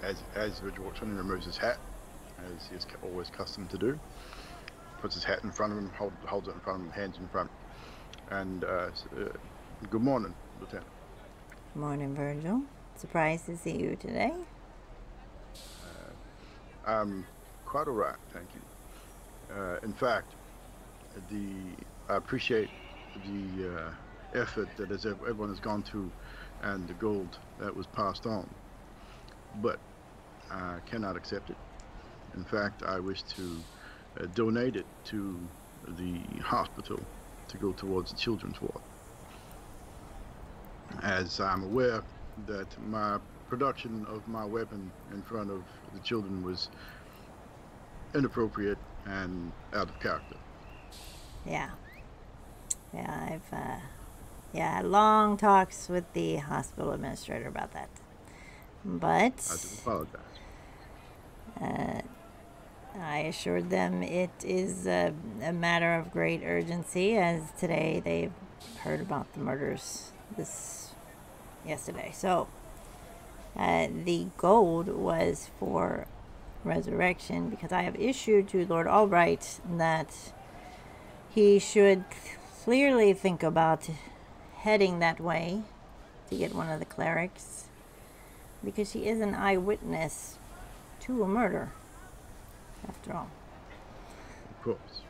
as Virgil walks in, he removes his hat, as he is always accustomed to do. Puts his hat in front of him, holds it in front of him, hands in front. And good morning, Lieutenant. Morning, Virgil. Surprised to see you today. Quite all right, thank you. In fact, I appreciate the effort that everyone has gone through and the gold that was passed on, but I cannot accept it. In fact, I wish to donate it to the hospital to go towards the children's ward, as I'm aware that my production of my weapon in front of the children was inappropriate and out of character. Yeah, I've had long talks with the hospital administrator about that, but I do apologize. I assured them it is a matter of great urgency, as today they've heard about the murders yesterday. So the gold was for resurrection, because I have issued to Lord Albright that he should clearly think about heading that way to get one of the clerics, because she is an eyewitness to a murder, after all. Of course.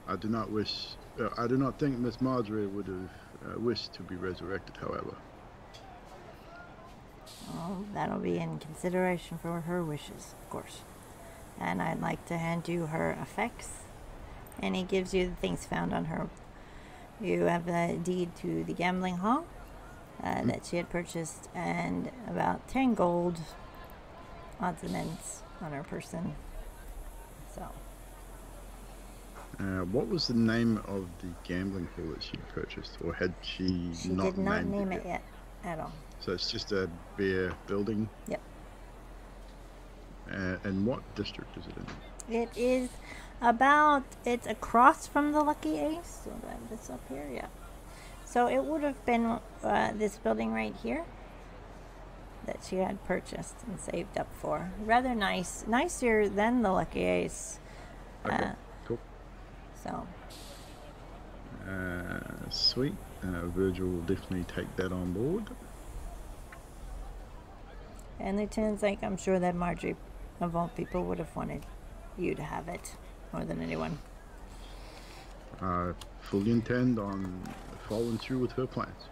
I do not think Miss Marjorie would have wished to be resurrected, however. Well, that'll be in consideration for her wishes, of course. And I'd like to hand you her effects. And he gives you the things found on her. You have a deed to the gambling hall that she had purchased, and about 10 gold odds and ends on her person. So. What was the name of the gambling hall that she purchased, or had she She not did not named name it it yet at all. So it's just a bare building? Yep. And what district is it in? It is it's across from the Lucky Ace. So that's up here, yeah. So it would have been this building right here that she had purchased and saved up for. Rather nice. Nicer than the Lucky Ace. Okay, cool. So. Sweet. Virgil will definitely take that on board. And Lieutenant's like, I'm sure that Marjorie, of all people, would have wanted you to have it more than anyone. I fully intend on following through with her plans.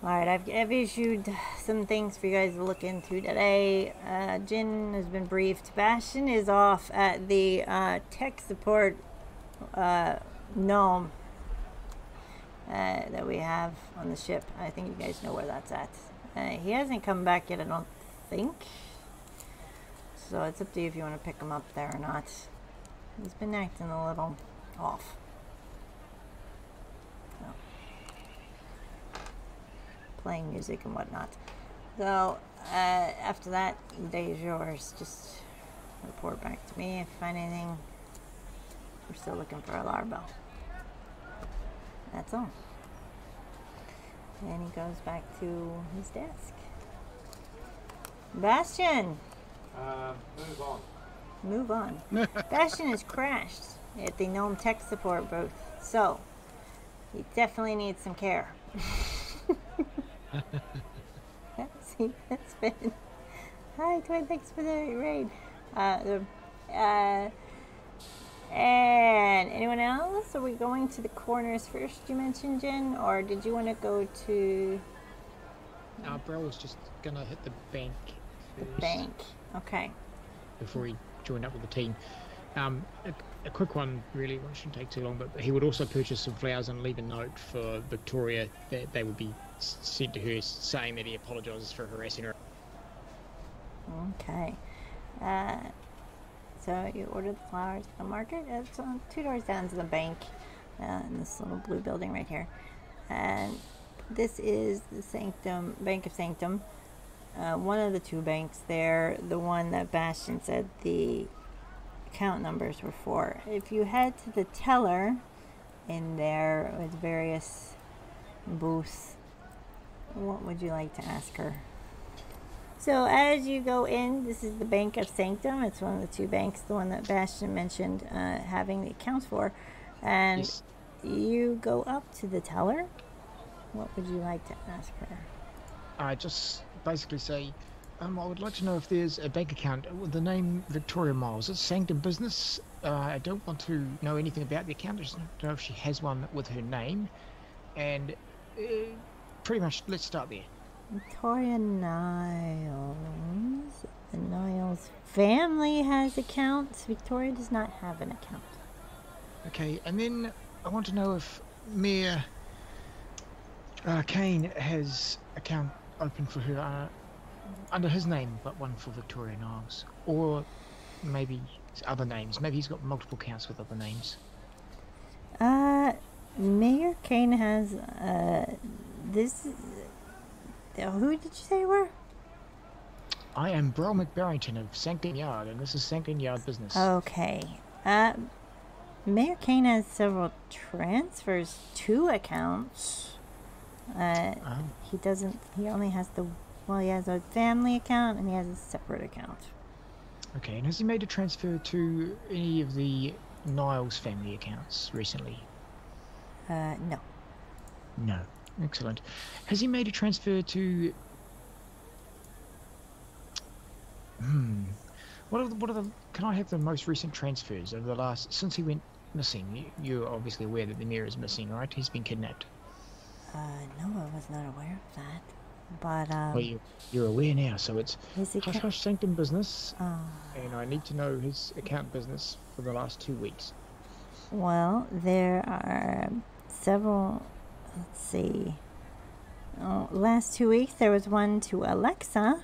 Alright, I've issued some things for you guys to look into today. Juin has been briefed. Bastion is off at the tech support gnome that we have on the ship. I think you guys know where that's at. He hasn't come back yet, I don't think. So it's up to you if you want to pick him up there or not. He's been acting a little off. So. Playing music and whatnot. So after that, the day is yours. Just report back to me if you find anything. We're still looking for a Larbell. That's all. And he goes back to his desk. Bastion! Move on. Move on. Bastion has crashed at the Gnome Tech Support booth, so he definitely needs some care. See, that's been. Hi, Twin. Thanks for the raid. And anyone else? Are we going to the corners first? You mentioned, Jen, or did you want to go to? Brel was just gonna hit the bank first. The bank. Okay. Before he joined up with the team. A quick one, really, it shouldn't take too long, but he would also purchase some flowers and leave a note for Victoria that they would be sent to her, saying that he apologises for harassing her. Okay. So you ordered the flowers at the market. It's on 2 doors down to the bank in this little blue building right here. And this is the Sanctum, Bank of Sanctum. One of the 2 banks there, the one that Bastion said the account numbers were for. If you head to the teller in there with various booths, what would you like to ask her? So as you go in, this is the Bank of Sanctum. It's one of the two banks, the one that Bastion mentioned having the accounts for. And Yes. you go up to the teller. What would you like to ask her? I just basically say, I would like to know if there's a bank account with the name Victoria Miles. It's Sanctum Business. I don't want to know anything about the account. I just want to know if she has one with her name. And pretty much, let's start there. Victoria Niles. The Niles family has accounts. Victoria does not have an account. Okay, and then I want to know if Mayor Kane has account open for her under his name, but one for Victoria Niles, or maybe other names. Maybe he's got multiple accounts with other names. Mayor Kane has this. Who did you say you were? I am Brel McBarrington of Sanctum Yard, and this is Sanctum Yard Business. Okay. Mayor Kane has several transfers to accounts. He doesn't. He only has he has a family account and he has a separate account. Okay, and has he made a transfer to any of the Niles family accounts recently? No. No. Excellent. Has he made a transfer to... What are the... Can I have the most recent transfers over the last... Since he went missing? You're obviously aware that the mayor is missing, right? He's been kidnapped. No, I was not aware of that. But, Well, you're aware now, so it's his hush hush Sanctum business, Oh. and I need to know his account business for the last 2 weeks. Well, there are several. Let's see. Last 2 weeks there was one to Alexa.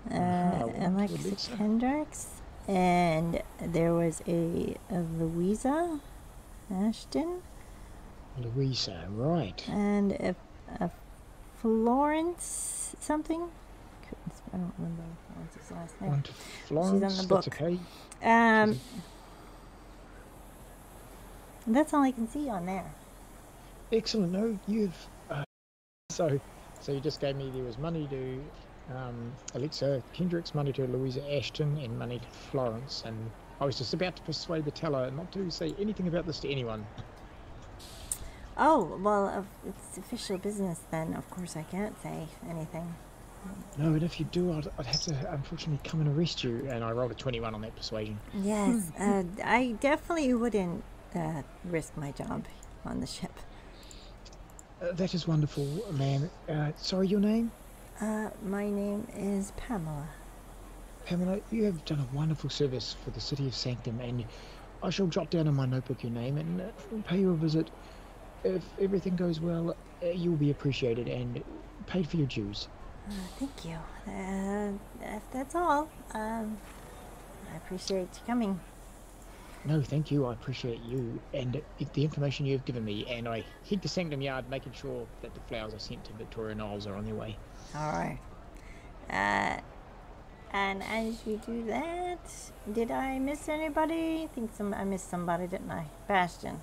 Alexa Kendricks, and there was a Louisa Ashton, Louisa, right. and a Florence something. I don't remember Florence's last name. One to Florence, She's on the book. that's okay. That's all I can see on there. Excellent. No, you've so you just gave me, there was money to Alexa Kendricks, money to Louisa Ashton, and money to Florence, and I was just about to persuade the teller not to say anything about this to anyone. Oh, well, if it's official business, then of course I can't say anything. No, but if you do, I'd have to unfortunately come and arrest you, and I rolled a 21 on that persuasion. Yes, I definitely wouldn't risk my job on the ship. That is wonderful, ma'am. Sorry, your name? My name is Pamela. Pamela, you have done a wonderful service for the city of Sanctum, and I shall jot down in my notebook your name and pay you a visit. If everything goes well, you'll be appreciated and paid for your dues. Thank you. If that's all, I appreciate you coming. No, thank you. I appreciate you and the information you've given me, and I head to Sanctum Yard, making sure that the flowers I sent to Victoria Niles are on their way. All right. And as you do that, did I miss anybody? I think I missed somebody, didn't I? Bastion.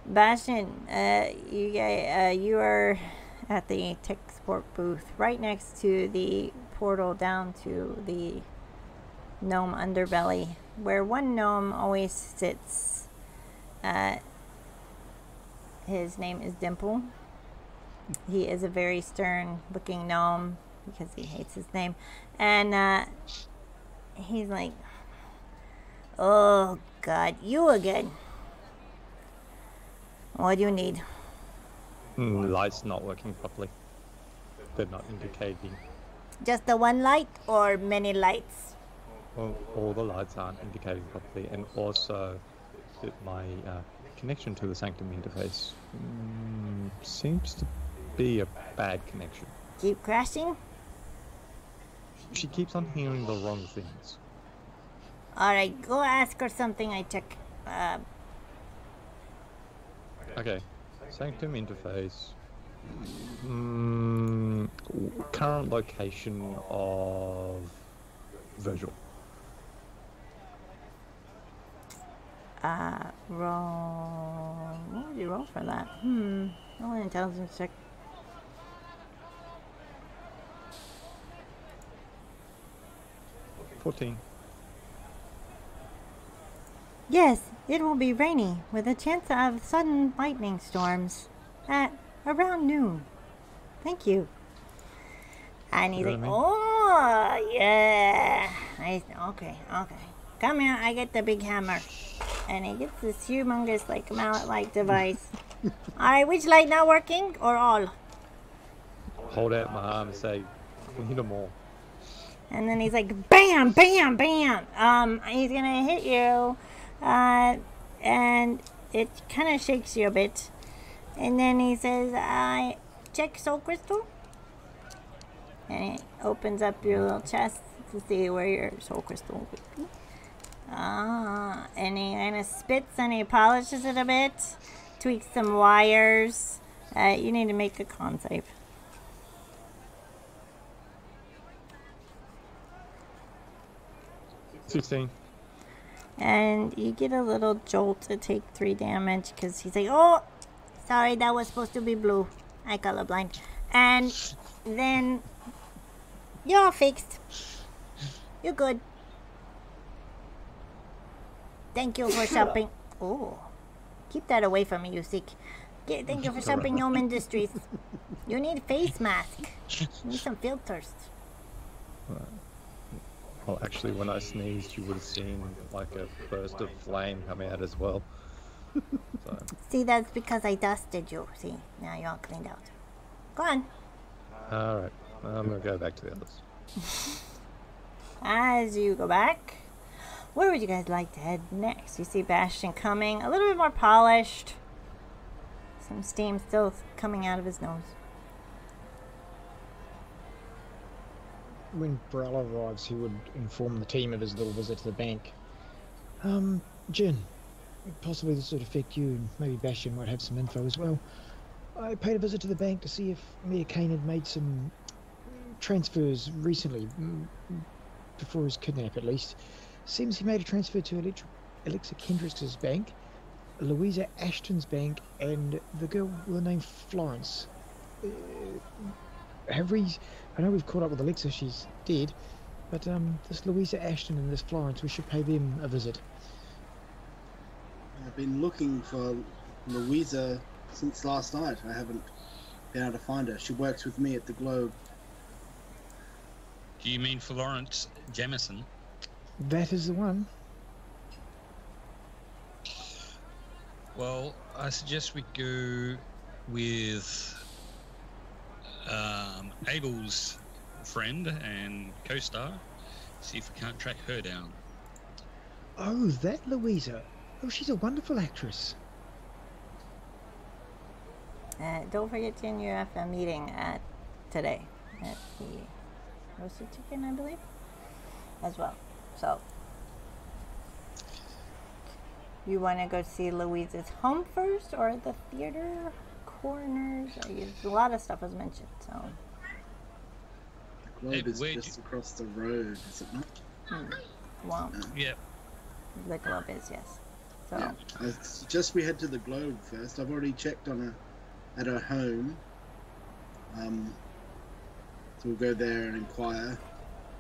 Bastion, you are at the tech support booth right next to the portal down to the gnome underbelly, where one gnome always sits. His name is Dimple. He is a very stern looking gnome because he hates his name, and he's like, "Oh God, you again. What do you need?" Lights not working properly. They're not indicating. Just the one light or many lights? Well, all the lights aren't indicating properly, and also that my connection to the Sanctum interface seems to be a bad connection. Keep crashing? She keeps on hearing the wrong things. Alright, go ask her something I took. Okay, Sanctum interface. Current location of Virgil. Roll. What would you roll for that? Roll an intelligence check. 14. Yes, it will be rainy with a chance of sudden lightning storms at around noon. Thank you. And he's like, oh, yeah. Okay. Come here, I get the big hammer. And he gets this humongous, like, mallet-like device. Alright, which light not working, or all? Hold out my arm and say, we need them all. And then he's like, bam, bam, bam. He's gonna hit you. And it kind of shakes you a bit. And then he says, check soul crystal. And he opens up your little chest to see where your soul crystal would be. And he kind of spits and he polishes it a bit. Tweaks some wires. You need to make a con save. 16. And you get a little jolt to take 3 damage because he's like, oh, sorry, that was supposed to be blue. I colorblind. And then you're all fixed. You're good. Thank you for shopping. Oh, keep that away from me, you sick. Thank you for shopping Home Industries. You need face mask. You need some filters. Well, actually, when I sneezed, you would have seen like a burst of flame come out as well. So. See, that's because I dusted you. See, now you're all cleaned out. Go on. Alright, I'm going to go back to the others. As you go back, where would you guys like to head next? You see Bastion coming, a little bit more polished. Some steam still coming out of his nose. When Brell arrives, he would inform the team of his little visit to the bank. Juin, possibly this would affect you, and maybe Bastion might have some info as well. I paid a visit to the bank to see if Mayor Kane had made some transfers recently, before his kidnap at least. Seems he made a transfer to Alexa Kendrick's bank, Louisa Ashton's bank, and the girl with the name Florence. I know we've caught up with Alexa, she's dead, but this Louisa Ashton and this Florence, we should pay them a visit. I've been looking for Louisa since last night. I haven't been able to find her. She works with me at the Globe. Do you mean Florence Jamison? That is the one. Well, I suggest we go with Abel's friend and co-star, see if we can't track her down. Oh, that Louisa. Oh, she's a wonderful actress. Don't forget, Jen, you have a meeting today at the Roasted Chicken, I believe, as well. So, you want to go see Louisa's home first, or the theater, corners? A lot of stuff was mentioned, so. The Globe is just across the road, is it not? Well, yeah. The Globe is, yes. So. Yeah. I suggest we head to the Globe first. I've already checked on at her home. So we'll go there and inquire.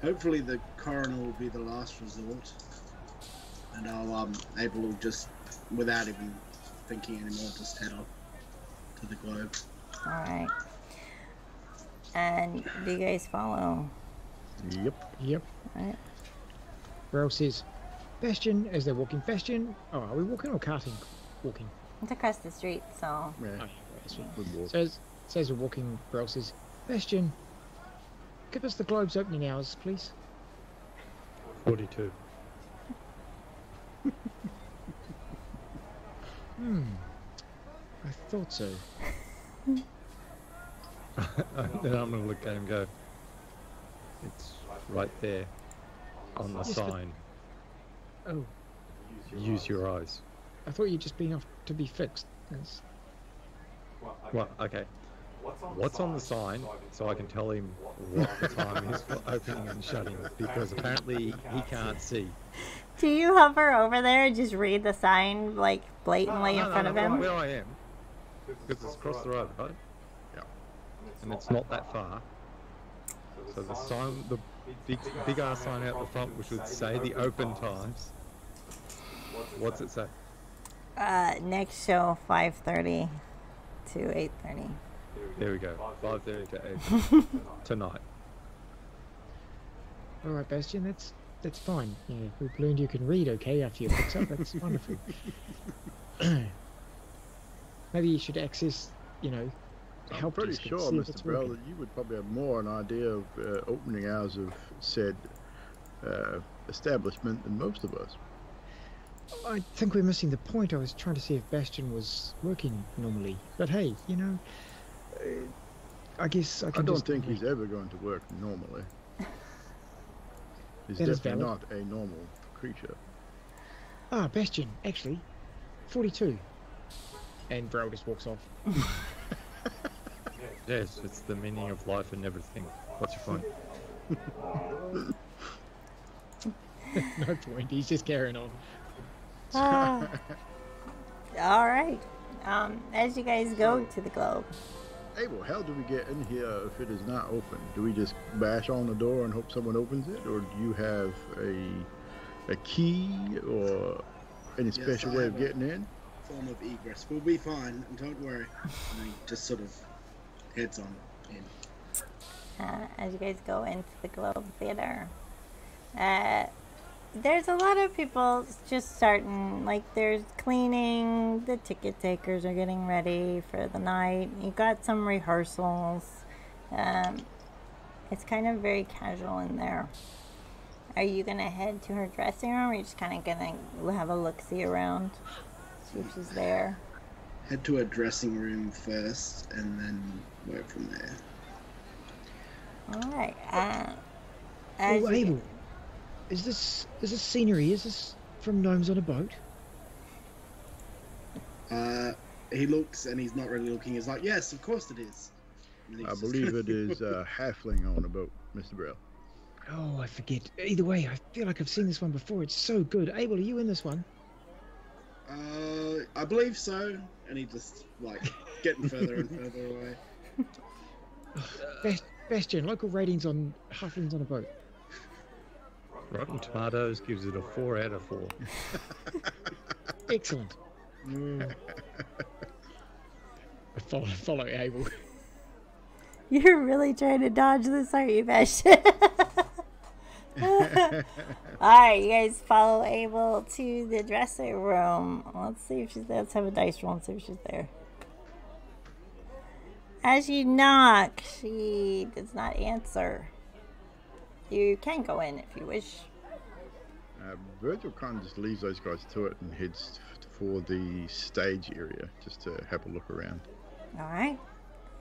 Hopefully the coroner will be the last resort. And Abel will just, without even thinking anymore, just head off to the Globe. Alright. And do you guys follow? Yep. Alright. Brell says, Bastion, as they're walking, Bastion, oh, are we walking or carting? Walking. It's across the street, so. Yeah. So as we're walking, Brell says, Bastion, give us the Globe's opening hours, please. 42. I thought so. Then I'm going to look at him and go, it's right there on the Yes, sign. Oh, Use your eyes. I thought you'd just been off to be fixed. That's... Well, okay. What's on the sign so I can tell him what the time is for opening and shutting, because apparently he can't see. Do you hover over there and just read the sign like blatantly in front of him? Where I am, because it's across the road, right? Yeah. And it's not that far. So the sign, the big ass sign out the front, which would say the open times. What's it say? Next show 5:30 to 8:30. There we go. 5:30 to 8 tonight. All right, Bastion, that's fine. Yeah, we've learned you can read okay after your picks up. That's wonderful. Maybe you should access, I'm pretty sure, Mr. Bell, that you would probably have more an idea of opening hours of said establishment than most of us. I think we're missing the point. I was trying to see if Bastion was working normally. But hey, I guess I can I don't think he's ever going to work normally. He's definitely not a normal creature. Ah, Bastion, actually, 42. And Vrel just walks off. Yes, it's the meaning of life and everything. What's your point? No point. He's just carrying on. All right. As you guys go to the globe. Abel, how do we get in here if it is not open? Do we just bash on the door and hope someone opens it, or do you have a key or any special way of getting in? Form of egress. We'll be fine, and don't worry. And he just sort of heads on in. As you guys go into the Globe Theater, there's a lot of people just starting, like there's cleaning, the ticket takers are getting ready for the night, you got some rehearsals. It's kind of very casual in there. Are you going to head to her dressing room, or are you just kind of going to have a look-see around, see if she's there? Head to a dressing room first, and then work from there. Alright, Abel, is this scenery? Is this from Gnomes on a Boat? He looks, and he's not really looking. He's like, yes, of course it is. I believe it is halfling on a boat, Mr. Brill. Oh, I forget. Either way, I feel like I've seen this one before. It's so good. Abel, are you in this one? I believe so. And he just, getting further and further away. Bastion, local ratings on halflings on a boat. Rotten Tomatoes gives it a 4 out of 4. Excellent. I follow Abel. You're really trying to dodge this, aren't you, Bastion? Alright, you guys follow Abel to the dressing room. Let's see if she's there. Let's have a dice roll and see if she's there. As you knock, she does not answer. You can go in if you wish. Virgil kind of just leaves those guys to it and heads for the stage area just to have a look around. Alright.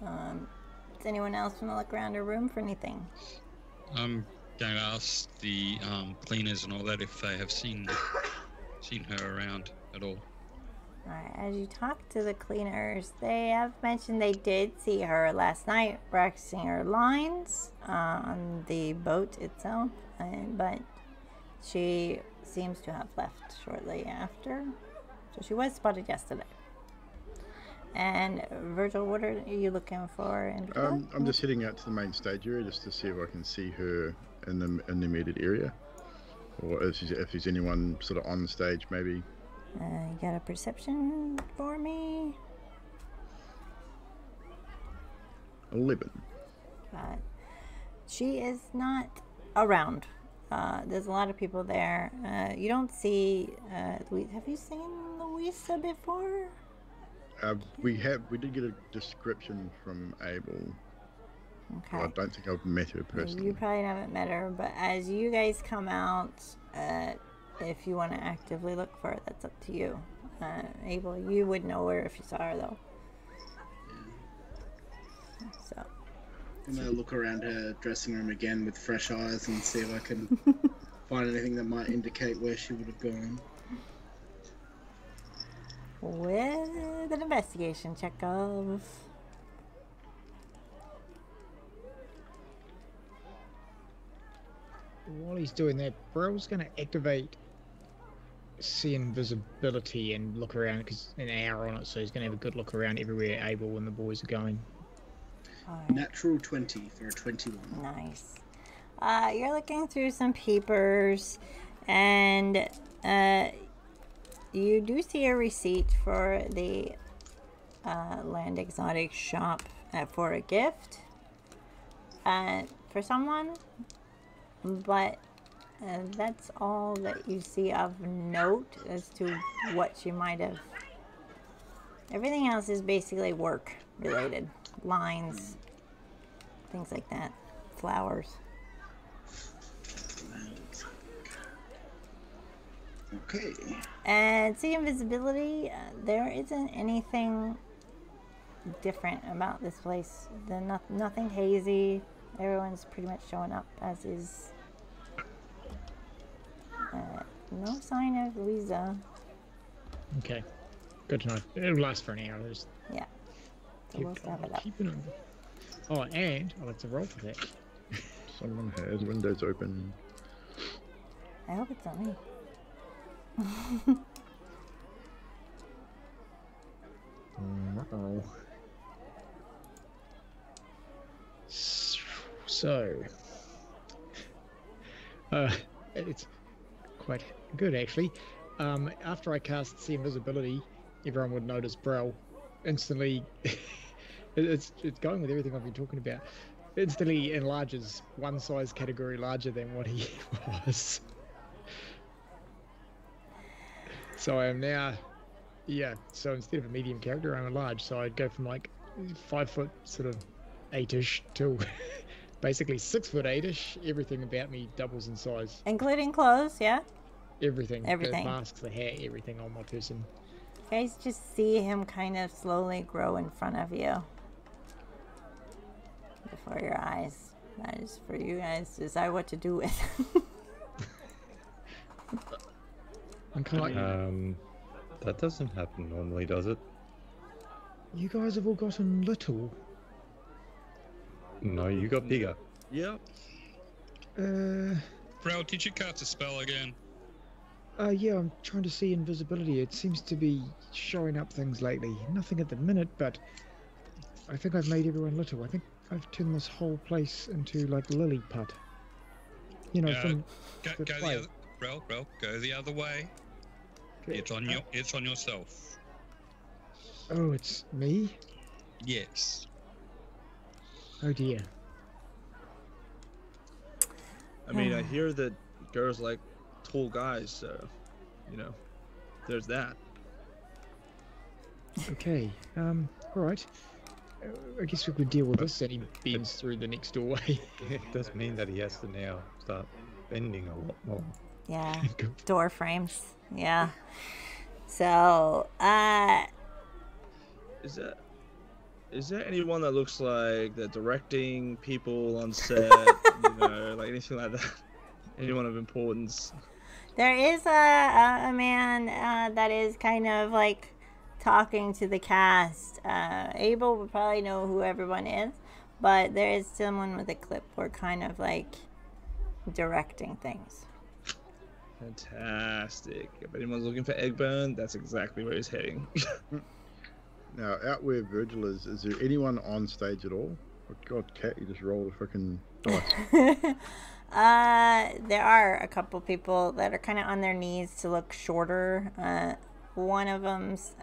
Does anyone else want to look around her room for anything? I'm going to ask the cleaners and all that if they have seen her around at all. Alright, as you talk to the cleaners, they have mentioned they did see her last night practicing her lines on the boat itself, but she seems to have left shortly after. So she was spotted yesterday. And Virgil, what are you looking for? I'm just heading out to the main stage area just to see if I can see her in the immediate area, or if there's anyone sort of on the stage, maybe. You got a perception for me? 11. She is not around. There's a lot of people there. You don't see Louisa. Have you seen Louisa before? We did get a description from Abel. Okay. Well, I don't think I've met her personally. You probably haven't met her, but as you guys come out, if you want to actively look for her, that's up to you. Abel, you would know her if you saw her, though. So. I'm going to look around her dressing room again with fresh eyes and see if I can find anything that might indicate where she would have gone. With an investigation check of... While he's doing that, Brill's going to activate see invisibility and look around because an hour on it, so he's going to have a good look around everywhere Abel and the boys are going. Alright. Natural 20 for a 21. Nice. You're looking through some papers, and you do see a receipt for the Land Exotic shop for a gift for someone, but that's all that you see of note as to what she might have. Everything else is basically work related, lines, things like that, flowers. Okay. And see invisibility, there isn't anything different about this place. Nothing hazy. Everyone's pretty much showing up as is. No sign of Louisa. Okay, good to know. It'll last for an hour. Just Yeah. So we'll step it up. keep it on. Oh, and I'll have to roll for that. Someone has windows open. I hope it's not me. Uh-oh. So, it's quite good actually. After I cast See Invisibility, everyone would notice Brel instantly. it's going with everything I've been talking about. Instantly enlarges one size category larger than what he was. So I am now, so instead of a medium character, I'm a large. So I'd go from like 5 foot sort of 8-ish to basically 6 foot 8-ish. Everything about me doubles in size. Including clothes, yeah? Everything. Everything. The masks, the hair, everything on my person. You guys just see him kind of slowly grow in front of you. Before your eyes. That is for you guys to decide what to do with. I'm kind of That doesn't happen normally, does it? You guys have all gotten little. No, you got bigger. Yep. Bro, did you cast a spell again? Yeah, I'm trying to see invisibility. It seems to be showing up things lately. Nothing at the minute, but I think I've made everyone little. I think I've turned this whole place into like lily pad. You know, from Go the the play. other, Bro, go the other way. It's on yourself. Oh, it's me? Yes. Oh dear. I mean, I hear that girls like tall guys, so, you know, there's that. Okay, alright. I guess we could deal with this, and he bends through the next doorway. It does mean that he has to now start bending a lot more. Yeah. Door frames. Yeah. So, Is there anyone that looks like they're directing people on set, you know, like anything like that? Anyone of importance? there is a man that is kind of like talking to the cast. Abel would probably know who everyone is, but there is someone with a clipboard kind of like directing things. Fantastic. If anyone's looking for Egburn, that's exactly where he's heading. Now, out where Virgil is there anyone on stage at all? Oh, God, Cat, you just rolled a freaking dice. There are a couple people that are kind of on their knees to look shorter. One of them's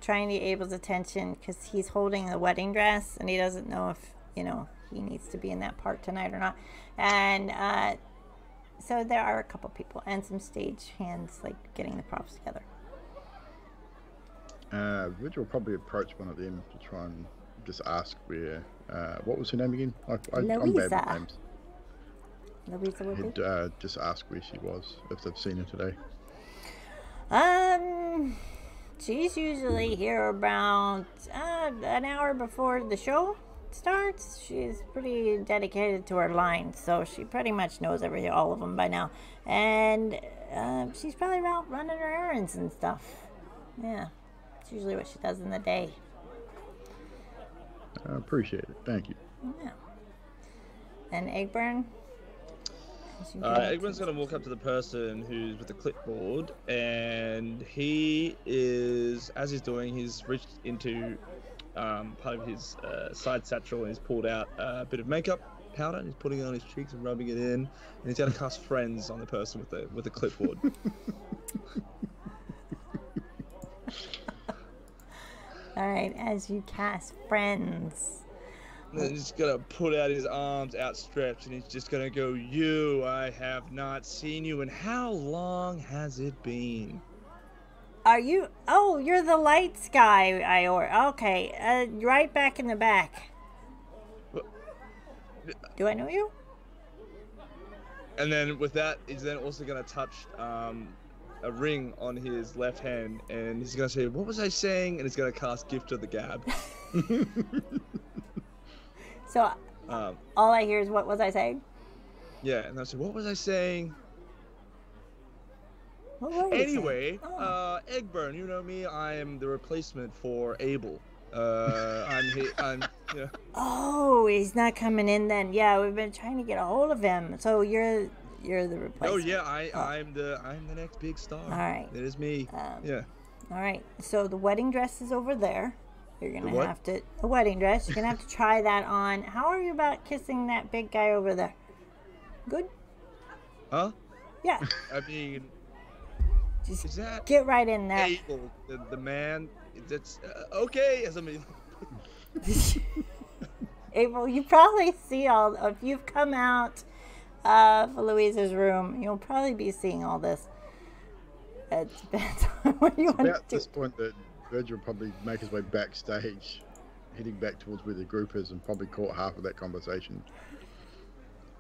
trying to get Abel's attention because he's holding the wedding dress and he doesn't know if, you know, he needs to be in that part tonight or not. And so there are a couple people and some stage hands like getting the props together. Virgil will probably approach one of them to try and just ask where. What was her name again? I'm bad with Louisa. names. Louisa would be? He'd just ask where she was, if they've seen her today. She's usually here about an hour before the show starts. She's pretty dedicated to her lines, so she pretty much knows all of them by now. And she's probably out running her errands and stuff. Yeah, it's usually what she does in the day. I appreciate it. Thank you. Yeah. And Egburn? As you get Egbert's gonna walk up to the person who's with the clipboard, and he is, as he's doing, he's reached into part of his side satchel and he's pulled out a bit of makeup powder and he's putting it on his cheeks and rubbing it in, and he's gonna cast friends on the person with the clipboard. All right, as you cast friends. And then he's gonna put out his arms outstretched and he's just gonna go, "You, I have not seen you, and how long has it been?" Are you? Oh, you're the lights guy. Okay. Right back in the back. What? Do I know you? And then with that, he's then also gonna touch a ring on his left hand, and he's gonna say, "What was I saying?" And he's gonna cast Gift of the Gab. So all I hear is, "What was I saying?" Yeah, and I say, "What was I saying?" What were you Anyway, saying? Oh. Egburn, you know me. I am the replacement for Abel. I'm yeah. Oh, he's not coming in then. Yeah, we've been trying to get a hold of him. So you're the replacement. Oh yeah, I'm the next big star. All right. It is me. Yeah. All right. So the wedding dress is over there. You're gonna what? have to a wedding dress. You're gonna have to try that on. How are you about kissing that big guy over there? Good. Huh? Yeah. I mean, Just is that get right in there. Abel, the man? That's okay. As I mean. Abel, you probably see if you've come out of Louisa's room, you'll probably be seeing all this. It depends on what you want to do. At this point, that Virgil will probably make his way backstage, heading back towards where the group is, and probably caught half of that conversation.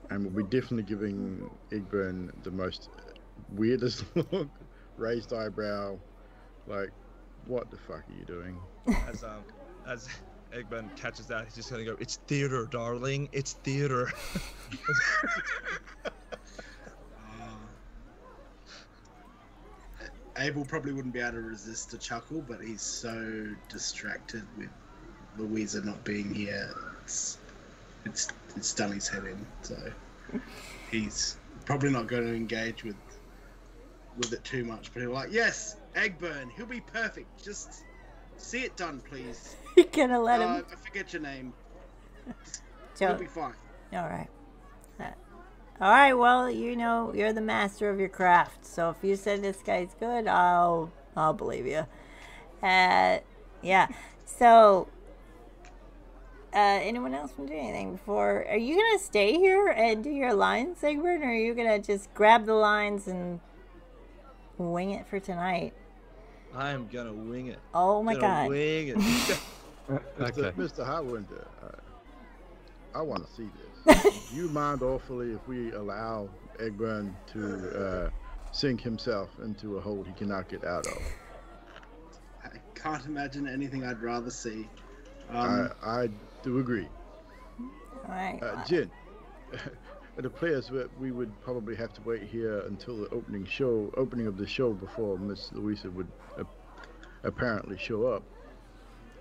And we'll be definitely giving Egburn the most weirdest look, raised eyebrow, like, what the fuck are you doing? As Egburn catches that, he's just gonna go, "It's theater, darling. It's theater." Abel probably wouldn't be able to resist a chuckle, but he's so distracted with Louisa not being here. It's done his head in, so he's probably not going to engage with it too much. But he'll be like, "Yes, Egburn, he'll be perfect. Just see it done, please." You're gonna let him. I forget your name. Joe. He'll be fine. All right. All right. Well, you know you're the master of your craft. So if you said this guy's good, I'll believe you. Yeah. So, anyone else want to do anything before? Are you gonna stay here and do your lines, Egburn, or are you gonna just grab the lines and wing it for tonight? I am gonna wing it. Oh my God. Wing it. Okay. Mr. Howwinder, I want to see this. Do you mind awfully if we allow Egburn to sink himself into a hole he cannot get out of? I can't imagine anything I'd rather see. I do agree. All right. Jin, it appears that we would probably have to wait here until the opening of the show before Miss Louisa would apparently show up.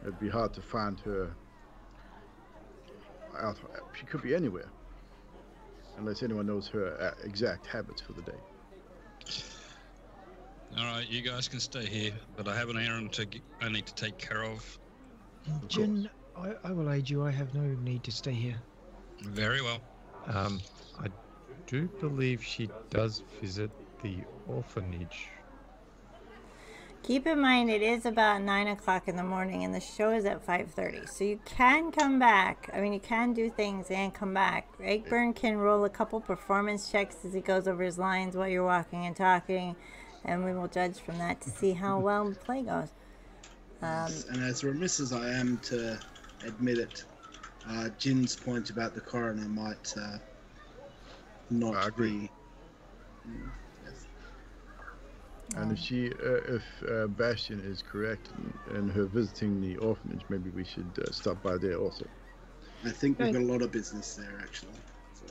It'd be hard to find her out. She could be anywhere, unless anyone knows her exact habits for the day. All right, you guys can stay here, but I have an errand I need to take care of. Jin, I will aid you. I have no need to stay here. Very well. I do believe she does visit the orphanage. Keep in mind it is about 9 o'clock in the morning and the show is at 5:30. So you can come back. I mean, you can do things and come back. Egburn can roll a couple performance checks as he goes over his lines while you're walking and talking, and we will judge from that to see how well the play goes. And as remiss as I am to admit it, Jin's point about the coroner might not be. Yes. And if Bastion is correct in her visiting the orphanage, maybe we should stop by there also. I think we've got a lot of business there, actually. So.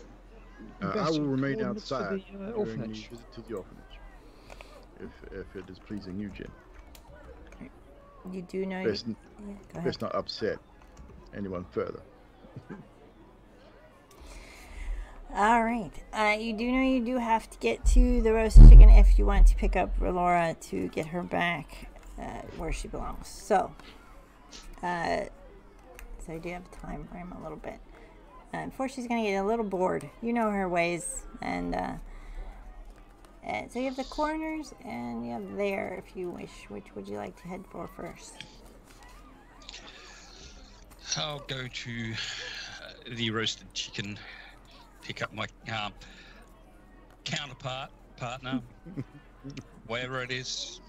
I will remain coordinates for outside the, during orphanage. the visit to the orphanage, if it is pleasing you, Jin. You do know. Best, Yeah, go ahead. best not upset anyone further. All right. You do know you do have to get to the roasted chicken if you want to pick up Rhelora to get her back where she belongs. So I do have a time frame a little bit. Before she's going to get a little bored. You know her ways. And so you have the corners and you have there if you wish. Which would you like to head for first? I'll go to the roasted chicken, pick up my partner, wherever it is.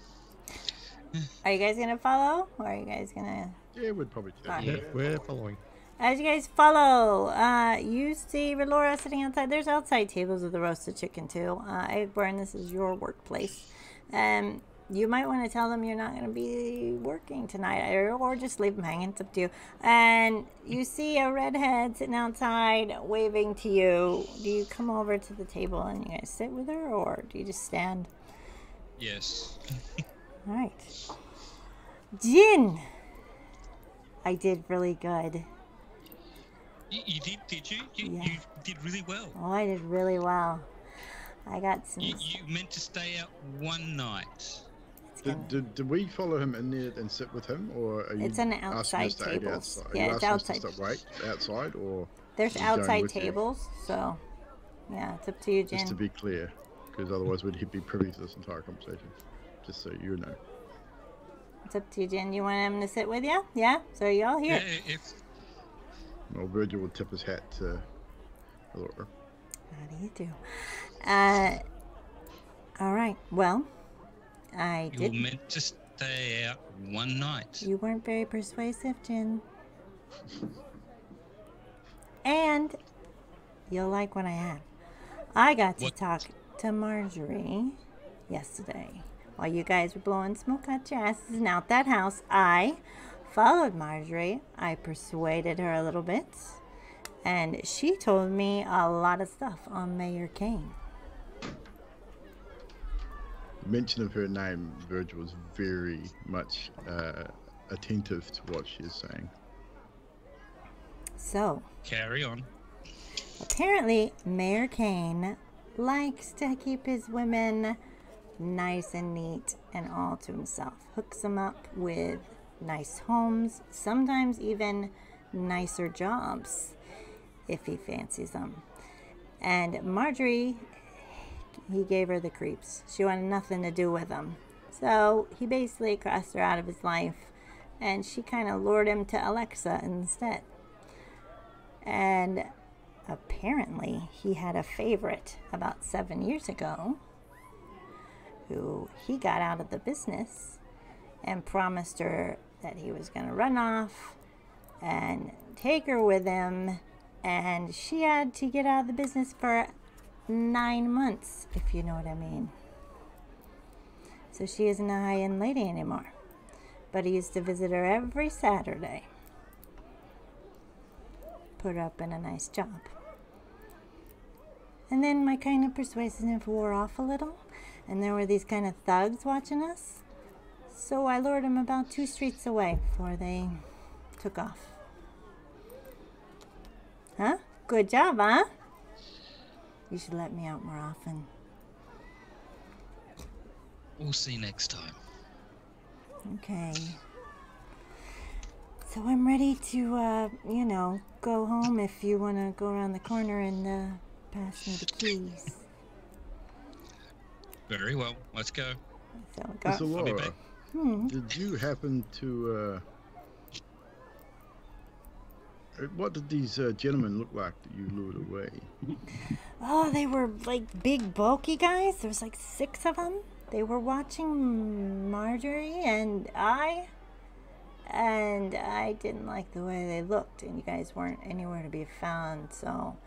Are you guys going to follow? Or are you guys going to... Yeah, we'd probably do that. Yeah, we're following. As you guys follow, you see Rhelora sitting outside. There's outside tables of the roasted chicken too. Egburn, this is your workplace. You might want to tell them you're not going to be working tonight, or just leave them hanging. It's up to you. And you see a redhead sitting outside waving to you. Do you come over to the table and you guys sit with her, or do you just stand? Yes. All right. Juin. I did really good. You did you? Yeah. You did really well. Oh, I did really well. I got some... You meant to stay out one night. Did we follow him in there and sit with him, or are you It's an asking outside us to eat tables. outside? Yeah, Are you it's asking outside. us to wait outside, or There's are you going outside with you? tables, so yeah, it's up to you, Just to Jen. be clear, because otherwise we'd be privy to this entire conversation. Just so you know. It's up to you, Jen. You want him to sit with you? Yeah? So you all here? Yeah, if Well, Virgil would tip his hat to Rhelora. How do you do? All right. Well, I you were did. meant to stay out one night. You weren't very persuasive, Jen. And you'll like what I have. I got to What? talk to Marjorie yesterday while you guys were blowing smoke out your asses and out that house. I followed Marjorie. I persuaded her a little bit. And she told me a lot of stuff on Mayor Kane. Mention of her name, Virgil was very much attentive to what she is saying. So, Carry on. apparently, Mayor Kane likes to keep his women nice and neat and all to himself. Hooks them up with nice homes, sometimes even nicer jobs if he fancies them. And Marjorie, he gave her the creeps. She wanted nothing to do with him. So he basically crossed her out of his life, and she kind of lured him to Alexa instead. And apparently he had a favorite about 7 years ago who he got out of the business and promised her that he was going to run off and take her with him, and she had to get out of the business for 9 months, if you know what I mean. So she isn't a high-end lady anymore, but he used to visit her every Saturday, put her up in a nice job. And then my kind of persuasiveness wore off a little, and there were these kind of thugs watching us. So I lured him about 2 streets away before they took off. Huh? Good job, huh? You should let me out more often. We'll see next time. Okay. So I'm ready to, go home if you want to go around the corner and pass me the keys. Very well. Let's go. So Miss go. I'll be Rhelora, back. did you happen to... what did these gentlemen look like that you lured away? Oh, they were like big, bulky guys. There was like 6 of them. They were watching Marjorie and I didn't like the way they looked, and you guys weren't anywhere to be found, so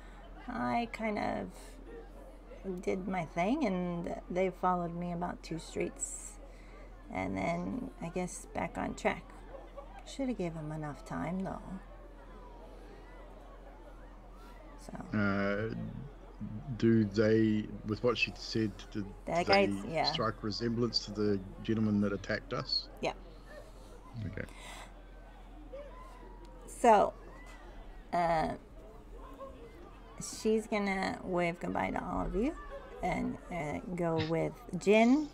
I kind of did my thing, and they followed me about 2 streets, and then I guess back on track. Should have gave them enough time, though. So Do they, with what she said, did That they guy's- yeah. strike resemblance to the gentleman that attacked us? yeah. Okay. So, she's gonna wave goodbye to all of you and go with Jin.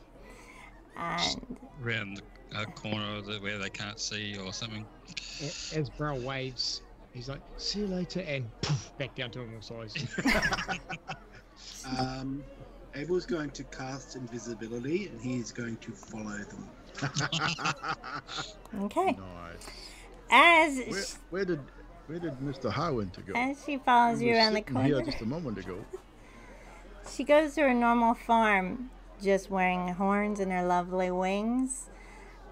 And Around the corner of where they can't see or something. As Brell waves, he's like, "See you later," and poof, back down to normal size. Abel's going to cast invisibility, and he's going to follow them. okay. Nice. As Where did Mr. Harwinter go? as she follows He you was around the sitting corner, here just a moment ago. she goes to her normal form, just wearing horns and her lovely wings,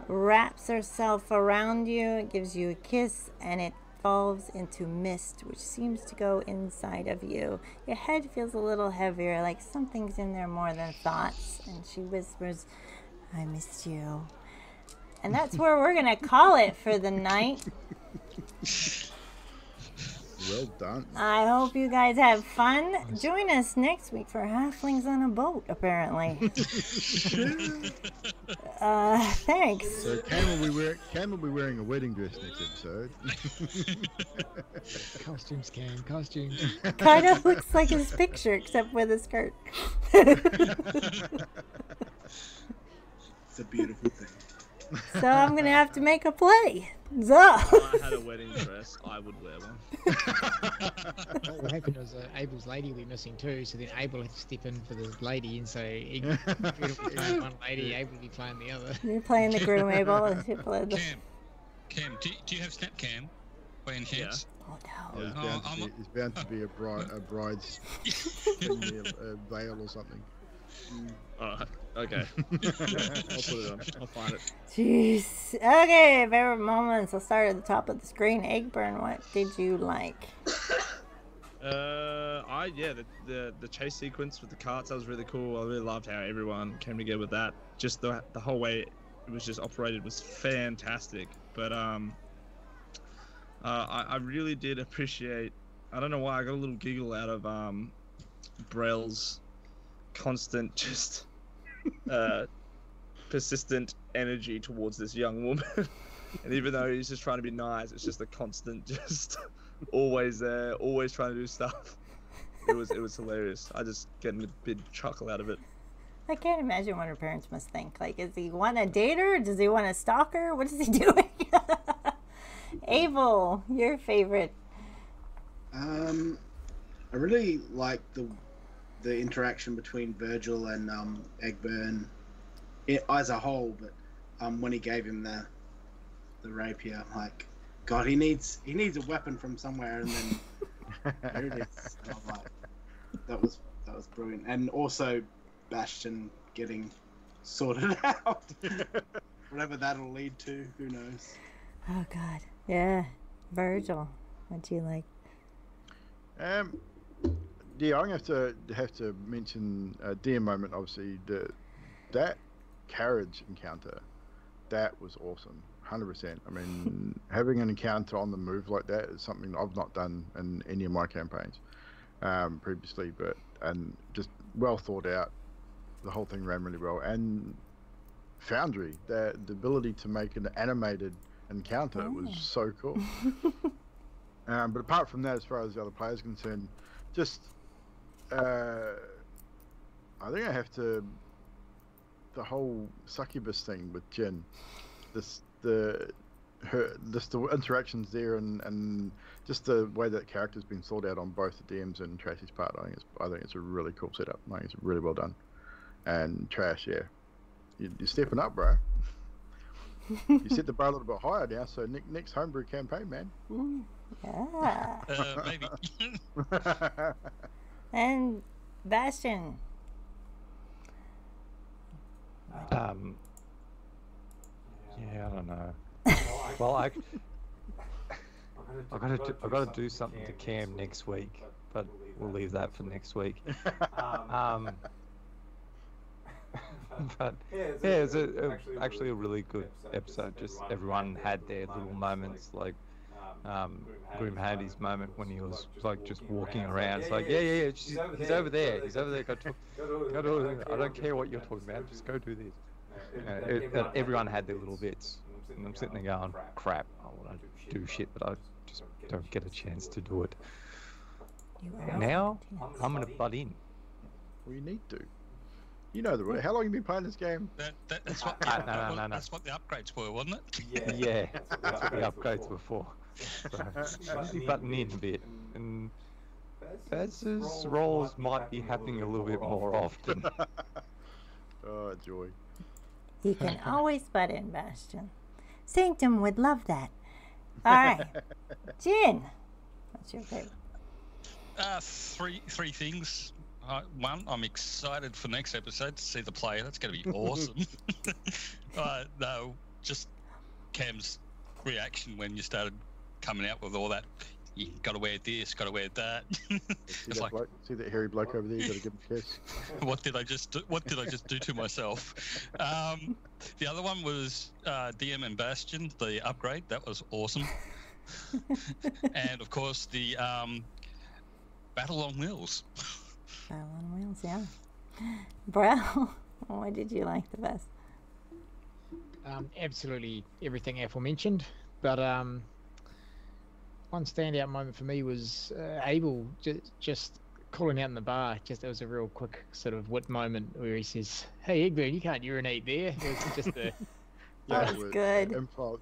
wraps herself around you, gives you a kiss, and it falls into mist, which seems to go inside of you. Your head feels a little heavier, like something's in there more than thoughts, and she whispers, "I missed you." And that's where we're gonna call it for the night. Well done. I hope you guys have fun. Join us next week for Halflings on a Boat, apparently. Thanks. So Cam will be wearing a wedding dress next episode. Costumes, Cam, costumes. Kind of looks like his picture, except with a skirt. It's a beautiful thing. So I'm going to have to make a play. So. If I had a wedding dress, I would wear one. What will happen is Abel's lady will be missing too, so then Abel will have to step in for the lady, and so Egburn will be playing one lady, Abel will be playing the other. You're playing the groom, Abel. Cam, do you have snap cam by any chance? Oh, Oh, he's bound to be a bride's veil or something. Alright, okay. I'll put it on. I'll find it. Jeez. Okay, favorite moments. I'll start at the top of the screen. Egburn, what did you like? The chase sequence with the carts, that was really cool. I really loved how everyone came together with that. Just the whole way it was just operated was fantastic. But I really did appreciate. I don't know why I got a little giggle out of Brell's constant, just persistent energy towards this young woman. And even though he's just trying to be nice, it's just a constant, just always there, always trying to do stuff. It was hilarious. I just getting a big chuckle out of it. I can't imagine what her parents must think. Like, does he want to date her? Does he want to stalk her? What is he doing? Abel, your favorite. I really like the interaction between Virgil and Egburn as a whole, but when he gave him the rapier, like, God, he needs a weapon from somewhere, and then there it is. And I'm like, that was brilliant, and also Bastion getting sorted out. Whatever that'll lead to, who knows? Oh God, yeah, Virgil, what do you like? Yeah, I'm gonna have to mention a dear moment. Obviously, that carriage encounter, that was awesome, 100%. I mean, having an encounter on the move like that is something I've not done in any of my campaigns previously, and just well thought out. The whole thing ran really well, and Foundry, the ability to make an animated encounter was so cool. But apart from that, as far as the other players are concerned, just I think I have to, the whole succubus thing with Jin, the interactions there, and just the way that character's been thought out on both the DMs and Trash's part. I think it's a really cool setup. I think it's really well done. And Trash, yeah, you're stepping up, bro. You set the bar a little bit higher now, so next homebrew campaign, man. Yeah. Maybe. And Bastion. Yeah, I don't know. Well, I've got to do something to Cam next week, but we'll leave that for next week. But yeah, it's actually a really good episode. Just everyone had their little moments, like Grim had his moment when he was like just walking around. It's like, yeah, he's over there. Go to it. I don't care what you're talking about. Just go do this. Everyone had their little bits, and I'm sitting there going, crap, I want to do shit, but I just don't get a chance to do it. Now I'm gonna butt in. Well, you need to. You know the rule. How long have you been playing this game? That's what No. that's what the upgrades were, wasn't it? Yeah, that's what the upgrades were for. So I should be butting in a bit, and Baz's rolls might be happening a little bit more often. Oh, joy. You can always butt in, Bastion. Sanctum would love that. All right. Juin, what's your favorite? Three things. One, I'm excited for next episode to see the player. That's going to be awesome. No, just Cam's reaction when you started coming out with all that. You got to wear this, got to wear that. See that hairy bloke over there? You got to give him a kiss. What did I just do to myself? The other one was DM and Bastion, the upgrade. That was awesome. And of course the Battle on Wheels. Battle on Wheels, yeah. Bro, what did you like the best? Absolutely everything aforementioned, but one standout moment for me was Abel just calling out in the bar. Just, it was a real quick sort of wit moment where he says, "Hey Egburn, you can't urinate there." It was just a that was good.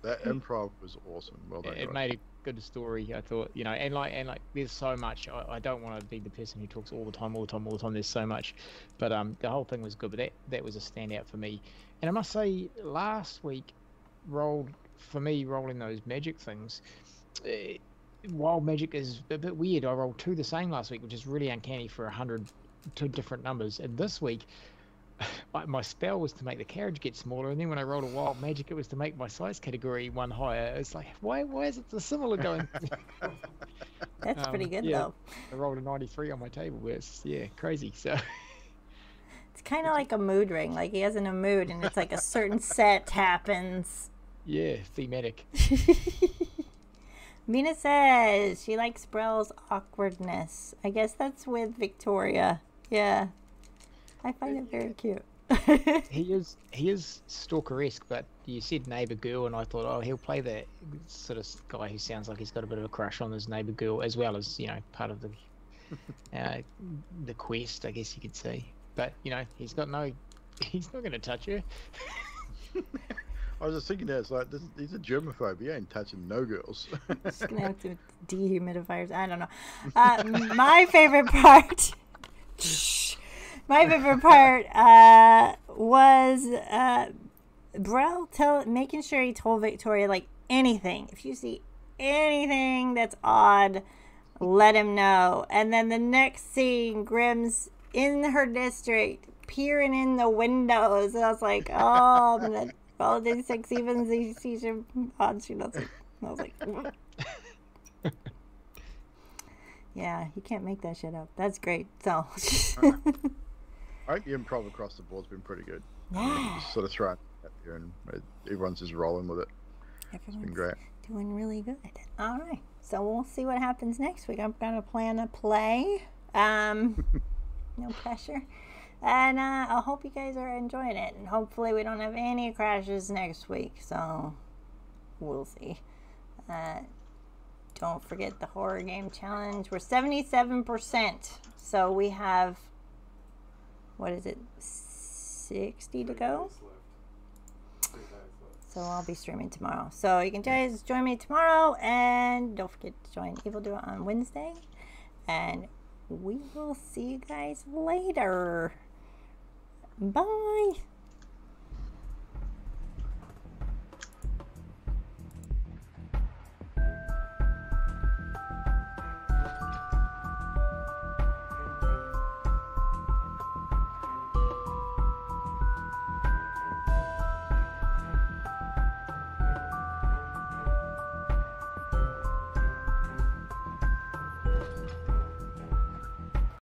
That improv was awesome. Well done. It made a good story, I thought. You know, and like there's so much. I don't want to be the person who talks all the time. There's so much, but the whole thing was good. But that was a standout for me. And I must say, last week rolling those magic things. Wild magic is a bit weird. I rolled 2 the same last week, which is really uncanny for 102 different numbers. And this week, my spell was to make the carriage get smaller, and then when I rolled a wild magic, it was to make my size category 1 higher. It's like, why is it so similar going? That's pretty good though. I rolled a 93 on my table. Where it's crazy. So it's kind of like a mood ring. Like he has in a mood, and it's like a certain set happens. Yeah, thematic. Mina says she likes Brell's awkwardness. I guess that's with Victoria. Yeah. I find it very cute. He is stalker-esque, but you said neighbour girl, and I thought, oh, he'll play that sort of guy who sounds like he's got a bit of a crush on his neighbour girl, as well as, part of the quest, I guess you could say. But, he's not going to touch her. I was just thinking that he's a germaphobe. He ain't touching no girls. Just gonna have to dehumidifiers. I don't know. My favorite part. Was Brell making sure he told Victoria like anything. If you see anything that's odd, let him know. And then the next scene, Grimm's in her district, peering in the windows. And I was like, oh, I'm gonna. All these 6 evens, he sees her odd. She doesn't. I was like, yeah, you can't make that shit up. That's great. So, I think the improv across the board's been pretty good. Yeah. Just sort of throwing it here, and everyone's just rolling with it. It's been great. Doing really good. All right. So we'll see what happens next week. I'm gonna plan a play. No pressure. And I hope you guys are enjoying it. And hopefully we don't have any crashes next week. So we'll see. Don't forget the horror game challenge. We're 77%. So we have, 60 to go? So I'll be streaming tomorrow. So you can guys join me tomorrow. And don't forget to join Evil Duo on Wednesday. And we will see you guys later. Bye.